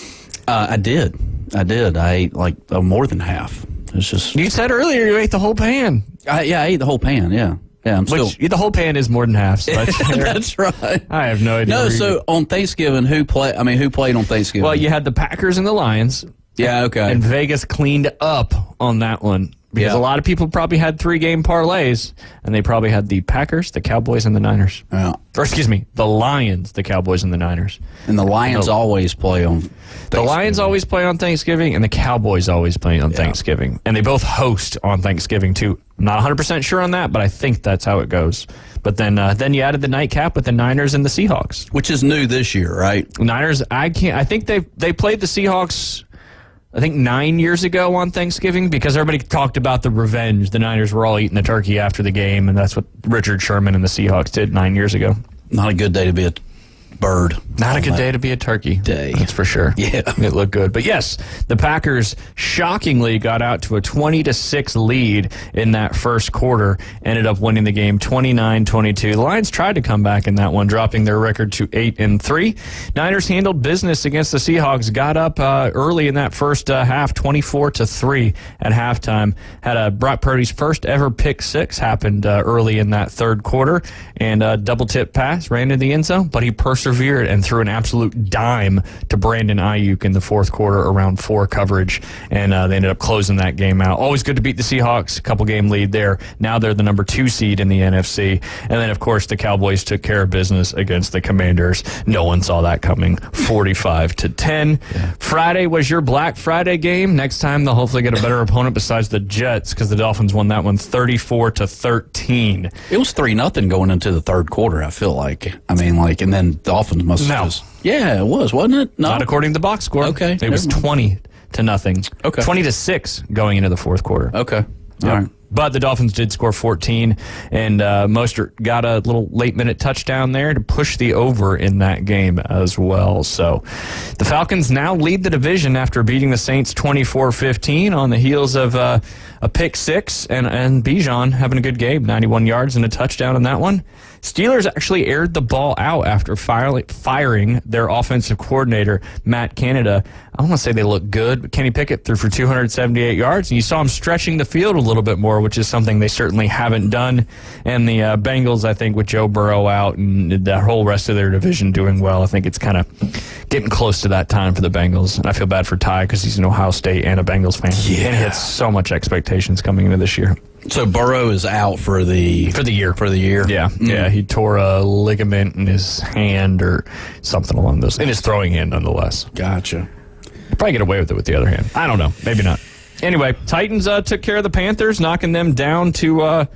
I did. I ate like more than half. It's just. You said earlier you ate the whole pan. I ate the whole pan, yeah. Yeah, the whole pan is more than half. So that's right. I have no idea. No, so on Thanksgiving, who played on Thanksgiving? Well, you had the Packers and the Lions. Yeah, okay. And Vegas cleaned up on that one. Because a lot of people probably had 3-game parlays, and they probably had the Packers, the Cowboys, and the Niners. Yeah. Or excuse me, the Lions, the Cowboys, and the Niners. And the Lions always play on Thanksgiving. The Lions always play on Thanksgiving, and the Cowboys always play on Thanksgiving. And they both host on Thanksgiving, too. I'm not 100% sure on that, but I think that's how it goes. But then you added the nightcap with the Niners and the Seahawks. Which is new this year, right? Niners, I think they played the Seahawks, I think 9 years ago on Thanksgiving, because everybody talked about the revenge. The Niners were all eating the turkey after the game, and that's what Richard Sherman and the Seahawks did 9 years ago. Not a good day to be a bird. Not a good day to be a turkey. That's for sure. Yeah. It looked good. But yes, the Packers shockingly got out to a 20-6 lead in that first quarter, ended up winning the game 29-22. The Lions tried to come back in that one, dropping their record to 8-3. Niners handled business against the Seahawks, got up early in that first half, 24-3 at halftime. Had Brock Purdy's first ever pick six happened early in that third quarter, and a double tip pass ran into the end zone, but he persevered and threw an absolute dime to Brandon Ayuk in the fourth quarter around 4 coverage, and they ended up closing that game out. Always good to beat the Seahawks, a couple-game lead there. Now they're the number 2 seed in the NFC, and then, of course, the Cowboys took care of business against the Commanders. No one saw that coming, 45-10. Yeah. Friday was your Black Friday game. Next time they'll hopefully get a better opponent besides the Jets, because the Dolphins won that one 34-13. It was 3-0 going into the third quarter, I feel like. I mean, and then the Dolphins must have just... Yeah, it was, wasn't it? No? Not according to the box score. Okay. It was 20-0. Okay. 20-6 going into the fourth quarter. Okay. Yep. All right. But the Dolphins did score 14, and Mostert got a little late-minute touchdown there to push the over in that game as well. So the Falcons now lead the division after beating the Saints 24-15 on the heels of a pick six, and Bijan having a good game, 91 yards and a touchdown in that one. Steelers actually aired the ball out after firing their offensive coordinator, Matt Canada. I don't want to say they look good, but Kenny Pickett threw for 278 yards, and you saw him stretching the field a little bit more, which is something they certainly haven't done. And the Bengals, I think, with Joe Burrow out and the whole rest of their division doing well, I think it's kind of getting close to that time for the Bengals. And I feel bad for Ty because he's an Ohio State and a Bengals fan. Yeah. And he had so much expectations coming into this year. So Burrow is out for the year. For the year. Yeah. Mm-hmm. Yeah. He tore a ligament in his hand or something along those. In his throwing hand, nonetheless. Gotcha. Probably get away with it with the other hand. I don't know. Maybe not. Anyway, Titans took care of the Panthers, knocking them down to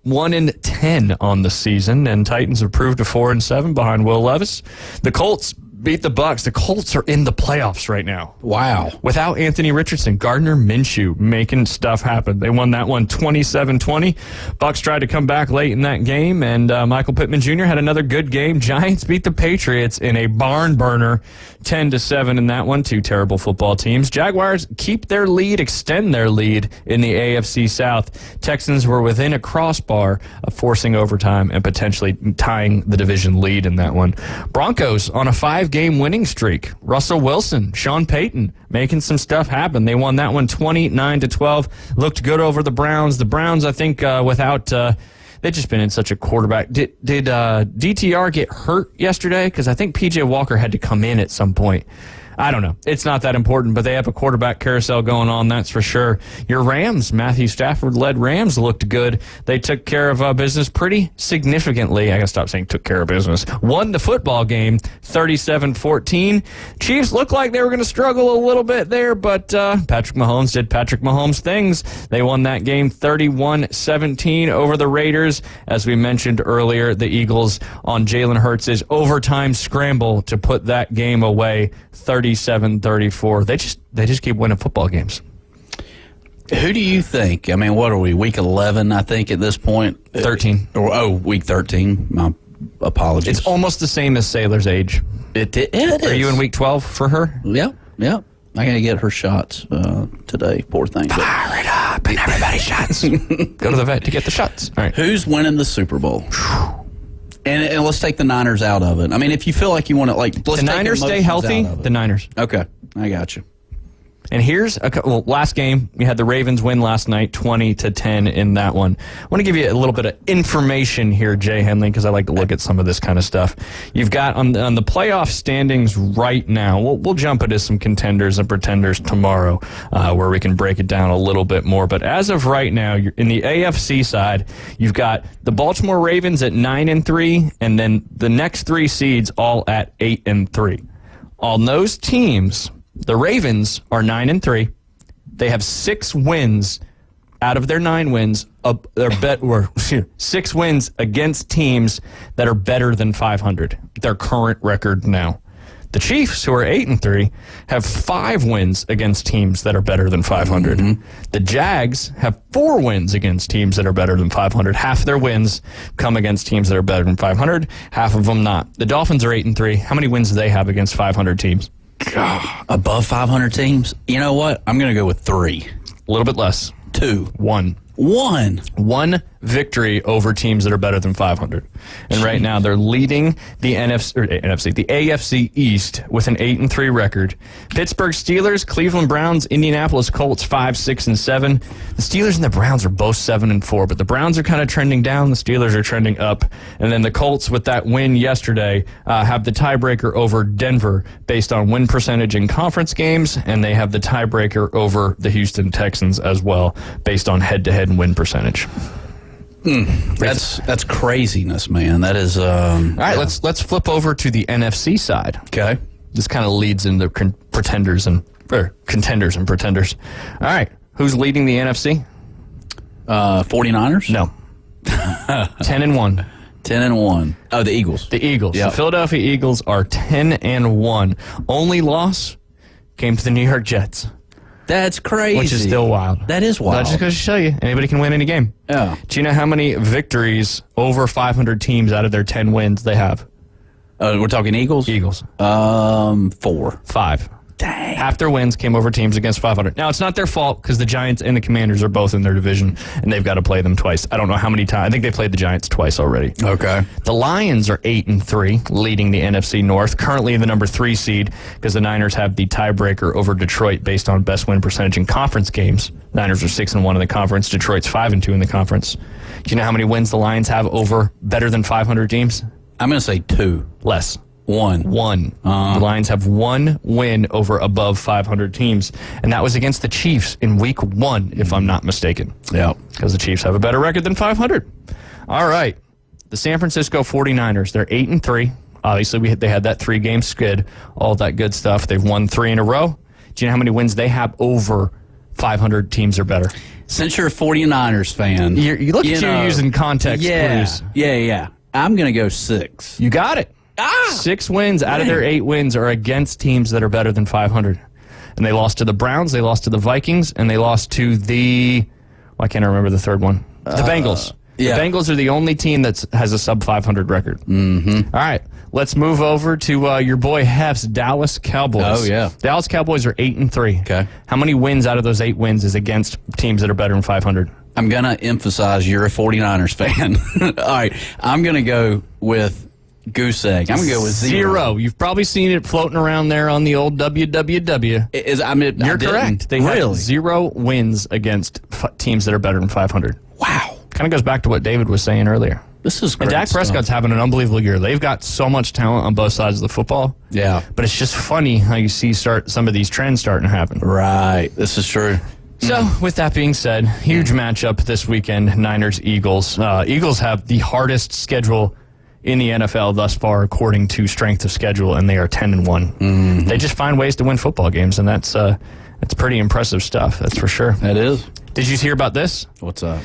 1-10 on the season, and Titans improved to 4-7 behind Will Levis. The Colts beat the Bucs. The Colts are in the playoffs right now. Wow. Without Anthony Richardson, Gardner Minshew making stuff happen. They won that one 27-20. Bucs tried to come back late in that game, and Michael Pittman Jr. had another good game. Giants beat the Patriots in a barn burner, 10-7 in that one. Two terrible football teams. Jaguars keep their lead, extend their lead in the AFC South. Texans were within a crossbar of forcing overtime and potentially tying the division lead in that one. Broncos on a 5-game winning streak. Russell Wilson, Sean Payton making some stuff happen. They won that one 29-12. Looked good over the Browns. The Browns, I think, without... they've just been in such a quarterback. Did DTR get hurt yesterday? Because I think P.J. Walker had to come in at some point. I don't know. It's not that important, but they have a quarterback carousel going on, that's for sure. Your Rams, Matthew Stafford-led Rams, looked good. They took care of business pretty significantly. I got to stop saying took care of business. Won the football game 37-14. Chiefs looked like they were going to struggle a little bit there, but Patrick Mahomes did Patrick Mahomes things. They won that game 31-17 over the Raiders. As we mentioned earlier, the Eagles on Jalen Hurts' overtime scramble to put that game away 37-34. They just keep winning football games. Who do you think? I mean, what are we, week 11, I think, at this point? 13. Week 13. My apologies. It's almost the same as Sailor's age. It is. Are you in week 12 for her? Yep. I got to get her shots today, poor thing. Fire it up and everybody shots. Go to the vet to get the shots. All right. Who's winning the Super Bowl? And let's take the Niners out of it. I mean, if you feel like you want to, like, let's the Niners stay healthy. The Niners. Okay, I got you. And here's last game. We had the Ravens win last night, 20-10 in that one. I want to give you a little bit of information here, Jay Henley, because I like to look at some of this kind of stuff. You've got on the playoff standings right now. We'll jump into some contenders and pretenders tomorrow, where we can break it down a little bit more. But as of right now, you're in the AFC side, you've got the Baltimore Ravens at 9-3, and then the next three seeds all at 8-3. On those teams, the Ravens are 9-3. They have 6 wins out of their 9 wins. 6 wins against teams that are better than 500. Their current record now. The Chiefs, who are 8-3, have 5 wins against teams that are better than 500. Mm-hmm. The Jags have 4 wins against teams that are better than 500. Half their wins come against teams that are better than 500. Half of them not. The Dolphins are 8-3. How many wins do they have against 500 teams? Above 500 teams? You know what? I'm going to go with 3. A little bit less. 2. 1. 1 victory over teams that are better than 500. And right now they're leading the the AFC East with an 8-3 record. Pittsburgh Steelers, Cleveland Browns, Indianapolis Colts 5, 6, and 7. The Steelers and the Browns are both 7-4, but the Browns are kind of trending down. The Steelers are trending up. And then the Colts, with that win yesterday, have the tiebreaker over Denver based on win percentage in conference games, and they have the tiebreaker over the Houston Texans as well based on head-to-head win percentage. That's craziness, man. That is. All right, let's flip over to the NFC side. Okay, this kind of leads into contenders and pretenders. All right, who's leading the NFC? 49ers? No. 10-1. 10-1. Oh, the Eagles. The Eagles. Yep. The Philadelphia Eagles are 10-1. Only loss came to the New York Jets. That's crazy. Which is still wild. That is wild. That just goes to show you, anybody can win any game. Yeah. Do you know how many victories over 500 teams out of their 10 wins they have? We're talking Eagles? Eagles. 4. 5. Dang. Half their wins came over teams against 500. Now, it's not their fault because the Giants and the Commanders are both in their division, and they've got to play them twice. I don't know how many times. I think they played the Giants twice already. Okay. The Lions are 8-3, leading the NFC North, currently the number 3 seed because the Niners have the tiebreaker over Detroit based on best win percentage in conference games. Niners are 6-1 in the conference. Detroit's 5-2 in the conference. Do you know how many wins the Lions have over better than 500 teams? I'm going to say 2. Less. 1. The Lions have 1 win over above 500 teams, and that was against the Chiefs in week 1, if I'm not mistaken. Yeah. Because the Chiefs have a better record than 500. All right. The San Francisco 49ers, they're 8-3. Obviously, they had that 3-game skid, all that good stuff. They've won 3 in a row. Do you know how many wins they have over 500 teams or better? Since you're a 49ers fan. You look at you using context clues. Yeah. I'm going to go 6. You got it. 6 wins out of their 8 wins are against teams that are better than 500. And they lost to the Browns, they lost to the Vikings, and they lost to the... I can't remember the third one. The Bengals. Yeah. The Bengals are the only team that has a sub-500 record. Mm-hmm. All right, let's move over to your boy Hef's Dallas Cowboys. Oh, yeah. Dallas Cowboys are 8-3. Okay. How many wins out of those 8 wins is against teams that are better than 500? I'm going to emphasize you're a 49ers fan. All right, I'm going to go with... goose egg. I'm going to go with 0. You've probably seen it floating around there on the old WWW. You're correct. They have 0 wins against teams that are better than 500. Wow. Kind of goes back to what David was saying earlier. This is great. And Dak Prescott's having an unbelievable year. They've got so much talent on both sides of the football. Yeah. But it's just funny how you see some of these trends starting to happen. Right. This is true. So, with that being said, huge matchup this weekend, Niners-Eagles. Eagles have the hardest schedule in the NFL thus far, according to strength of schedule, and they are 10-1. Mm-hmm. They just find ways to win football games, and that's pretty impressive stuff. That's for sure. That is. Did you hear about this? What's up?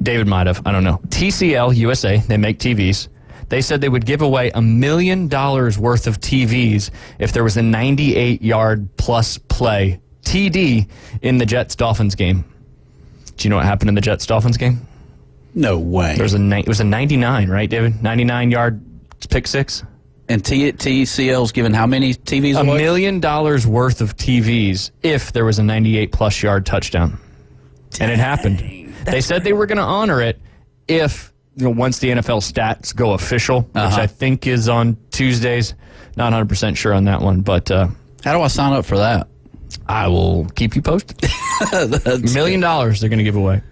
David might have. I don't know. TCL USA, they make TVs. They said they would give away $1 million worth of TVs if there was a 98-yard plus play TD in the Jets-Dolphins game. Do you know what happened in the Jets-Dolphins game? No way. It was a 99, right, David? 99-yard pick six. And TCL's given how many TVs away? $1 million worth of TVs if there was a 98-plus yard touchdown. And it happened. They said they were going to honor it if, once the NFL stats go official, which I think is on Tuesdays. Not 100% sure on that one, but how do I sign up for that? I will keep you posted. $1 million they're going to give away.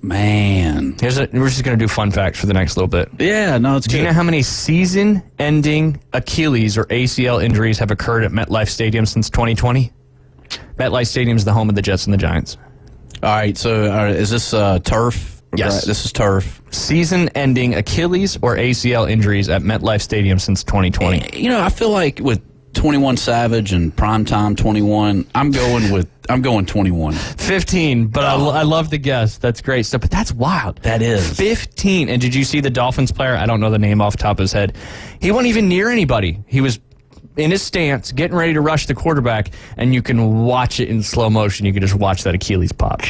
Man. We're just going to do fun facts for the next little bit. Yeah, no, it's good. Do you know how many season-ending Achilles or ACL injuries have occurred at MetLife Stadium since 2020? MetLife Stadium is the home of the Jets and the Giants. All right, so is this turf? Yes. This is turf. Season-ending Achilles or ACL injuries at MetLife Stadium since 2020. I feel like with 21 Savage and Primetime 21, I'm going 21. 15, but I love the guess. That's great stuff, but that's wild. That is. 15. And did you see the Dolphins player? I don't know the name off the top of his head. He wasn't even near anybody. He was in his stance, getting ready to rush the quarterback, and you can watch it in slow motion. You can just watch that Achilles pop.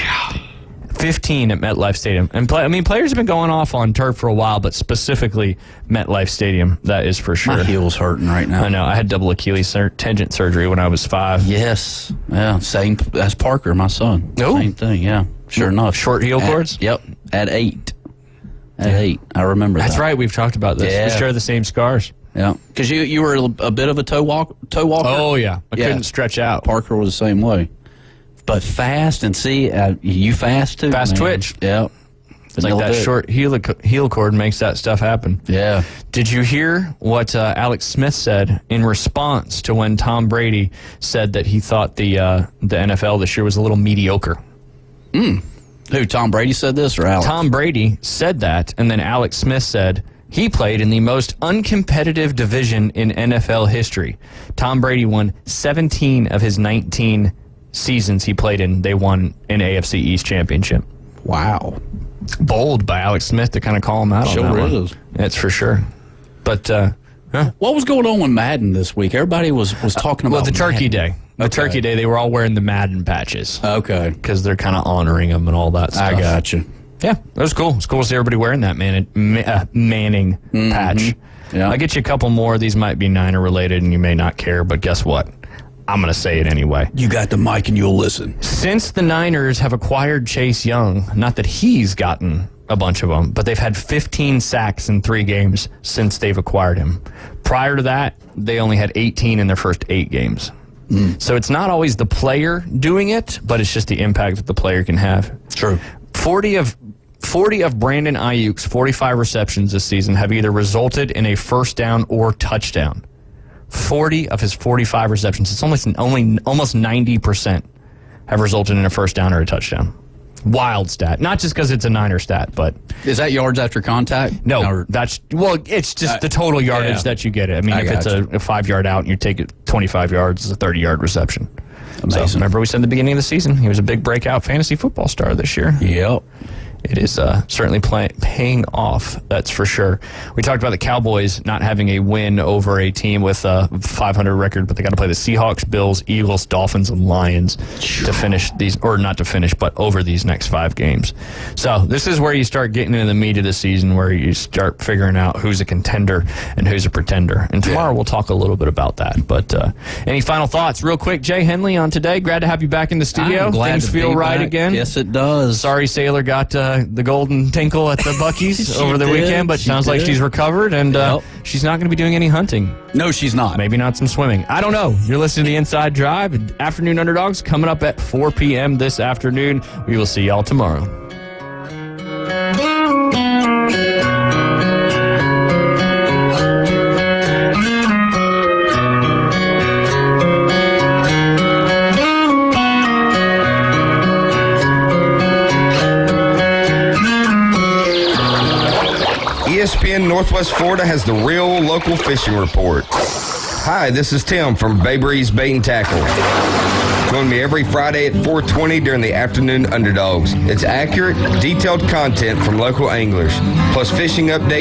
15 at MetLife Stadium. And players have been going off on turf for a while, but specifically MetLife Stadium, that is for sure. My heel's hurting right now. I know. I had double Achilles tendon surgery when I was 5. Yes. Yeah, same as Parker, my son. Oh. Same thing, yeah. Sure enough. Short heel cords? Yep, at 8. At 8. I remember That's right. We've talked about this. Yeah. We share the same scars. Yeah, because you were a bit of a toe walker. Oh, yeah. I couldn't stretch out. Parker was the same way. But fast, and you fast too. Fast man. twitch. Yeah. It's like that short heel cord makes that stuff happen. Yeah. Did you hear what Alex Smith said in response to when Tom Brady said that he thought the NFL this year was a little mediocre? Who, Tom Brady said this or Alex? Tom Brady said that, and then Alex Smith said he played in the most uncompetitive division in NFL history. Tom Brady won 17 of his 19 seasons he played in. They won an AFC East championship. Wow. Bold by Alex Smith to kind of call him out on that one. That's for sure. But what was going on with Madden this week? Everybody was talking about the Turkey Madden. Day. The Turkey Day, they were all wearing the Madden patches. Okay. Because they're kind of honoring them and all that stuff. I got you. Yeah, it was cool. It's cool to see everybody wearing that Manning patch. Yeah. I'll get you a couple more. These might be Niner related and you may not care, but guess what? I'm going to say it anyway. You got the mic and you'll listen. Since the Niners have acquired Chase Young, not that he's gotten a bunch of them, but they've had 15 sacks in 3 games since they've acquired him. Prior to that, they only had 18 in their first 8 games. So it's not always the player doing it, but it's just the impact that the player can have. True. 40 of Brandon Ayuk's 45 receptions this season have either resulted in a first down or touchdown. 40 of his 45 receptions. It's almost 90% have resulted in a first down or a touchdown. Wild stat. Not just because it's a Niner stat, but... Is that yards after contact? No, it's just the total yardage that you get. I mean, if it's a 5-yard out and you take it 25 yards, it's a 30-yard reception. Amazing. So, remember we said at the beginning of the season, he was a big breakout fantasy football star this year. Yep. It is certainly paying off, that's for sure. We talked about the Cowboys not having a win over a team with a 500 record, but they got to play the Seahawks, Bills, Eagles, Dolphins, and Lions to finish these, or not to finish, but over these next 5 games. So this is where you start getting into the meat of the season, where you start figuring out who's a contender and who's a pretender. And tomorrow we'll talk a little bit about that. But any final thoughts? Real quick, Jay Henley on today. Glad to have you back in the studio. I'm glad Things to feel be right back. again. Yes, it does. Sorry Sailor got the golden tinkle at the Buc-ee's over the weekend, but sounds like she's recovered, and she's not going to be doing any hunting. No, she's not. Maybe not some swimming. I don't know. You're listening to The Inside Drive. Afternoon Underdogs coming up at 4 p.m. this afternoon. We will see y'all tomorrow. ESPN Northwest Florida has the real local fishing report. Hi, this is Tim from Bay Breeze Bait and Tackle. Join me every Friday at 4:20 during the Afternoon Underdogs. It's accurate, detailed content from local anglers, plus fishing updates